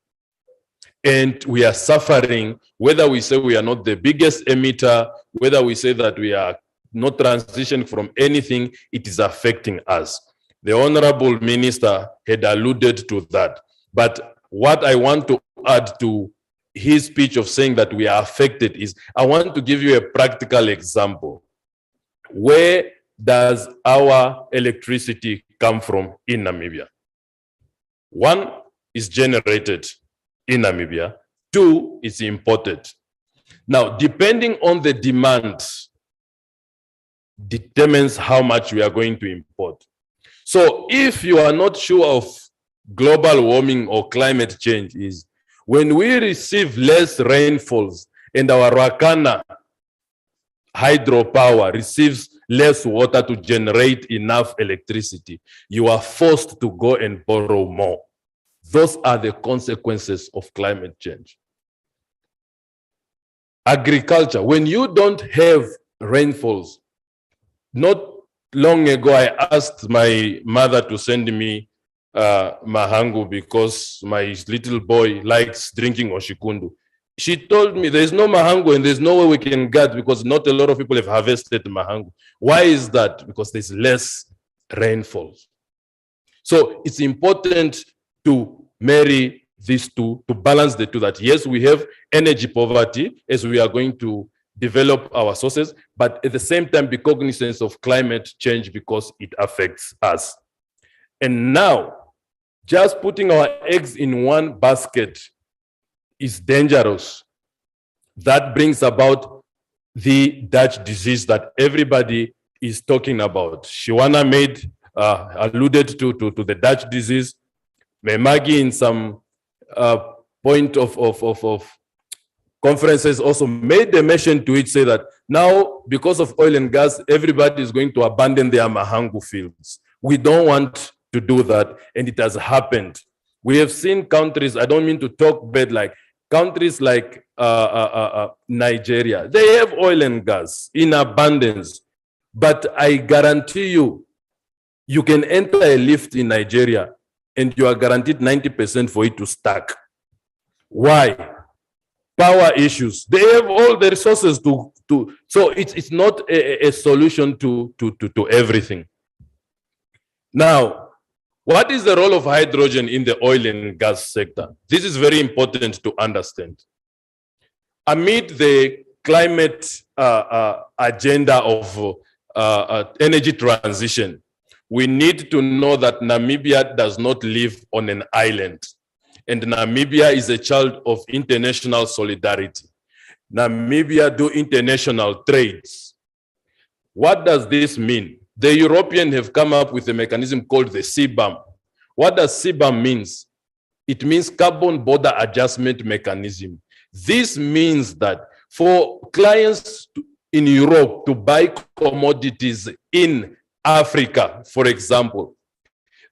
And we are suffering, whether we say we are not the biggest emitter, whether we say that we are not transitioning from anything, it is affecting us. The Honorable Minister had alluded to that. But what I want to add to his speech of saying that we are affected is, I want to give you a practical example. Where does our electricity come from in Namibia? One is generated in Namibia. Two is imported. Now, depending on the demand, determines how much we are going to import. So if you are not sure of global warming or climate change, is when we receive less rainfalls and our Rakana hydropower receives less water to generate enough electricity, you are forced to go and borrow more. Those are the consequences of climate change. Agriculture, when you don't have rainfalls, not long ago, I asked my mother to send me mahangu because my little boy likes drinking oshikundu. She told me there's no mahangu and there's no way we can get because not a lot of people have harvested mahangu. Why is that? Because there's less rainfall. So it's important to marry these two, to balance the two, that yes, we have energy poverty as we are going to develop our sources, but at the same time be cognizant of climate change because it affects us. And now, Just putting our eggs in one basket is dangerous. That brings about the Dutch disease that everybody is talking about. Shiwana alluded to the Dutch disease. Memagi in some point of conferences also made a mention to it, say that now because of oil and gas, everybody is going to abandon their Mahangu fields. We don't want to do that, and it has happened. We have seen countries, I don't mean to talk bad, like countries like Nigeria, they have oil and gas in abundance, but I guarantee you, you can enter a lift in Nigeria and you are guaranteed 90% for it to stack. Why? Power issues. They have all the resources so it's not a solution to everything. Now, what is the role of hydrogen in the oil and gas sector? This is very important to understand. Amid the climate agenda of energy transition, we need to know that Namibia does not live on an island. And Namibia is a child of international solidarity. Namibia do international trades. What does this mean? The Europeans have come up with a mechanism called the CBAM. What does CBAM means? It means Carbon Border Adjustment Mechanism. This means that for clients in Europe to buy commodities in Africa, for example,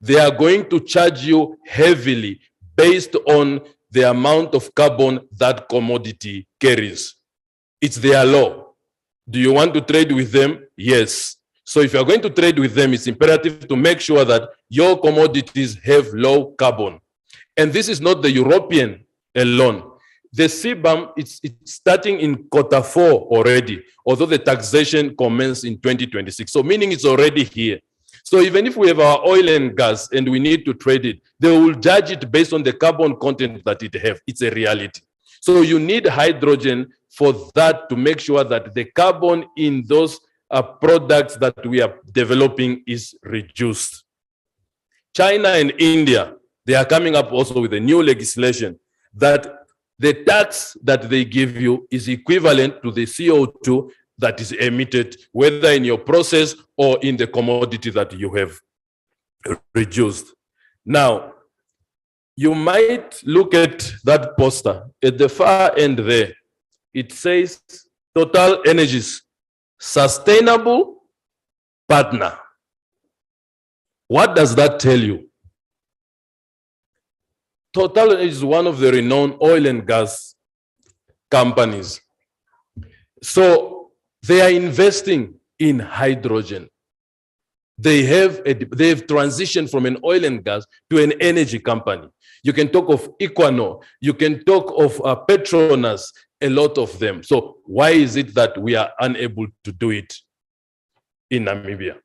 they are going to charge you heavily based on the amount of carbon that commodity carries. It's their law. Do you want to trade with them? Yes. So if you're going to trade with them, it's imperative to make sure that your commodities have low carbon. And this is not the European alone. The CBAM, it's starting in Q4 already, although the taxation commenced in 2026. So meaning it's already here. So even if we have our oil and gas and we need to trade it, they will judge it based on the carbon content that it has. It's a reality. So you need hydrogen for that to make sure that the carbon in those products that we are developing is reduced. China and India, they are coming up also with a new legislation that the tax that they give you is equivalent to the CO2 that is emitted, whether in your process or in the commodity that you have reduced. Now, you might look at that poster at the far end there. It says Total Energies, sustainable partner. What does that tell you? Total is one of the renowned oil and gas companies. So they are investing in hydrogen. They have transitioned from an oil and gas to an energy company. You can talk of Equinor, you can talk of Petronas, a lot of them. So why is it that we are unable to do it in Namibia?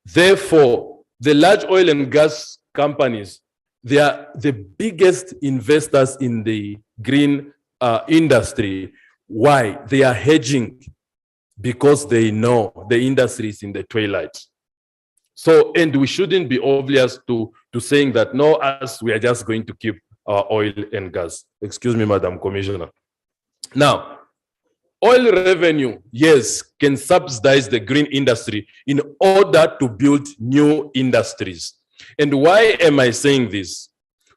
Therefore, the large oil and gas companies, they are the biggest investors in the green industry. Why? They are hedging because they know the industry is in the twilight. So, and we shouldn't be obvious to saying that, no, us, we are just going to keep our oil and gas. Excuse me, Madam Commissioner. Now, oil revenue, yes, can subsidize the green industry in order to build new industries. And why am I saying this?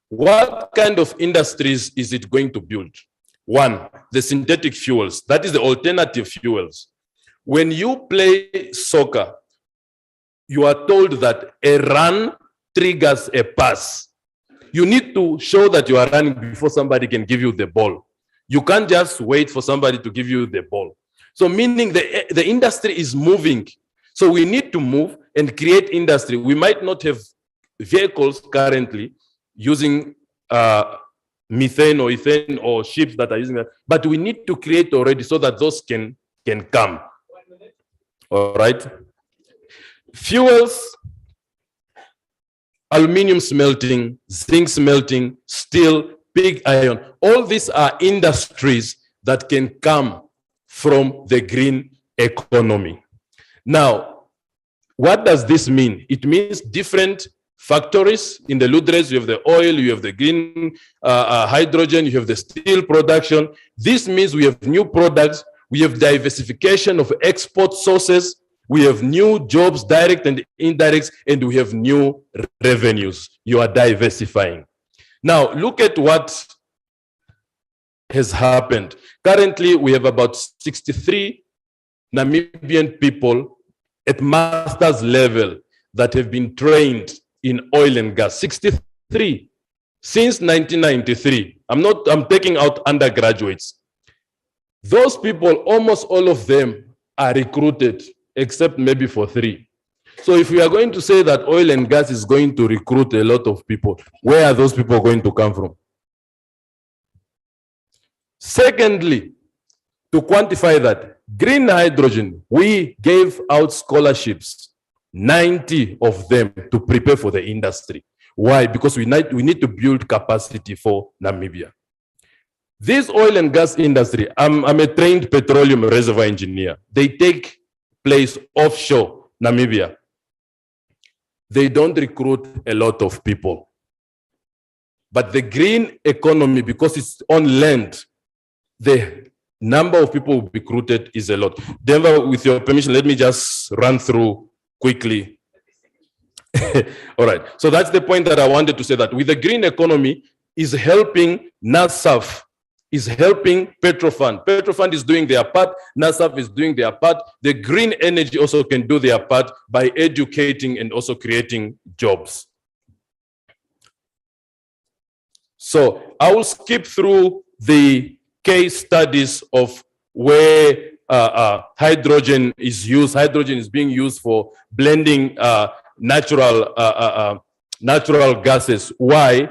What kind of industries is it going to build? One, the synthetic fuels. That is the alternative fuels. When you play soccer, you are told that a run triggers a pass. You need to show that you are running before somebody can give you the ball. You can't just wait for somebody to give you the ball. So meaning the industry is moving. So we need to move and create industry. We might not have vehicles currently using methane or ethane or ships that are using that, but we need to create already so that those can come. All right. Fuels, aluminum smelting, zinc smelting, steel, pig iron. All these are industries that can come from the green economy. Now, what does this mean? It means different factories. In the Ludres, you have the oil, you have the green hydrogen, you have the steel production. This means we have new products, we have diversification of export sources, we have new jobs, direct and indirect, and we have new revenues. You are diversifying. Now, look at what has happened. Currently, we have about 63 Namibian people at master's level that have been trained in oil and gas. 63 since 1993. I'm taking out undergraduates. Those people, almost all of them are recruited, except maybe for 3. So if we are going to say that oil and gas is going to recruit a lot of people, where are those people going to come from? Secondly, to quantify that, green hydrogen, we gave out scholarships, 90 of them, to prepare for the industry. Why? Because we need to build capacity for Namibia. This oil and gas industry, I'm a trained petroleum reservoir engineer. They take place offshore Namibia. They don't recruit a lot of people. But the green economy, because it's on land, the number of people recruited is a lot. Denver, with your permission, let me just run through quickly. All right. So that's the point that I wanted to say, that with the green economy is helping NASAF, is helping Petrofund. Petrofund is doing their part. NASAF is doing their part. The green energy also can do their part by educating and also creating jobs. So I will skip through the case studies of where hydrogen is used. Hydrogen is being used for blending natural gases. Why?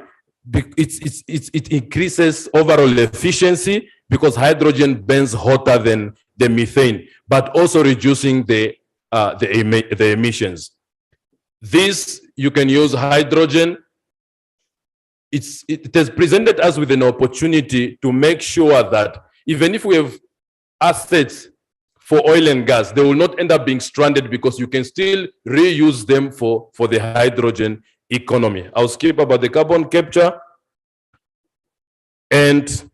It increases overall efficiency because hydrogen burns hotter than the methane, but also reducing the emissions. This, you can use hydrogen. It has presented us with an opportunity to make sure that even if we have assets for oil and gas, they will not end up being stranded because you can still reuse them for the hydrogen economy. I'll skip about the carbon capture. And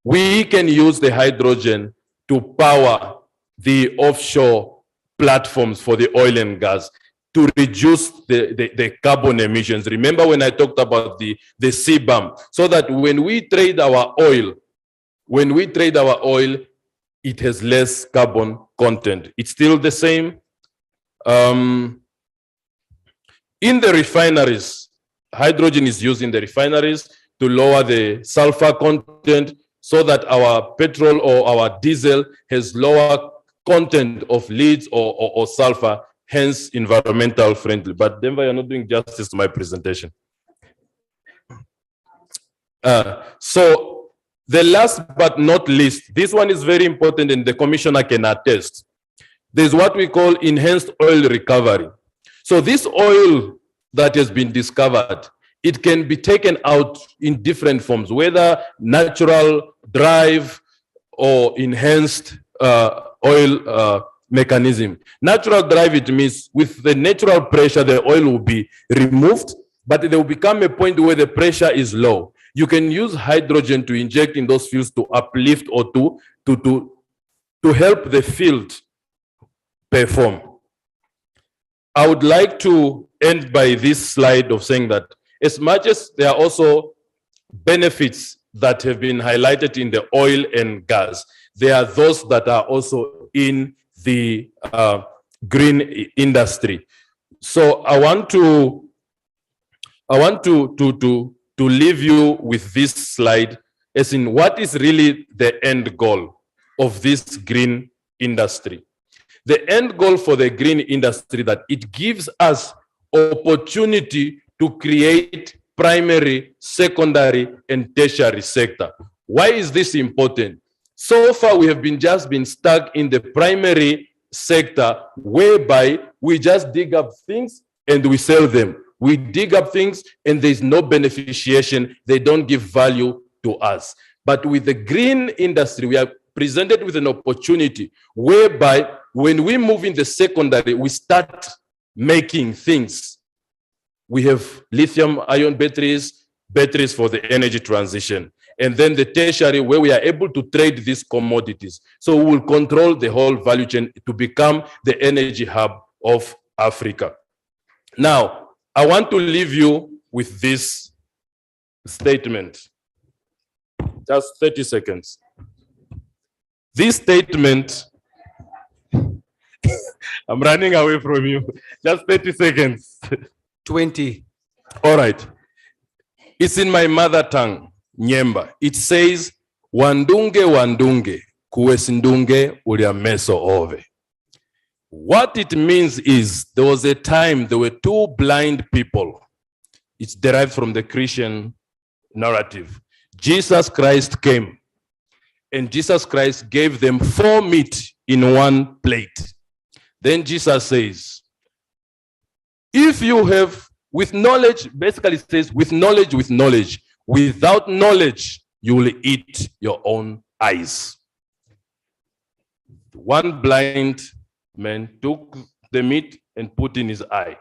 we can use the hydrogen to power the offshore platforms for the oil and gas to reduce the carbon emissions. Remember when I talked about the CBAM, so that when we trade our oil, it has less carbon content. It's still the same. In the refineries, hydrogen is used in the refineries to lower the sulfur content so that our petrol or our diesel has lower content of leads or sulfur, hence environmental friendly. But Denver, you're not doing justice to my presentation. So the last but not least, this one is very important and the commissioner can attest. There's what we call enhanced oil recovery. So this oil that has been discovered, it can be taken out in different forms, whether natural, drive, or enhanced oil mechanism. Natural drive, it means with the natural pressure, the oil will be removed, but there will become a point where the pressure is low. You can use hydrogen to inject in those fields to uplift or to help the field perform. I would like to end by this slide of saying that as much as there are also benefits that have been highlighted in the oil and gas, there are those that are also in the green industry. So I want to leave you with this slide, as in what is really the end goal of this green industry. The end goal for the green industry, that it gives us opportunity to create primary, secondary, and tertiary sector. Why is this important? So far, we have just been stuck in the primary sector, whereby we just dig up things and we sell them. We dig up things and there's no beneficiation. They don't give value to us. But with the green industry, we are presented with an opportunity whereby when we move in the secondary, we start making things. we have lithium ion batteries, batteries for the energy transition. And then the tertiary, where we are able to trade these commodities. So we will control the whole value chain to become the energy hub of Africa. Now, I want to leave you with this statement. Just 30 seconds. This statement, I'm running away from you. Just 30 seconds. 20. All right. It's in my mother tongue, Nyemba. It says, Wandunge wandunge, kuwesindunge uliameso ove. What it means is there was a time there were two blind people. It's derived from the Christian narrative. Jesus Christ came and Jesus Christ gave them 4 meat in one plate. Then Jesus says, if you have with knowledge, basically it says with knowledge, without knowledge, you will eat your own eyes. One blind man took the meat and put in his eye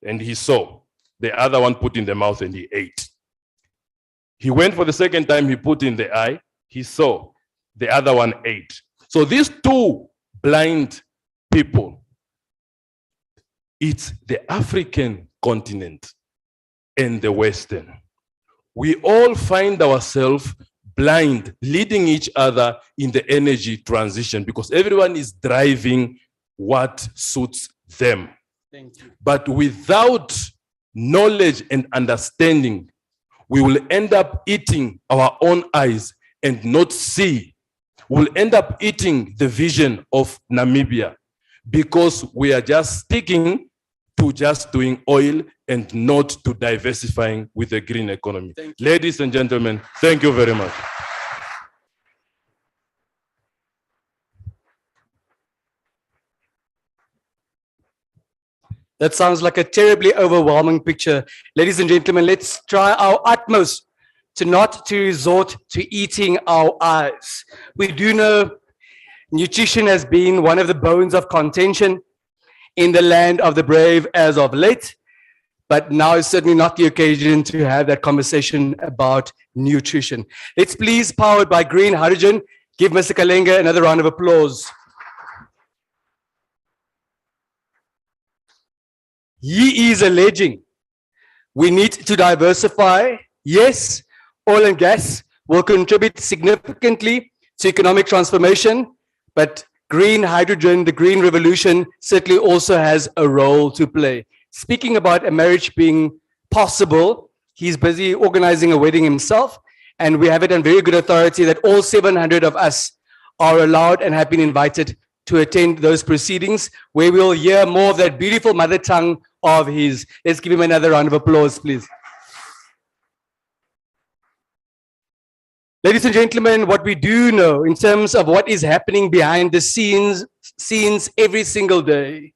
and he saw. The other one put in the mouth and he ate. He went for the second time, he put in the eye, he saw. The other one ate. So these two blind people, it's the African continent and the Western. We all find ourselves blind, leading each other in the energy transition because everyone is driving what suits them. Thank you. But without knowledge and understanding, we will end up eating our own eyes and not see. We'll end up eating the vision of Namibia because we are just sticking to just doing oil and not to diversifying with the green economy. Ladies and gentlemen, thank you very much. That sounds like a terribly overwhelming picture. Ladies and gentlemen, let's try our utmost to not to resort to eating our eyes. We do know nutrition has been one of the bones of contention in the land of the brave as of late, but now is certainly not the occasion to have that conversation about nutrition. Let's please, powered by green hydrogen, give Mr. Kalenga another round of applause. He is alleging we need to diversify. Yes, oil and gas will contribute significantly to economic transformation, but green hydrogen, the green revolution, certainly also has a role to play. Speaking about a marriage being possible, he's busy organizing a wedding himself, and we have it on very good authority that all 700 of us are allowed and have been invited to attend those proceedings where we'll hear more of that beautiful mother tongue of his. Let's give him another round of applause, please. Ladies and gentlemen, what we do know in terms of what is happening behind the scenes every single day,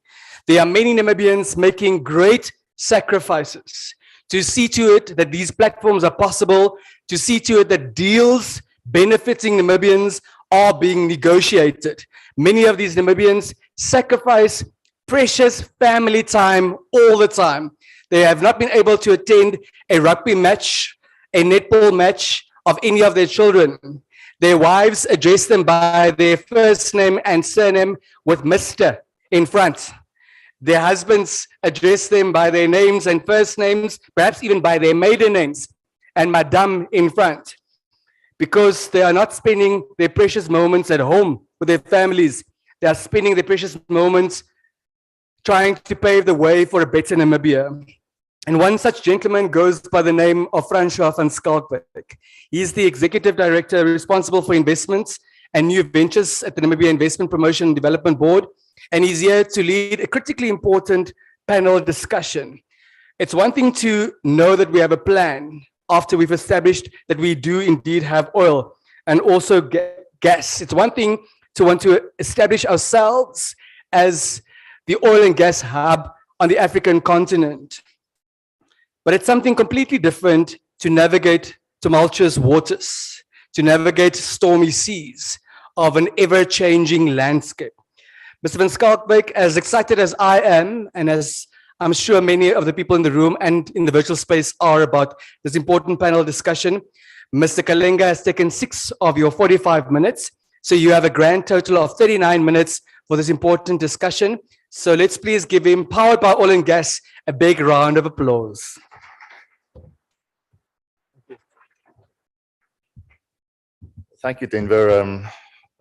there are many Namibians making great sacrifices to see to it that these platforms are possible, to see to it that deals benefiting Namibians are being negotiated. Many of these Namibians sacrifice precious family time all the time. They have not been able to attend a rugby match, a netball match of any of their children. Their wives address them by their first name and surname with Mr. in front. Their husbands address them by their names and first names, perhaps even by their maiden names, and Madame in front. Because they are not spending their precious moments at home with their families. They are spending their precious moments trying to pave the way for a better Namibia. And one such gentleman goes by the name of Francois van Schalkwyk. He is the executive director responsible for investments and new ventures at the Namibia Investment Promotion and Development Board. And he's here to lead a critically important panel discussion. It's one thing to know that we have a plan after we've established that we do indeed have oil and also gas. It's one thing to want to establish ourselves as the oil and gas hub on the African continent. But it's something completely different to navigate tumultuous waters, to navigate stormy seas of an ever-changing landscape. Mr. van Schalkwyk, as excited as I am, and as I'm sure many of the people in the room and in the virtual space are about this important panel discussion. Mr. Kalenga has taken 6 of your 45 minutes. So you have a grand total of 39 minutes for this important discussion. So let's please give him, powered by oil and gas, a big round of applause. Thank you, Denver.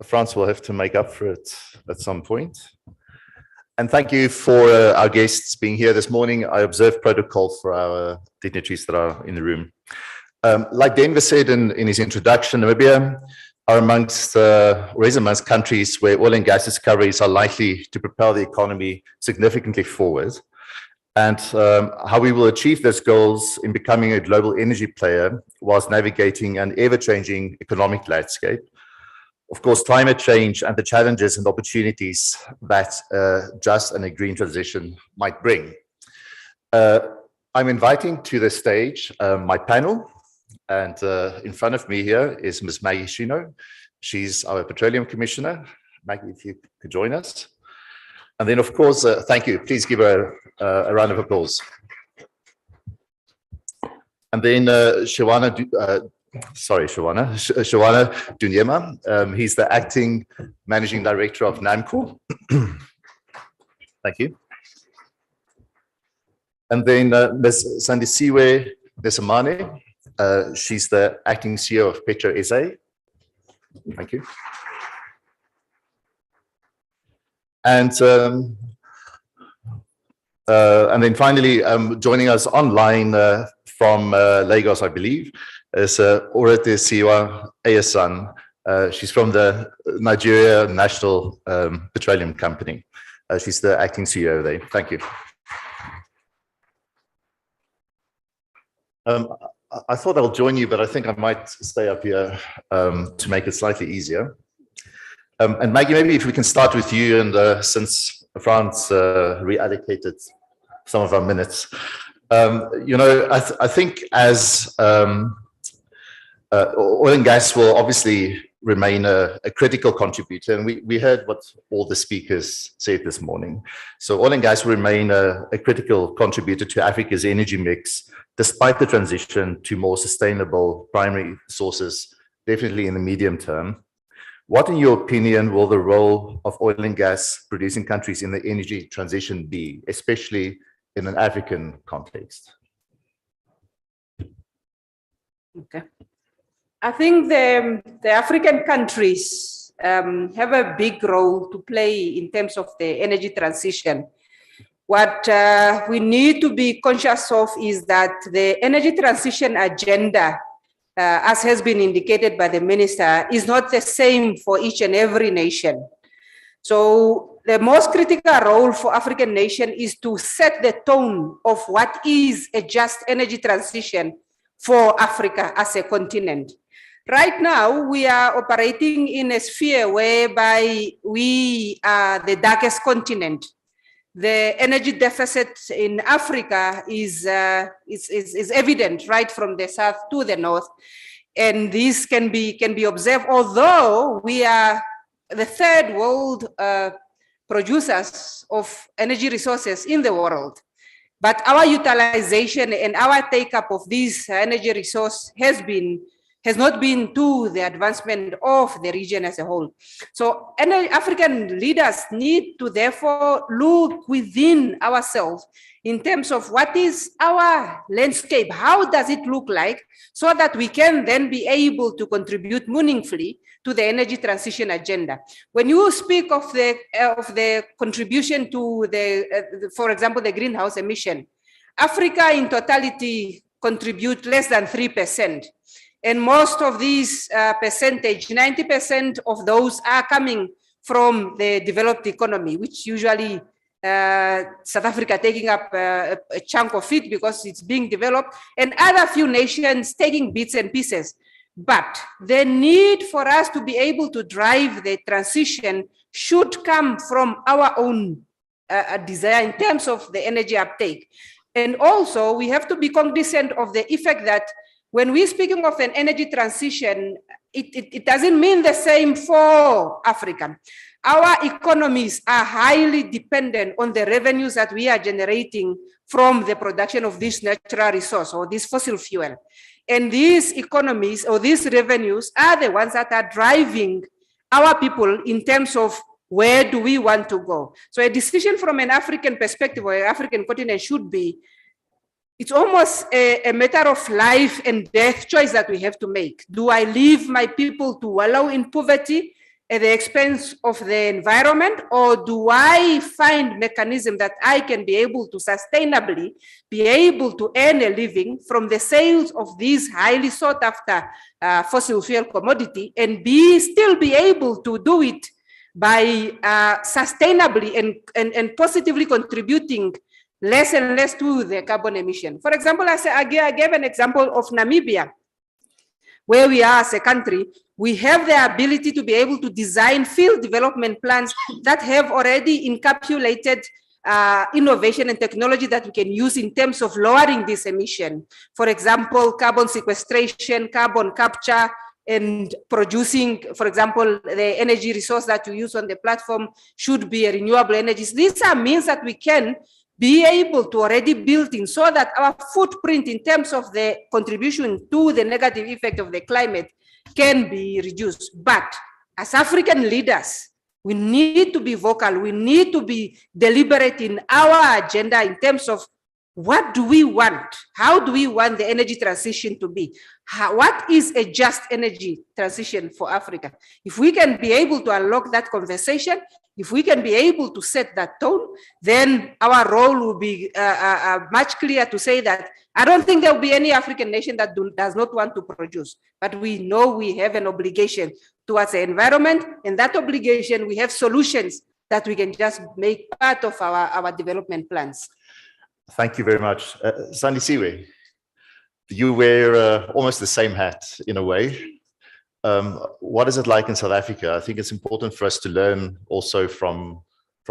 France will have to make up for it at some point. And thank you for our guests being here this morning. I observe protocol for our dignitaries that are in the room. Like Denver said in his introduction, Namibia are amongst, or is amongst countries where oil and gas discoveries are likely to propel the economy significantly forward. And how we will achieve those goals in becoming a global energy player whilst navigating an ever-changing economic landscape. Of course, climate change and the challenges and opportunities that just and a green transition might bring. I'm inviting to the stage my panel, and in front of me here is Ms. Maggie Shino. She's our Petroleum Commissioner. Maggie, if you could join us. And then, of course, thank you. Please give her a round of applause. And then Shawana Dunyema. He's the acting managing director of NAMCO. Thank you. And then Ms. Sandisiwe Desamane. She's the acting CEO of Petro SA. Thank you. And then finally, joining us online from Lagos, I believe, is Orete Siwa Ayasan. She's from the Nigeria National Petroleum Company. She's the acting CEO there. Thank you. I thought I'll join you, but I think I might stay up here to make it slightly easier. And Maggie, maybe if we can start with you, and since France reallocated some of our minutes, you know, I think as oil and gas will obviously remain a critical contributor, and we heard what all the speakers said this morning. So oil and gas will remain a critical contributor to Africa's energy mix, despite the transition to more sustainable primary sources, definitely in the medium term. What, in your opinion, will the role of oil and gas producing countries in the energy transition be, especially in an African context? Okay. I think the African countries have a big role to play in terms of the energy transition. What we need to be conscious of is that the energy transition agenda, as has been indicated by the minister, is not the same for each and every nation. So the most critical role for African nation is to set the tone of what is a just energy transition for Africa as a continent. Right now, we are operating in a sphere whereby we are the darkest continent. The energy deficit in Africa is evident right from the south to the north, and this can be observed. Although we are the third world producers of energy resources in the world, but our utilization and our take-up of this energy resource has not been to the advancement of the region as a whole. So African leaders need to therefore look within ourselves in terms of what is our landscape, how does it look like, so that we can then be able to contribute meaningfully to the energy transition agenda. When you speak of the contribution to for example, the greenhouse emission, Africa in totality contribute less than 3%. And most of these percentage, 90% of those are coming from the developed economy, which usually South Africa taking up a chunk of it because it's being developed, and other few nations taking bits and pieces. But the need for us to be able to drive the transition should come from our own desire in terms of the energy uptake. And also, we have to be cognizant of the effect that when we're speaking of an energy transition, it doesn't mean the same for Africa. Our economies are highly dependent on the revenues that we are generating from the production of this natural resource or this fossil fuel. And these economies or these revenues are the ones that are driving our people in terms of where do we want to go. So a decision from an African perspective or an African continent should be, it's almost a matter of life and death choice that we have to make. Do I leave my people to wallow in poverty at the expense of the environment, or do I find mechanism that I can be able to sustainably be able to earn a living from the sales of these highly sought after fossil fuel commodity and still be able to do it by sustainably and positively contributing less and less to the carbon emission. For example, I gave an example of Namibia, where we are as a country. We have the ability to be able to design field development plans that have already encapsulated innovation and technology that we can use in terms of lowering this emission. For example, carbon sequestration, carbon capture, and producing, for example, the energy resource that you use on the platform should be a renewable energy. These are means that we can be able to already build in so that our footprint in terms of the contribution to the negative effect of the climate can be reduced. But as African leaders, we need to be vocal. We need to be deliberate in our agenda in terms of what do we want? How do we want the energy transition to be? What is a just energy transition for Africa? If we can be able to unlock that conversation, if we can be able to set that tone, then our role will be much clearer to say that I don't think there will be any African nation that does not want to produce, but we know we have an obligation towards the environment, and that obligation, we have solutions that we can just make part of our development plans. Thank you very much. Sandisiwe, you wear almost the same hat in a way. What is it like in South Africa? I think it's important for us to learn also from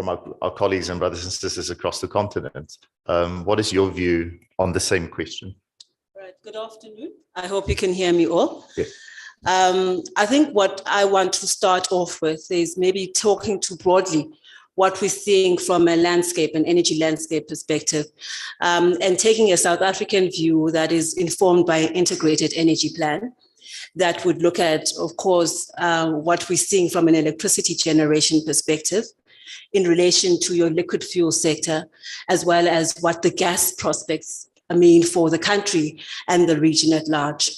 our colleagues and brothers and sisters across the continent. What is your view on the same question? Right. Good afternoon. I hope you can hear me all. Yes. I think what I want to start off with is maybe talking to broadly what we're seeing from a landscape, an energy landscape perspective, and taking a South African view that is informed by an integrated energy plan that would look at, of course, what we're seeing from an electricity generation perspective in relation to your liquid fuel sector, as well as what the gas prospects mean for the country and the region at large.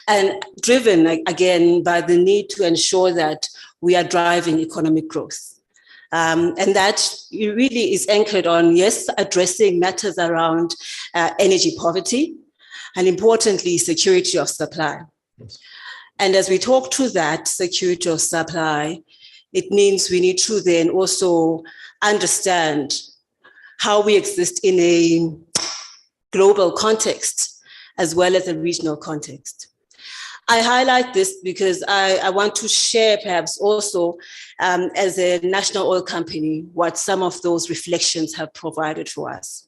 And driven, again, by the need to ensure that we are driving economic growth. And that really is anchored on, yes, addressing matters around energy poverty, and importantly, security of supply. Yes. And as we talk to that security of supply, it means we need to then also understand how we exist in a global context as well as a regional context. I highlight this because I want to share perhaps also as a national oil company what some of those reflections have provided for us.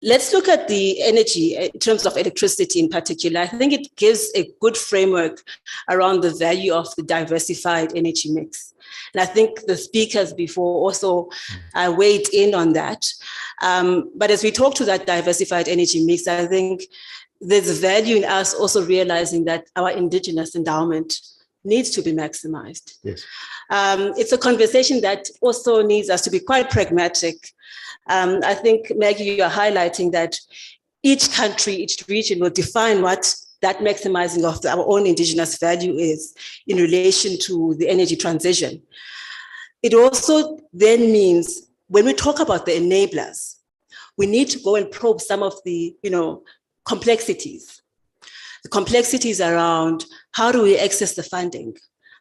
Let's look at the energy in terms of electricity in particular. I think it gives a good framework around the value of the diversified energy mix. And I think the speakers before also weighed in on that. But as we talk to that diversified energy mix, I think there's a value in us also realizing that our indigenous endowment needs to be maximized. Yes. It's a conversation that also needs us to be quite pragmatic. I think, Maggie, you are highlighting that each country, each region will define what that maximizing of our own indigenous value is in relation to the energy transition. It also then means when we talk about the enablers, we need to go and probe some of the, complexities. The complexities around how do we access the funding?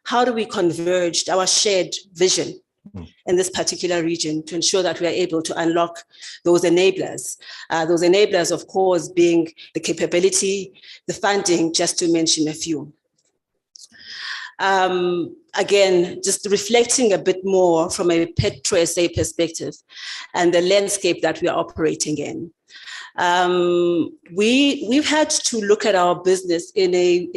How do we converge our shared vision in this particular region to ensure that we are able to unlock those enablers? Those enablers, of course, being the capability, the funding, just to mention a few. Again, just reflecting a bit more from a PetroSA perspective and the landscape that we are operating in. We've had to look at our business in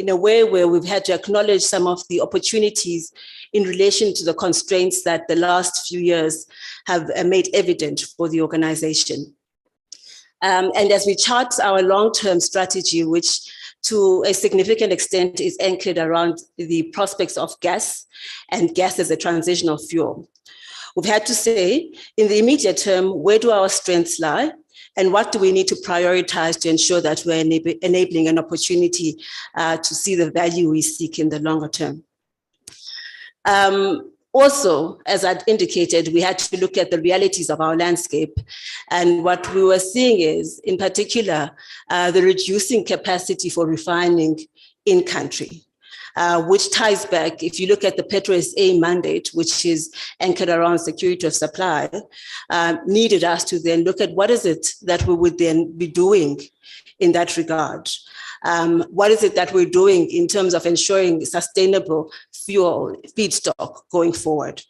a way where we've had to acknowledge some of the opportunities in relation to the constraints that the last few years have made evident for the organization. And as we chart our long-term strategy, which to a significant extent is anchored around the prospects of gas and gas as a transitional fuel, we've had to say, in the immediate term, where do our strengths lie? And what do we need to prioritize to ensure that we're enabling an opportunity to see the value we seek in the longer term? Also, as I'd indicated, we had to look at the realities of our landscape. And what we were seeing is, in particular, the reducing capacity for refining in country. Which ties back, if you look at the PetroSA mandate, which is anchored around security of supply, needed us to then look at what is it that we would then be doing in that regard. What is it that we're doing in terms of ensuring sustainable fuel feedstock going forward?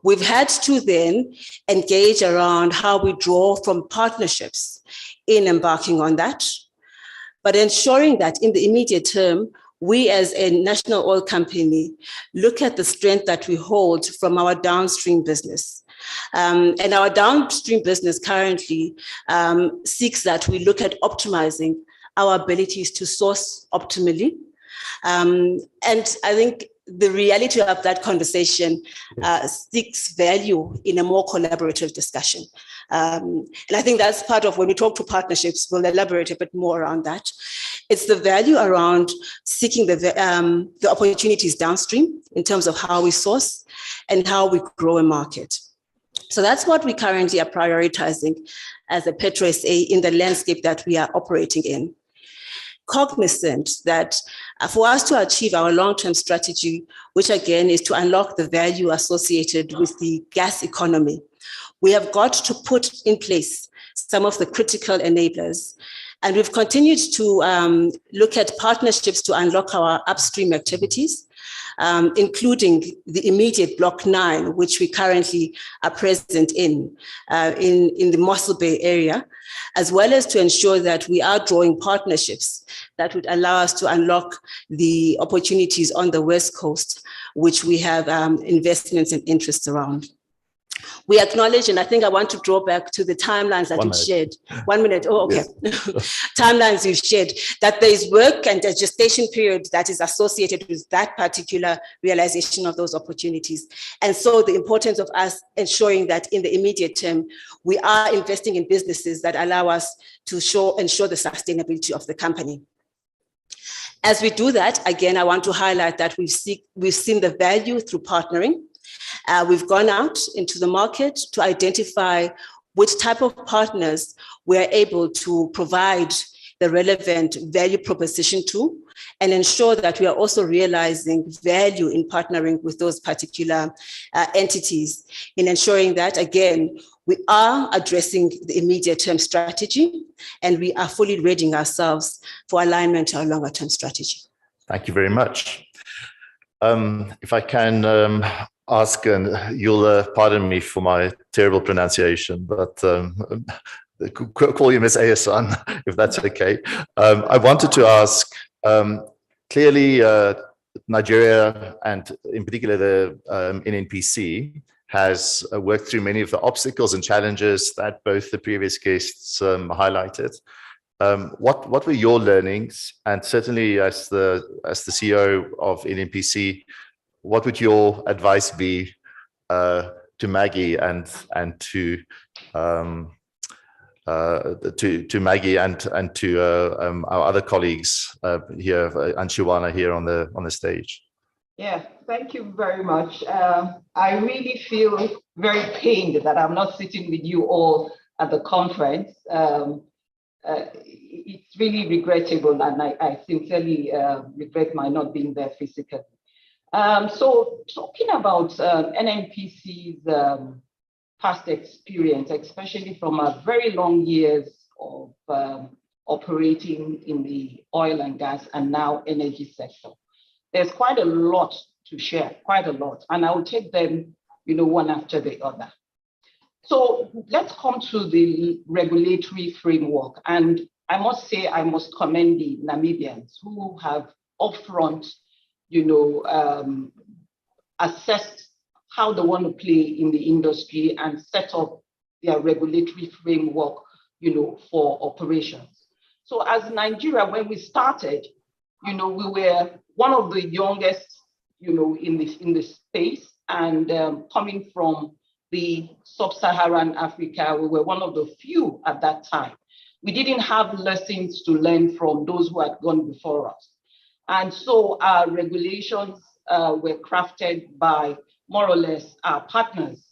We've had to then engage around how we draw from partnerships in embarking on that, but ensuring that in the immediate term, we as a national oil company look at the strength that we hold from our downstream business. And our downstream business currently seeks that we look at optimizing our abilities to source optimally. And I think the reality of that conversation seeks value in a more collaborative discussion. And I think that's part of when we talk to partnerships, we'll elaborate a bit more around that. It's the value around seeking the opportunities downstream in terms of how we source and how we grow a market. So that's what we currently are prioritizing as a PetroSA in the landscape that we are operating in. Cognizant that for us to achieve our long-term strategy, which again is to unlock the value associated with the gas economy, we have got to put in place some of the critical enablers. And we've continued to look at partnerships to unlock our upstream activities, including the immediate Block 9, which we currently are present in the Mossel Bay area, as well as to ensure that we are drawing partnerships that would allow us to unlock the opportunities on the West Coast, which we have investments and interests around. We acknowledge, and I think I want to draw back to the timelines that you've shared. 1 minute, oh, okay. Yes. Timelines you've shared, that there is work and a gestation period that is associated with that particular realization of those opportunities. And so the importance of us ensuring that in the immediate term, we are investing in businesses that allow us to ensure the sustainability of the company. As we do that, again, I want to highlight that we've seen the value through partnering. We've gone out into the market to identify which type of partners we're able to provide the relevant value proposition to, and ensure that we are also realizing value in partnering with those particular entities, in ensuring that, again, we are addressing the immediate term strategy and we are fully readying ourselves for alignment to our longer term strategy. Thank you very much. If I can ask, and you'll pardon me for my terrible pronunciation, but call you Ms. Ayasan, if that's okay. I wanted to ask, clearly Nigeria, and in particular the NNPC, has worked through many of the obstacles and challenges that both the previous guests highlighted. What were your learnings? And certainly as the CEO of NNPC, what would your advice be to Maggie and to Maggie and to our other colleagues here, Anshuwana here on the stage? Yeah, thank you very much. I really feel very pained that I'm not sitting with you all at the conference. It's really regrettable, and I sincerely regret my not being there physically. So talking about NNPC's past experience, especially from a very long years of operating in the oil and gas and now energy sector, there's quite a lot to share, quite a lot, and I will take them, one after the other. So let's come to the regulatory framework. And I must say, I must commend the Namibians who have upfront, assessed how they want to play in the industry and set up their regulatory framework, for operations. So as Nigeria, when we started, we were one of the youngest, in the space, and coming from the sub-Saharan Africa, we were one of the few at that time. We didn't have lessons to learn from those who had gone before us. And so our regulations were crafted by more or less our partners,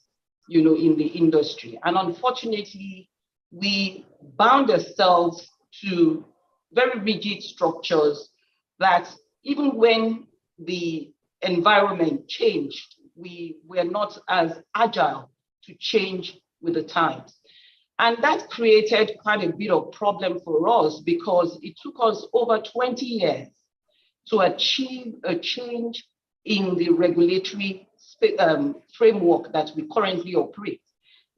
in the industry. And unfortunately, we bound ourselves to very rigid structures that even when the environment changed, we were not as agile to change with the times. And that created quite a bit of problem for us because it took us over 20 years to achieve a change in the regulatory framework that we currently operate.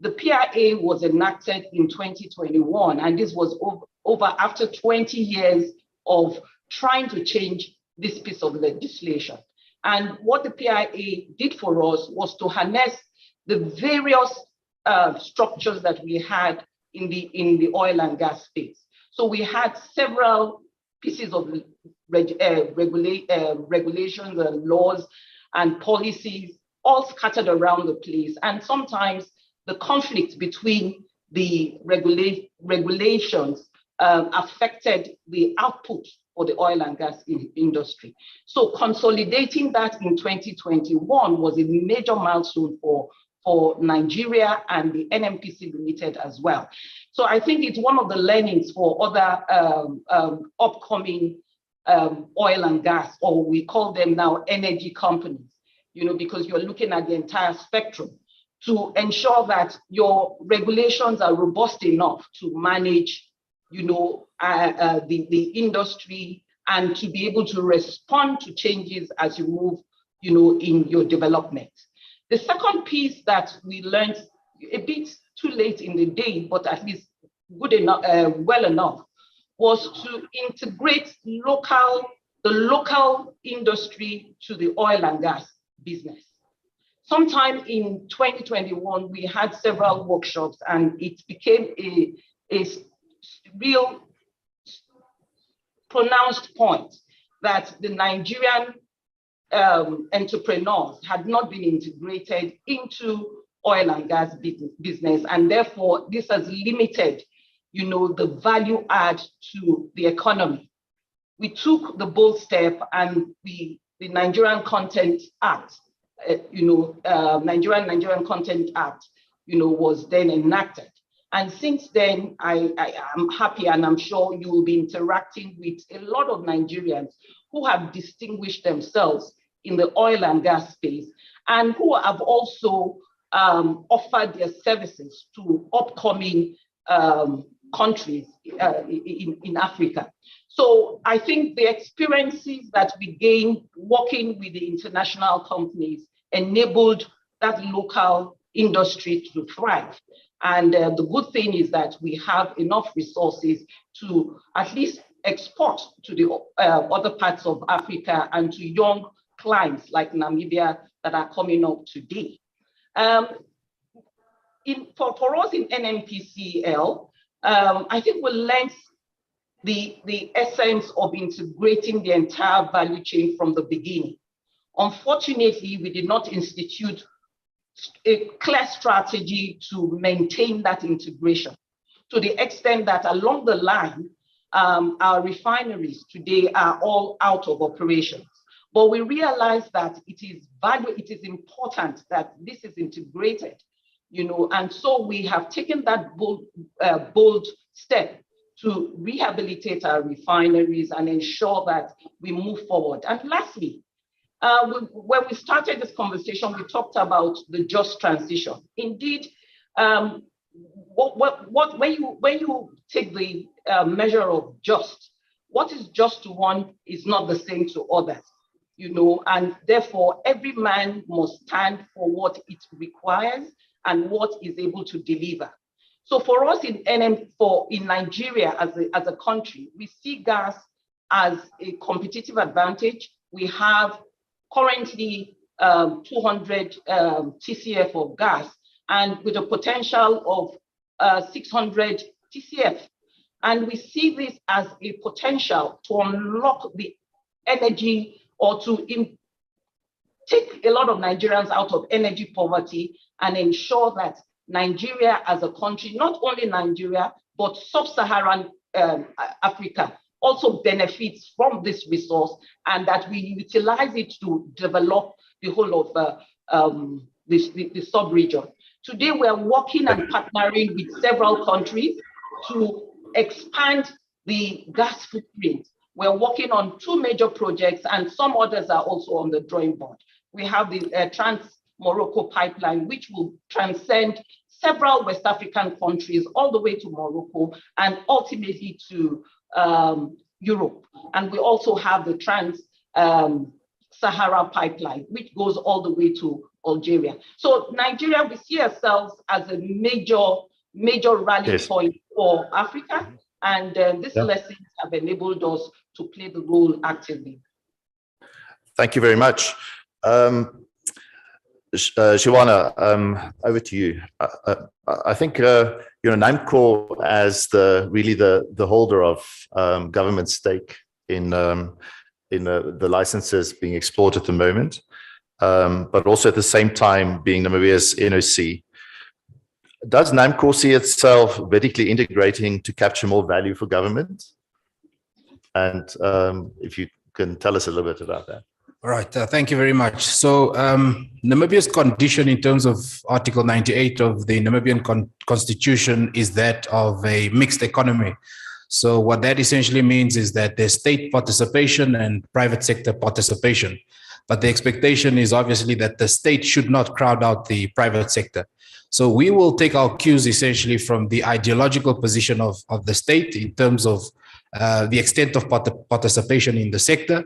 The PIA was enacted in 2021, and this was over after 20 years of trying to change this piece of legislation. And what the PIA did for us was to harness the various structures that we had in the oil and gas space. So we had several pieces of regulations and laws and policies all scattered around the place. And sometimes the conflict between the regulations affected the output for the oil and gas industry. So consolidating that in 2021 was a major milestone for Nigeria and the NMPC Limited as well. So I think it's one of the learnings for other upcoming oil and gas, or we call them now energy companies, because you're looking at the entire spectrum to ensure that your regulations are robust enough to manage, the industry and to be able to respond to changes as you move, in your development. The second piece that we learned a bit too late in the day, but at least good enough, well enough, was to integrate the local industry to the oil and gas business. Sometime in 2021, we had several workshops, and it became a real pronounced point that the Nigerian entrepreneurs had not been integrated into oil and gas business, and therefore this has limited, the value add to the economy. We took the bold step, and the Nigerian Content Act, Nigerian Content Act, was then enacted. And since then, I am happy, and I'm sure you will be interacting with a lot of Nigerians who have distinguished themselves in the oil and gas space, and who have also offered their services to upcoming countries in Africa. So I think the experiences that we gained working with the international companies enabled that local industry to thrive. And the good thing is that we have enough resources to at least export to the other parts of Africa and to young clients like Namibia that are coming up today. For us in NNPCL, I think we learned the essence of integrating the entire value chain from the beginning. Unfortunately, we did not institute a clear strategy to maintain that integration, to the extent that along the line, our refineries today are all out of operations. But we realize that it is important that this is integrated, and so we have taken that bold step to rehabilitate our refineries and ensure that we move forward. And lastly, when we started this conversation, we talked about the just transition. Indeed, when you take the measure of just, what is just to one is not the same to others, and therefore every man must stand for what it requires and what is able to deliver. So for us in Nigeria as a country, we see gas as a competitive advantage. We have currently 200 TCF of gas, and with a potential of 600 TCF. And we see this as a potential to unlock the energy or to take a lot of Nigerians out of energy poverty and ensure that Nigeria as a country, not only Nigeria, but sub-Saharan Africa also benefits from this resource, and that we utilize it to develop the whole of the sub-region. Today, we're working and partnering with several countries to expand the gas footprint. We're working on 2 major projects, and some others are also on the drawing board. We have the Trans-Morocco pipeline, which will transcend several West African countries all the way to Morocco and ultimately to Europe. And we also have the Trans-Sahara pipeline, which goes all the way to Algeria. So Nigeria, we see ourselves as a major rally point for Africa. And these lessons have enabled us to play the role actively. Thank you very much. Shivana, over to you. I think NAMCO as really the holder of government stake in the licenses being explored at the moment, but also at the same time being Namibia's NOC. Does NAMCO see itself vertically integrating to capture more value for government? And if you can tell us a little bit about that. All right, thank you very much. So Namibia's condition in terms of Article 98 of the Namibian Constitution is that of a mixed economy. So what that essentially means is that there's state participation and private sector participation. But the expectation is obviously that the state should not crowd out the private sector. So we will take our cues essentially from the ideological position of the state in terms of the extent of participation in the sector.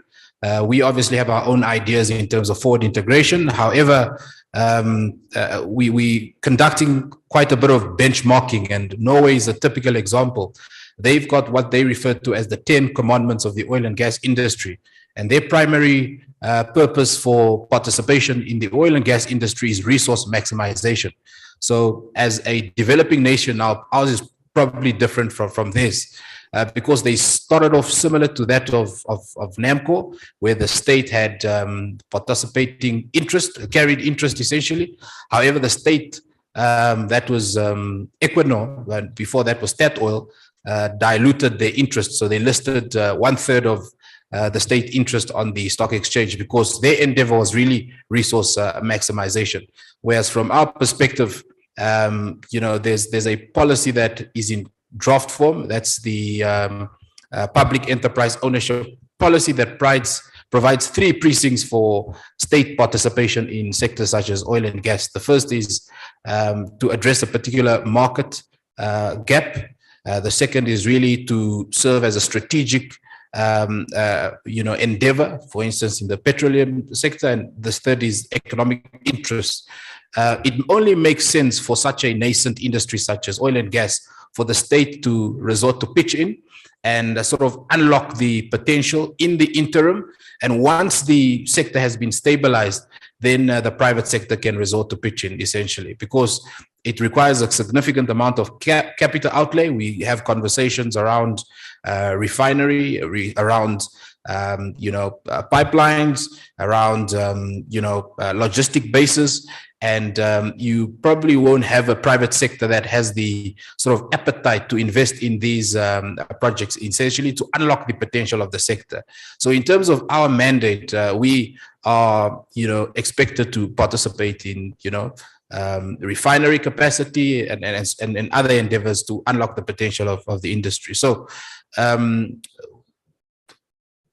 We obviously have our own ideas in terms of forward integration. However, we conducting quite a bit of benchmarking, and Norway is a typical example. They've got what they refer to as the 10 commandments of the oil and gas industry. And their primary purpose for participation in the oil and gas industry is resource maximization. So as a developing nation now, ours is probably different from this. Because they started off similar to that of NAMCO, where the state had participating interest, carried interest essentially. However, the state that was Equinor, and before that was Statoil, diluted their interest. So they listed 1/3 of the state interest on the stock exchange because their endeavor was really resource maximization. Whereas from our perspective, there's a policy that is in draft form. That's the public enterprise ownership policy that provides 3 precincts for state participation in sectors such as oil and gas. The first is to address a particular market gap. The second is really to serve as a strategic endeavor, for instance, in the petroleum sector. And the third is economic interest. It only makes sense for such a nascent industry such as oil and gas for the state to resort to pitch in and sort of unlock the potential in the interim. And once the sector has been stabilized, then the private sector can resort to pitch in essentially, because it requires a significant amount of capital outlay. We have conversations around refinery, around pipelines, around logistic bases. And you probably won't have a private sector that has the sort of appetite to invest in these projects, essentially to unlock the potential of the sector. So in terms of our mandate, we are, expected to participate in, refinery capacity and other endeavors to unlock the potential of the industry. So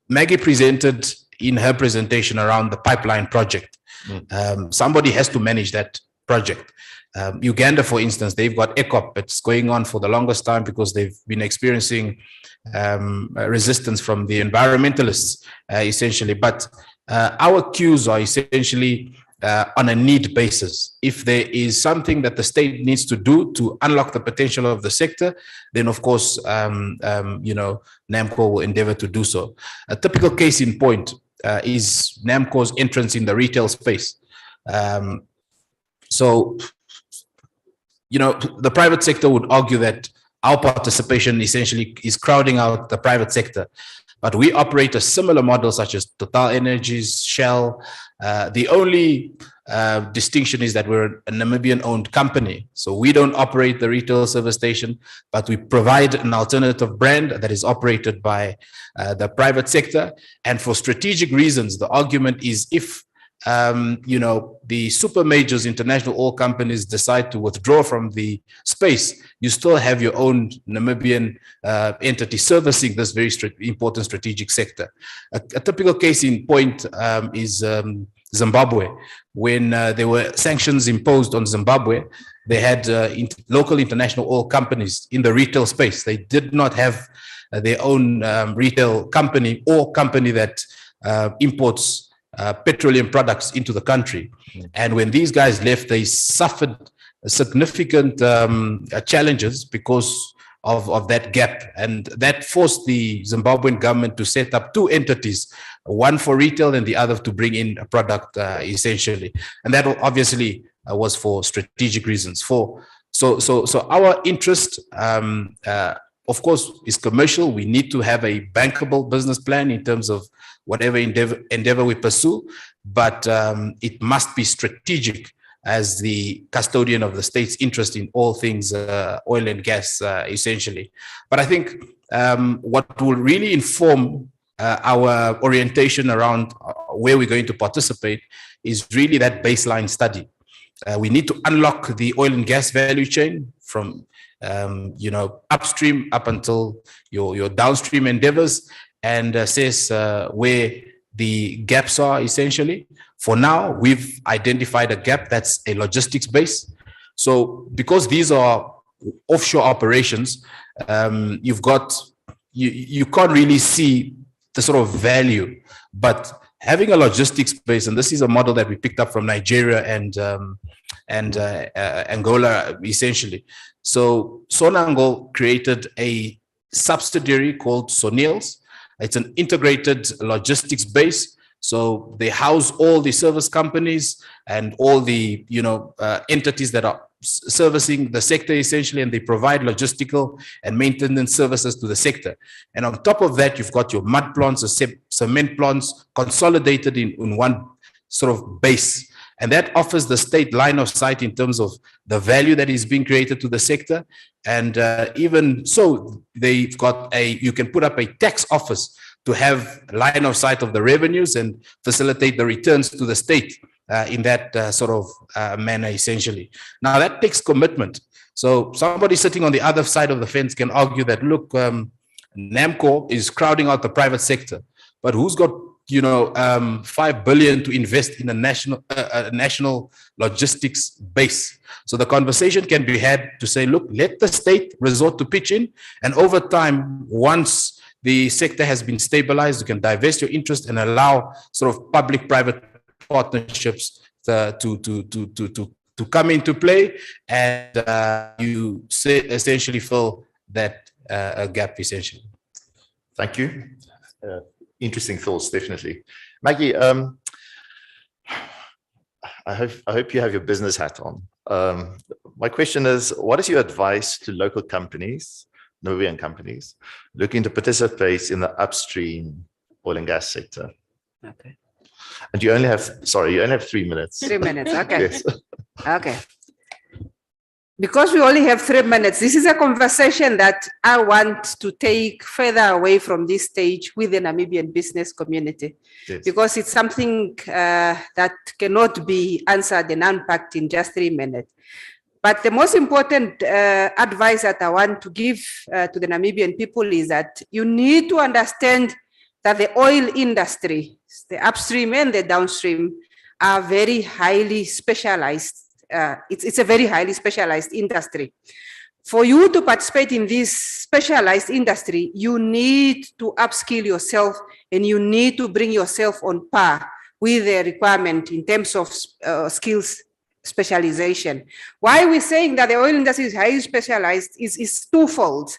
Maggie presented in her presentation around the pipeline project. Somebody has to manage that project. Uganda, for instance, they've got ECOP. It's going on for the longest time because they've been experiencing resistance from the environmentalists, essentially. But our cues are essentially on a need basis. If there is something that the state needs to do to unlock the potential of the sector, then of course, NAMCO will endeavor to do so. A typical case in point is NAMCO's entrance in the retail space. So, the private sector would argue that our participation essentially is crowding out the private sector. But we operate a similar model such as Total Energies, Shell. The only distinction is that we're a Namibian-owned company. So we don't operate the retail service station, but we provide an alternative brand that is operated by the private sector. And for strategic reasons, the argument is if the super majors, international oil companies decide to withdraw from the space, you still have your own Namibian entity servicing this very important strategic sector. A typical case in point is Zimbabwe. When there were sanctions imposed on Zimbabwe, they had local international oil companies in the retail space. They did not have their own retail company or company that imports petroleum products into the country. And when these guys left, they suffered significant challenges because of that gap. And that forced the Zimbabwean government to set up two entities, one for retail and the other to bring in a product essentially. And that obviously was for strategic reasons. So our interest, of course, is commercial. We need to have a bankable business plan in terms of whatever endeavor we pursue, but it must be strategic as the custodian of the state's interest in all things oil and gas, essentially. But I think what will really inform our orientation around where we're going to participate is really that baseline study. We need to unlock the oil and gas value chain from upstream up until your downstream endeavors and assess where the gaps are essentially. For now, we've identified a gap that's a logistics base. So because these are offshore operations, you can't really see the sort of value, but having a logistics base, and this is a model that we picked up from Nigeria and Angola essentially. So Sonangol created a subsidiary called Sonils. It's an integrated logistics base. So they house all the service companies and all the entities that are servicing the sector essentially, and they provide logistical and maintenance services to the sector. And on top of that, you've got your mud plants, the cement plants consolidated in one sort of base. And that offers the state line of sight in terms of the value that is being created to the sector. And even so, they've got you can put up a tax office to have line of sight of the revenues and facilitate the returns to the state in that sort of manner, essentially. Now, that takes commitment. So somebody sitting on the other side of the fence can argue that, look, NAMCO is crowding out the private sector, but who's got 5 billion to invest in a national logistics base? So the conversation can be had to say, look, let the state resort to pitch in, and over time, once the sector has been stabilized, you can divest your interest and allow sort of public-private partnerships to come into play, and you essentially fill that gap essentially. Thank you. Interesting thoughts, definitely. Maggie, I hope you have your business hat on. My question is, what is your advice to local companies, Namibian companies, looking to participate in the upstream oil and gas sector? Okay. And you only have 3 minutes. 3 minutes, okay. Yes. Okay. Because we only have 3 minutes, this is a conversation that I want to take further away from this stage with the Namibian business community. Yes. Because it's something that cannot be answered and unpacked in just 3 minutes. But the most important advice that I want to give to the Namibian people is that you need to understand that the oil industry, the upstream and the downstream, are very highly specialized. It's a very highly specialized industry. For you to participate in this specialized industry, you need to upskill yourself and you need to bring yourself on par with the requirement in terms of skills specialization. Why we're saying that the oil industry is highly specialized is twofold.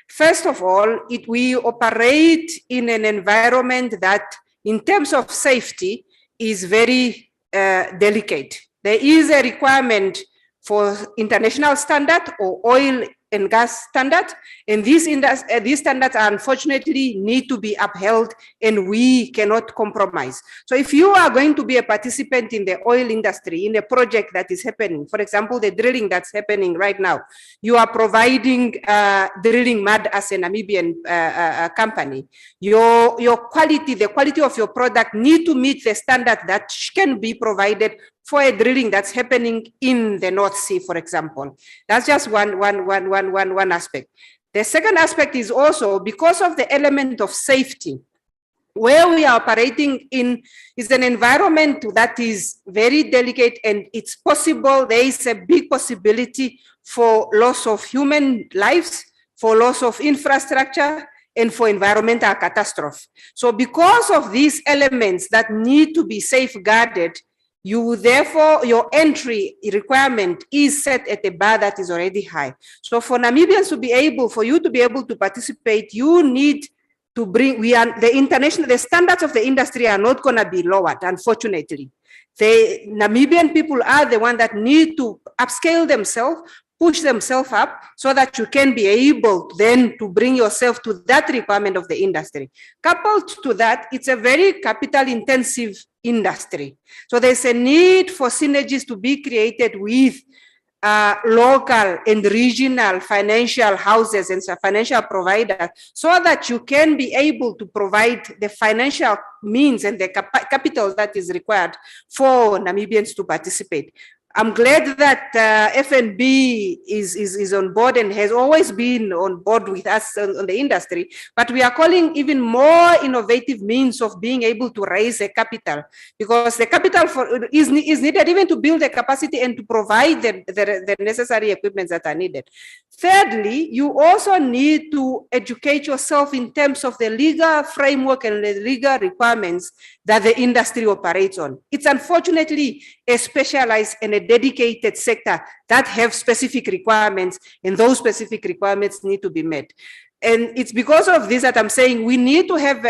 First of all, we operate in an environment that, in terms of safety, is very delicate. There is a requirement for international standard or oil and gas standard, and these standards unfortunately need to be upheld, and we cannot compromise. So if you are going to be a participant in the oil industry, in a project that is happening, for example, the drilling that's happening right now, you are providing drilling mud as a Namibian company. Your quality, the quality of your product need to meet the standard that can be provided for a drilling that's happening in the North Sea, for example. That's just one aspect. The second aspect is also because of the element of safety. Where we are operating in is an environment that is very delicate, and it's possible, there is a big possibility for loss of human lives, for loss of infrastructure, and for environmental catastrophe. So because of these elements that need to be safeguarded, therefore, your entry requirement is set at a bar that is already high. So for Namibians to be able, for you to be able to participate, you need to bring, the standards of the industry are not going to be lowered, unfortunately. The Namibian people are the ones that need to upscale themselves, push themselves up, so that you can be able then to bring yourself to that requirement of the industry. Coupled to that, it's a very capital intensive industry. So there's a need for synergies to be created with local and regional financial houses and financial providers, so that you can be able to provide the financial means and the capital that is required for Namibians to participate. I'm glad that FNB is on board and has always been on board with us on the industry, but we are calling even more innovative means of being able to raise a capital, because the capital is needed even to build the capacity and to provide the necessary equipment that are needed. Thirdly, you also need to educate yourself in terms of the legal framework and the legal requirements that the industry operates on. It's unfortunately a specialized and a dedicated sector that have specific requirements, and those specific requirements need to be met. And it's because of this that I'm saying we need to have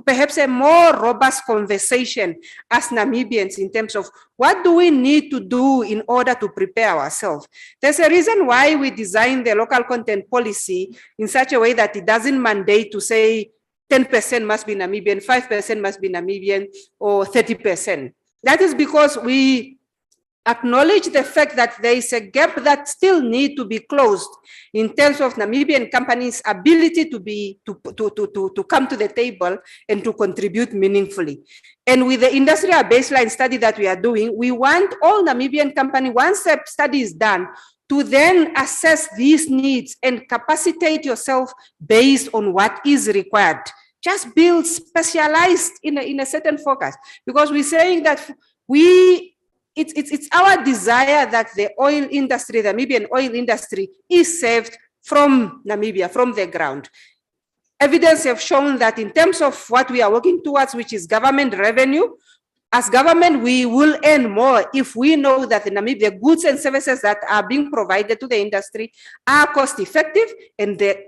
perhaps a more robust conversation as Namibians in terms of what do we need to do in order to prepare ourselves. There's a reason why we designed the local content policy in such a way that it doesn't mandate to say 10% must be Namibian, 5% must be Namibian, or 30%. That is because we acknowledge the fact that there is a gap that still needs to be closed in terms of Namibian companies' ability to come to the table and to contribute meaningfully. And with the industrial baseline study that we are doing, we want all Namibian companies, once the study is done, to then assess these needs and capacitate yourself based on what is required. Just build specialized in a certain focus, because we're saying that it's our desire that the oil industry, the Namibian oil industry, is saved from Namibia, from the ground. Evidence have shown that in terms of what we are working towards, which is government revenue, as government, we will earn more if we know that in Namibia, the goods and services that are being provided to the industry are cost effective, and the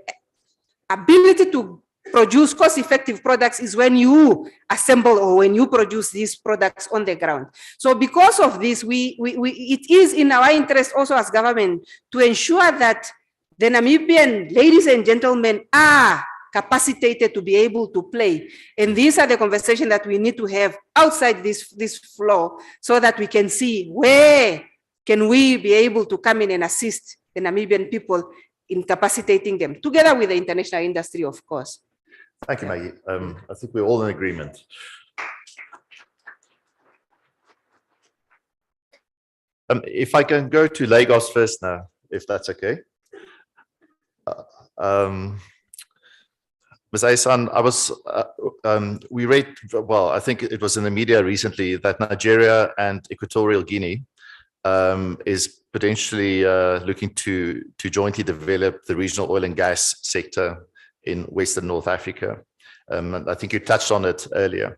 ability to produce cost-effective products is when you assemble or when you produce these products on the ground. So because of this, it is in our interest also as government to ensure that the Namibian ladies and gentlemen are capacitated to be able to play. And these are the conversations that we need to have outside this floor, so that we can see where can we be able to come in and assist the Namibian people in capacitating them, together with the international industry, of course. Thank you, Maggie. I think we're all in agreement. If I can go to Lagos first now, if that's okay. Ms. Aysan, we read, well, I think it was in the media recently that Nigeria and Equatorial Guinea is potentially looking to jointly develop the regional oil and gas sector in Western North Africa. I think you touched on it earlier.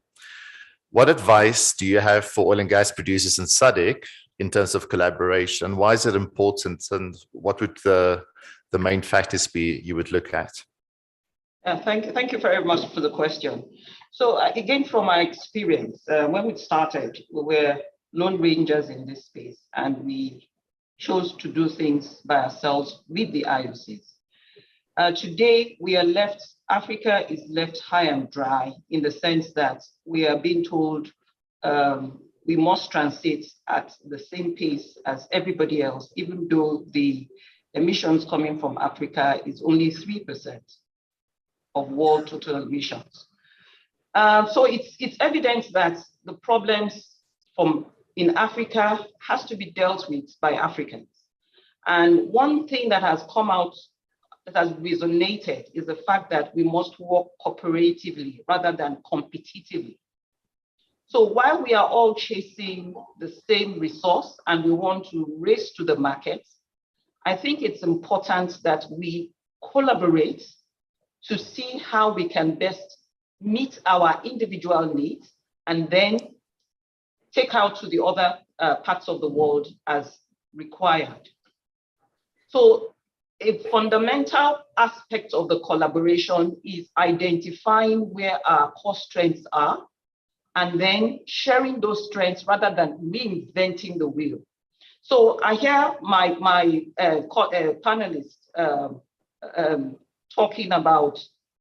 What advice do you have for oil and gas producers in SADC in terms of collaboration? Why is it important, and what would the main factors be you would look at? Thank you very much for the question. So again, from my experience, when we started, we were lone rangers in this space, and we chose to do things by ourselves with the IOCs. Today, we are left, Africa is left high and dry in the sense that we are being told we must transit at the same pace as everybody else, even though the emissions coming from Africa is only 3% of world total emissions. So it's evident that the problems in Africa has to be dealt with by Africans. And one thing that has come out that has resonated is the fact that we must work cooperatively rather than competitively. So while we are all chasing the same resource and we want to race to the market, I think it's important that we collaborate to see how we can best meet our individual needs and then take out to the other parts of the world as required. So a fundamental aspect of the collaboration is identifying where our core strengths are and then sharing those strengths rather than reinventing the wheel. So I hear my panelists talking about,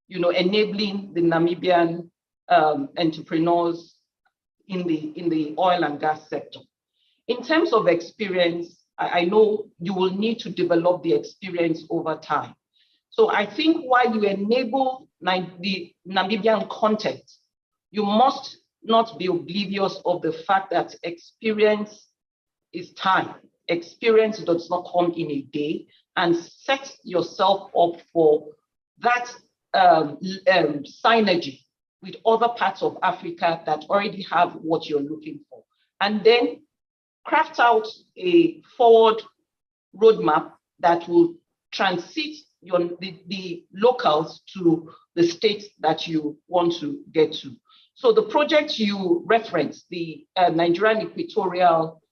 enabling the Namibian entrepreneurs in the oil and gas sector. In terms of experience, I know you will need to develop the experience over time. So I think while you enable the Namibian context, you must not be oblivious of the fact that experience is time. Experience does not come in a day, and set yourself up for that synergy with other parts of Africa that already have what you're looking for. And then craft out a forward roadmap that will transit the locals to the state that you want to get to. So the project you referenced, the Nigerian Equatorial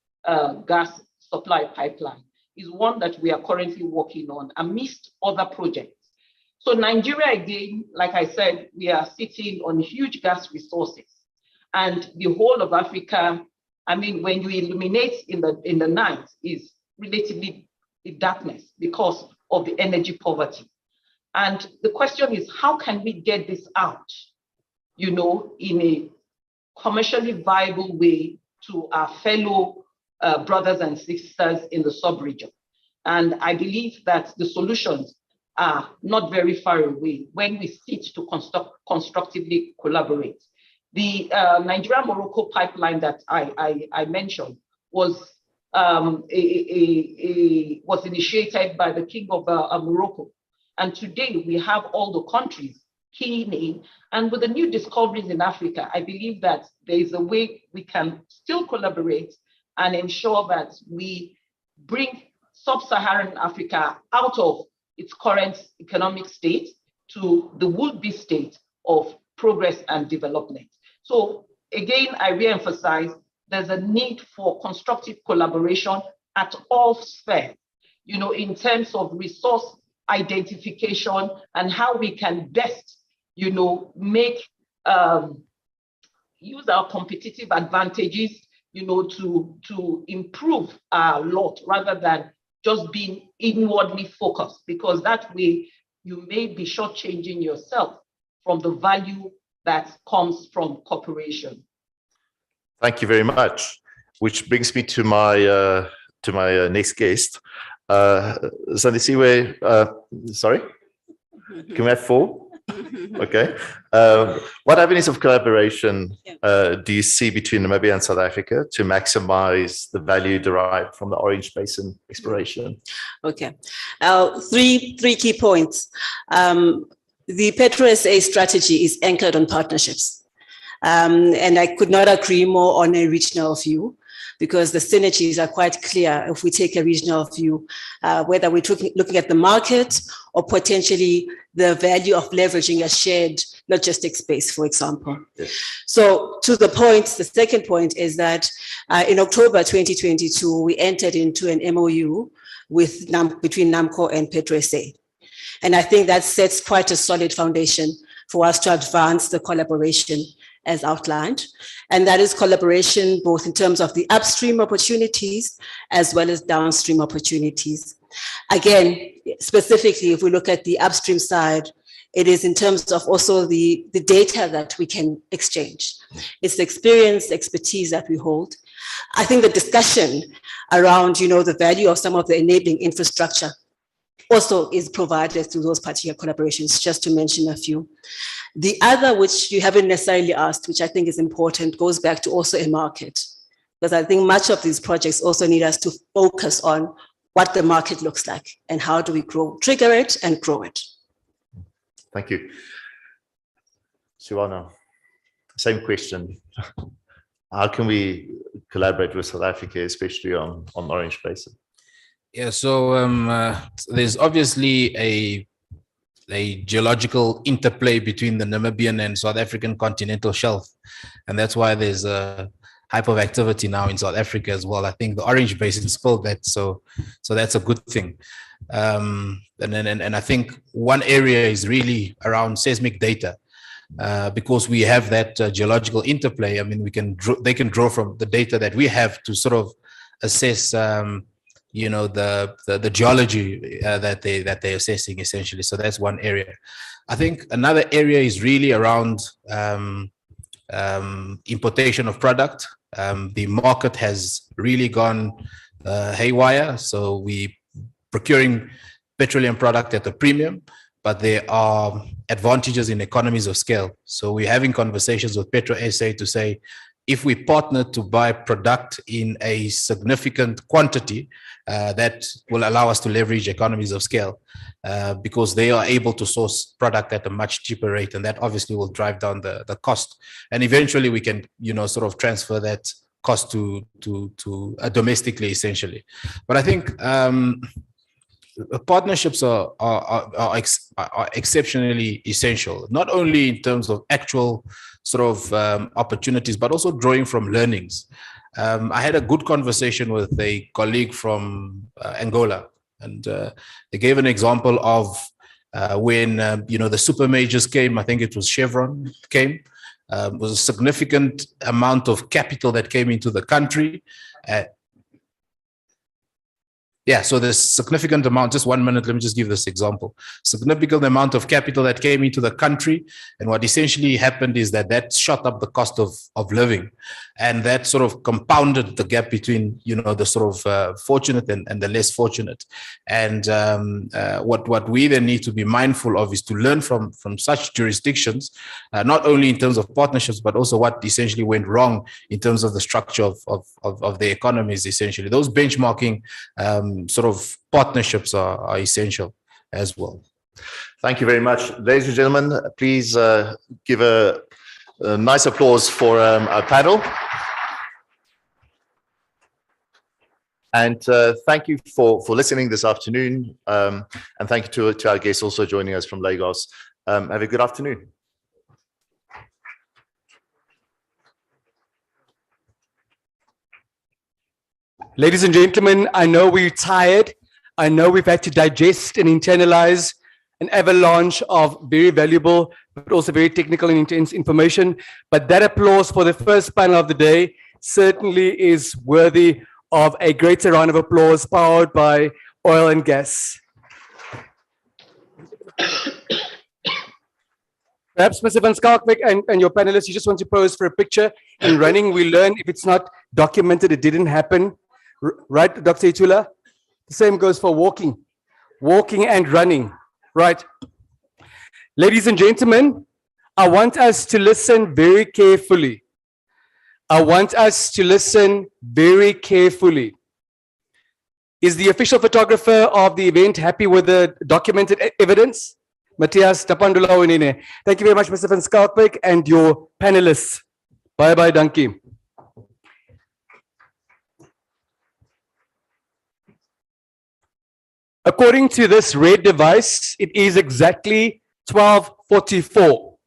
Gas Supply Pipeline, is one that we are currently working on amidst other projects. So Nigeria, again, like I said, we are sitting on huge gas resources, and the whole of Africa, when you illuminate in the night, is relatively in darkness because of the energy poverty. And the question is, how can we get this out, in a commercially viable way to our fellow brothers and sisters in the sub-region? And I believe that the solutions are not very far away when we sit to constructively collaborate. The Nigeria-Morocco pipeline that I mentioned was initiated by the King of Morocco. And today we have all the countries keying in. And with the new discoveries in Africa, I believe that there is a way we can still collaborate and ensure that we bring sub-Saharan Africa out of its current economic state to the would-be state of progress and development. So again, I re-emphasize there's a need for constructive collaboration at all spheres, in terms of resource identification and how we can best, make use our competitive advantages, to improve our lot rather than just being inwardly focused, because that way you may be shortchanging yourself from the value that comes from cooperation. Thank you very much. Which brings me to my next guest, Sandisiwe. Sorry, can we have 4? Okay. What avenues of collaboration do you see between Namibia and South Africa to maximize the value derived from the Orange Basin exploration? Okay. 3 key points. The Petro-SA strategy is anchored on partnerships. And I could not agree more on a regional view. because the synergies are quite clear if we take a regional view, whether we're looking at the market or potentially the value of leveraging a shared logistics space, for example. Yes. So to the point, the second point is that in October 2022, we entered into an MOU with between NAMCO and PetroSA. And I think that sets quite a solid foundation for us to advance the collaboration as outlined. And that is collaboration both in terms of the upstream opportunities as well as downstream opportunities. Again, specifically, if we look at the upstream side, it is in terms of also the data that we can exchange. It's the experience, expertise that we hold. I think the discussion around, the value of some of the enabling infrastructure also is provided through those particular collaborations, just to mention a few. The other, which you haven't necessarily asked, which I think is important, goes back to also a market, because I think much of these projects also need us to focus on what the market looks like and how do we trigger it and grow it. Thank you. Siwana, same question. How can we collaborate with South Africa, especially on Orange Basin? Yeah, so there's obviously a geological interplay between the Namibian and South African continental shelf. And that's why there's a hype of activity now in South Africa as well. I think the Orange Basin spilled that, so that's a good thing. And I think one area is really around seismic data, because we have that geological interplay. I mean, they can draw from the data that we have to sort of assess the geology that they're assessing essentially. So that's one area. I think another area is really around importation of product. The market has really gone haywire. So we procuring petroleum product at a premium, but there are advantages in economies of scale. So we're having conversations with PetroSA to say, if we partner to buy product in a significant quantity, that will allow us to leverage economies of scale, because they are able to source product at a much cheaper rate, and that obviously will drive down the cost. And eventually we can, sort of transfer that cost to domestically, essentially. But I think partnerships are exceptionally essential, not only in terms of actual sort of opportunities, but also drawing from learnings. I had a good conversation with a colleague from Angola, and they gave an example of when the super majors came. I think it was Chevron came. Was a significant amount of capital that came into the country. Yeah, so there's significant amount, just 1 minute, let me just give this example. Significant amount of capital that came into the country. And what essentially happened is that shot up the cost of living. And that sort of compounded the gap between, the sort of fortunate and the less fortunate. And what we then need to be mindful of is to learn from such jurisdictions, not only in terms of partnerships, but also what essentially went wrong in terms of the structure of the economies, essentially. Those benchmarking sort of partnerships are essential as well. Thank you very much. Ladies and gentlemen, please give a nice applause for our panel. And thank you for listening this afternoon. And thank you to our guests also joining us from Lagos. Have a good afternoon. Ladies and gentlemen, I know we're tired. I know we've had to digest and internalize an avalanche of very valuable, but also very technical and intense information. But that applause for the first panel of the day certainly is worthy of a greater round of applause, powered by oil and gas. Perhaps Mr. Van Skalkwyk and your panelists, you just want to pose for a picture. In running, we learn if it's not documented, it didn't happen. Right, Dr. Itula? The same goes for walking and running, right? Ladies and gentlemen, I want us to listen very carefully. I want us to listen very carefully. Is the official photographer of the event happy with the documented evidence? Matthias Tapandula Winene. Thank you very much, Mr. Van Skalkwyk, and your panelists. Bye-bye, Dankie. According to this red device, it is exactly 12:44.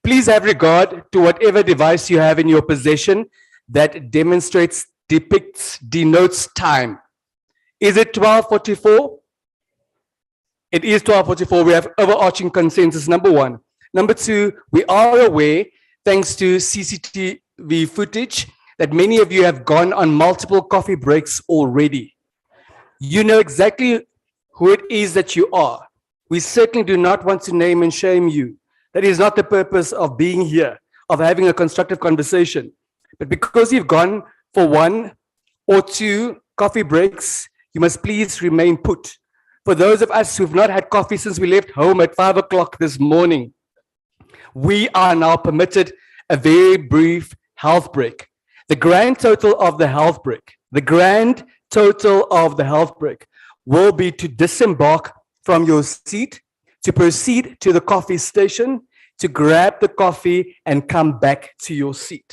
Please have regard to whatever device you have in your possession that demonstrates, denotes time. Is it 12:44? It is 12:44. We have overarching consensus, number one. Number two, we are aware, thanks to CCTV footage, that many of you have gone on multiple coffee breaks already. You know exactly who it is that you are. We certainly do not want to name and shame you. That is not the purpose of being here, of having a constructive conversation. But because you've gone for one or two coffee breaks, you must please remain put. For those of us who've not had coffee since we left home at 5 o'clock this morning, we are now permitted a very brief health break. The grand total of the health break, will be to disembark from your seat, to proceed to the coffee station, to grab the coffee and come back to your seat.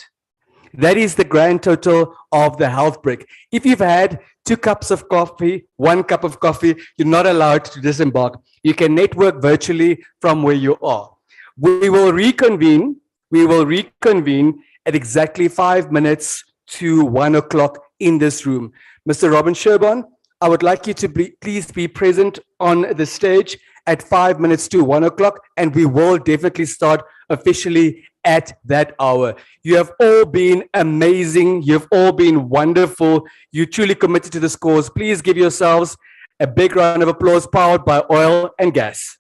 That is the grand total of the health break. If you've had 2 cups of coffee, 1 cup of coffee, you're not allowed to disembark. You can network virtually from where you are. We will reconvene at exactly 5 minutes to 1 o'clock in this room. Mr. Robin Sherborne, I would like you to please be present on the stage at 5 minutes to 1 o'clock, and we will definitely start officially at that hour. You have all been amazing. You've all been wonderful. You truly committed to this cause. Please give yourselves a big round of applause, powered by oil and gas.